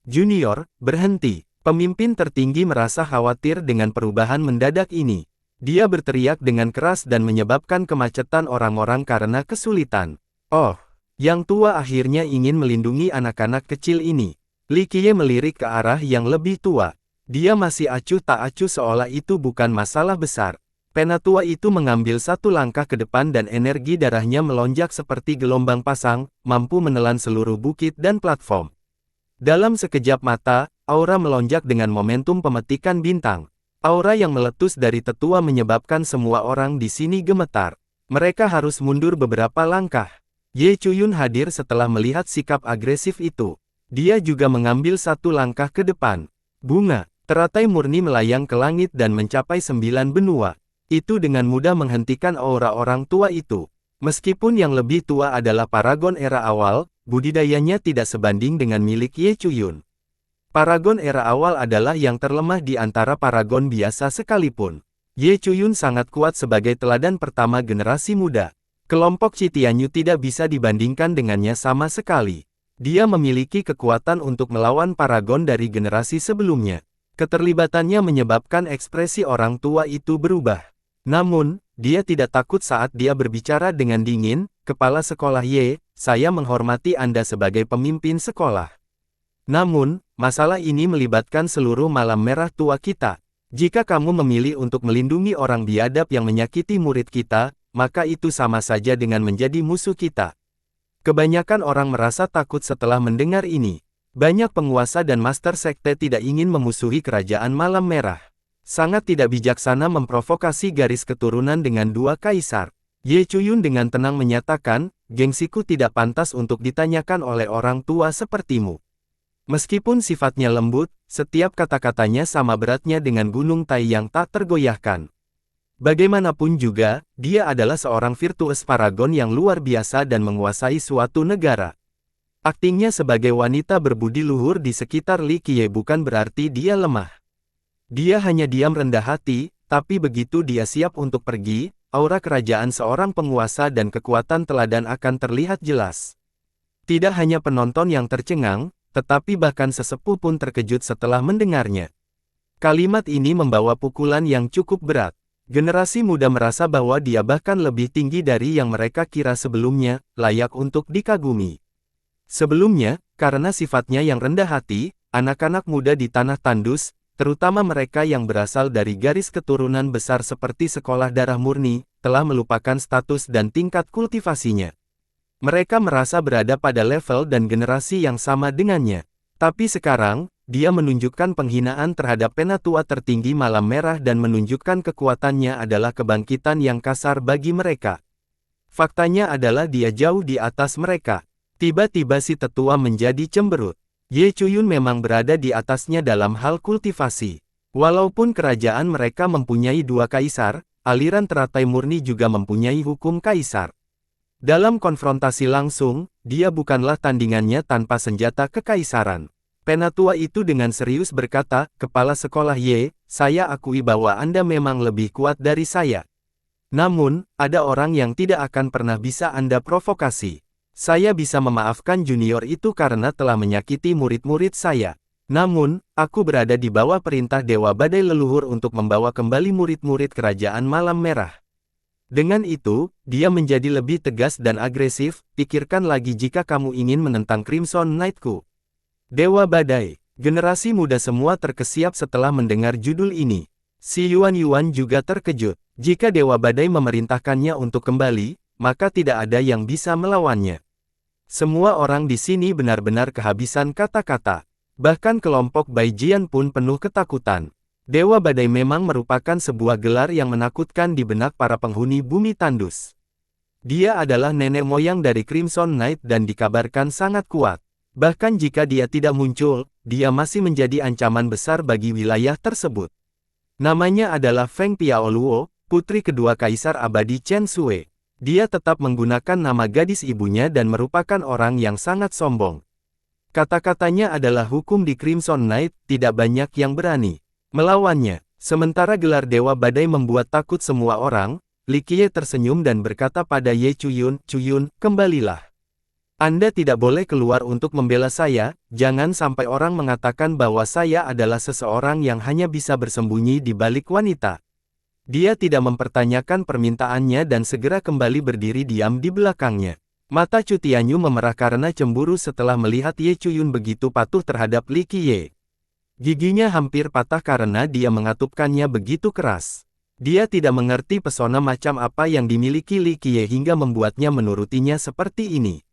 "Junior, berhenti." Pemimpin tertinggi merasa khawatir dengan perubahan mendadak ini. Dia berteriak dengan keras dan menyebabkan kemacetan orang-orang karena kesulitan. "Oh, yang tua akhirnya ingin melindungi anak-anak kecil ini." Li Qiye melirik ke arah yang lebih tua. Dia masih acuh tak acuh seolah itu bukan masalah besar. Penatua itu mengambil satu langkah ke depan dan energi darahnya melonjak seperti gelombang pasang, mampu menelan seluruh bukit dan platform. Dalam sekejap mata, aura melonjak dengan momentum pemetikan bintang. Aura yang meletus dari tetua menyebabkan semua orang di sini gemetar. Mereka harus mundur beberapa langkah. Ye Chuyun hadir setelah melihat sikap agresif itu. Dia juga mengambil satu langkah ke depan. Bunga teratai murni melayang ke langit dan mencapai 9 benua. Itu dengan mudah menghentikan aura orang tua itu. Meskipun yang lebih tua adalah paragon era awal, budidayanya tidak sebanding dengan milik Ye Chuyun. Paragon era awal adalah yang terlemah di antara paragon biasa sekalipun. Ye Chuyun sangat kuat sebagai teladan pertama generasi muda. Kelompok Tianyu tidak bisa dibandingkan dengannya sama sekali. Dia memiliki kekuatan untuk melawan paragon dari generasi sebelumnya. Keterlibatannya menyebabkan ekspresi orang tua itu berubah. Namun, dia tidak takut saat dia berbicara dengan dingin, "Kepala sekolah Ye, saya menghormati Anda sebagai pemimpin sekolah. Namun, masalah ini melibatkan seluruh malam merah tua kita. Jika kamu memilih untuk melindungi orang biadab yang menyakiti murid kita, maka itu sama saja dengan menjadi musuh kita." Kebanyakan orang merasa takut setelah mendengar ini. Banyak penguasa dan master sekte tidak ingin memusuhi kerajaan malam merah. Sangat tidak bijaksana memprovokasi garis keturunan dengan dua kaisar. Ye Chuyun dengan tenang menyatakan, "Gengsiku tidak pantas untuk ditanyakan oleh orang tua sepertimu." Meskipun sifatnya lembut, setiap kata-katanya sama beratnya dengan gunung Tai yang tak tergoyahkan. Bagaimanapun juga, dia adalah seorang virtues paragon yang luar biasa dan menguasai suatu negara. Aktingnya sebagai wanita berbudi luhur di sekitar Li Qiye bukan berarti dia lemah. Dia hanya diam rendah hati, tapi begitu dia siap untuk pergi, aura kerajaan seorang penguasa dan kekuatan teladan akan terlihat jelas. Tidak hanya penonton yang tercengang, tetapi bahkan sesepuh pun terkejut setelah mendengarnya. Kalimat ini membawa pukulan yang cukup berat. Generasi muda merasa bahwa dia bahkan lebih tinggi dari yang mereka kira sebelumnya, layak untuk dikagumi. Sebelumnya, karena sifatnya yang rendah hati, anak-anak muda di tanah tandus, terutama mereka yang berasal dari garis keturunan besar seperti sekolah darah murni, telah melupakan status dan tingkat kultivasinya. Mereka merasa berada pada level dan generasi yang sama dengannya. Tapi sekarang, dia menunjukkan penghinaan terhadap penatua tertinggi malam merah dan menunjukkan kekuatannya adalah kebangkitan yang kasar bagi mereka. Faktanya adalah dia jauh di atas mereka. Tiba-tiba si tetua menjadi cemberut. Ye Chuyun memang berada di atasnya dalam hal kultivasi. Walaupun kerajaan mereka mempunyai dua kaisar, aliran teratai murni juga mempunyai hukum kaisar. Dalam konfrontasi langsung, dia bukanlah tandingannya tanpa senjata kekaisaran. Penatua itu dengan serius berkata, "Kepala sekolah Ye, saya akui bahwa Anda memang lebih kuat dari saya. Namun, ada orang yang tidak akan pernah bisa Anda provokasi. Saya bisa memaafkan junior itu karena telah menyakiti murid-murid saya. Namun, aku berada di bawah perintah Dewa Badai Leluhur untuk membawa kembali murid-murid Kerajaan Malam Merah. Dengan itu, dia menjadi lebih tegas dan agresif. Pikirkan lagi jika kamu ingin menentang Crimson Knight-ku. Dewa Badai, generasi muda semua terkesiap setelah mendengar judul ini. Si Yuan juga terkejut. Jika Dewa Badai memerintahkannya untuk kembali, maka tidak ada yang bisa melawannya. Semua orang di sini benar-benar kehabisan kata-kata. Bahkan kelompok Bai Jian pun penuh ketakutan. Dewa Badai memang merupakan sebuah gelar yang menakutkan di benak para penghuni bumi tandus. Dia adalah nenek moyang dari Crimson Knight dan dikabarkan sangat kuat. Bahkan jika dia tidak muncul, dia masih menjadi ancaman besar bagi wilayah tersebut. Namanya adalah Feng Piaoluo, putri kedua Kaisar Abadi Chen Sui. Dia tetap menggunakan nama gadis ibunya dan merupakan orang yang sangat sombong. Kata-katanya adalah hukum di Crimson Knight, tidak banyak yang berani melawannya. Sementara gelar Dewa Badai membuat takut semua orang, Li Qiye tersenyum dan berkata pada Ye Chuyun, "Chuyun, kembalilah. Anda tidak boleh keluar untuk membela saya, jangan sampai orang mengatakan bahwa saya adalah seseorang yang hanya bisa bersembunyi di balik wanita." Dia tidak mempertanyakan permintaannya dan segera kembali berdiri diam di belakangnya. Mata Chu Tianyu memerah karena cemburu setelah melihat Ye Chuyun begitu patuh terhadap Li Qiye. Giginya hampir patah karena dia mengatupkannya begitu keras. Dia tidak mengerti pesona macam apa yang dimiliki Li Qiye hingga membuatnya menurutinya seperti ini.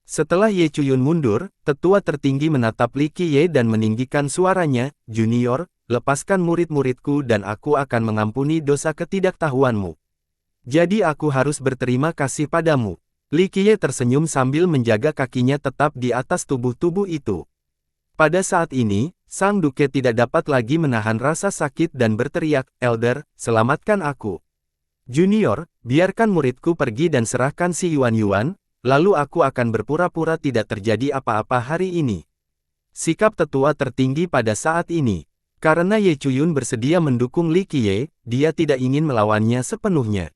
Setelah Ye Chuyun mundur, tetua tertinggi menatap Li Qiye dan meninggikan suaranya, "Junior, lepaskan murid-muridku dan aku akan mengampuni dosa ketidaktahuanmu. Jadi aku harus berterima kasih padamu." Li Qiye tersenyum sambil menjaga kakinya tetap di atas tubuh-tubuh itu. Pada saat ini, sang duke tidak dapat lagi menahan rasa sakit dan berteriak, "Elder, selamatkan aku. Junior, biarkan muridku pergi dan serahkan si Yuan, lalu aku akan berpura-pura tidak terjadi apa-apa hari ini." Sikap tetua tertinggi pada saat ini. Karena Ye Chuyun bersedia mendukung Li Qiye, dia tidak ingin melawannya sepenuhnya.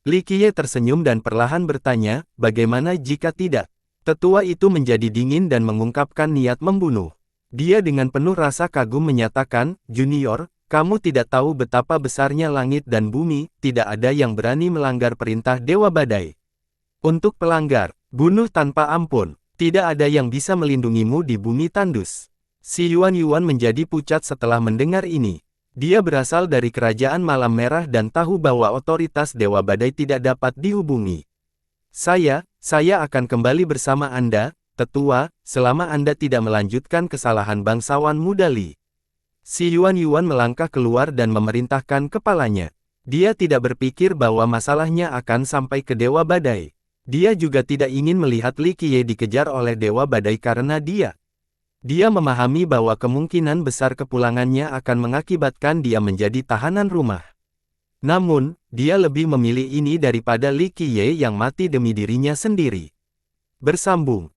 Li Qiye tersenyum dan perlahan bertanya, "Bagaimana jika tidak?" Tetua itu menjadi dingin dan mengungkapkan niat membunuh. Dia dengan penuh rasa kagum menyatakan, "Junior, kamu tidak tahu betapa besarnya langit dan bumi, tidak ada yang berani melanggar perintah Dewa Badai. Untuk pelanggar, bunuh tanpa ampun, tidak ada yang bisa melindungimu di bumi tandus." Si Yuan menjadi pucat setelah mendengar ini. Dia berasal dari Kerajaan Malam Merah dan tahu bahwa otoritas Dewa Badai tidak dapat dihubungi. Saya akan kembali bersama Anda, tetua, selama Anda tidak melanjutkan kesalahan bangsawan muda Li." Si Yuan melangkah keluar dan memerintahkan kepalanya. Dia tidak berpikir bahwa masalahnya akan sampai ke Dewa Badai. Dia juga tidak ingin melihat Li Qiye dikejar oleh Dewa Badai karena dia memahami bahwa kemungkinan besar kepulangannya akan mengakibatkan dia menjadi tahanan rumah. Namun, dia lebih memilih ini daripada Li Qiye yang mati demi dirinya sendiri. Bersambung.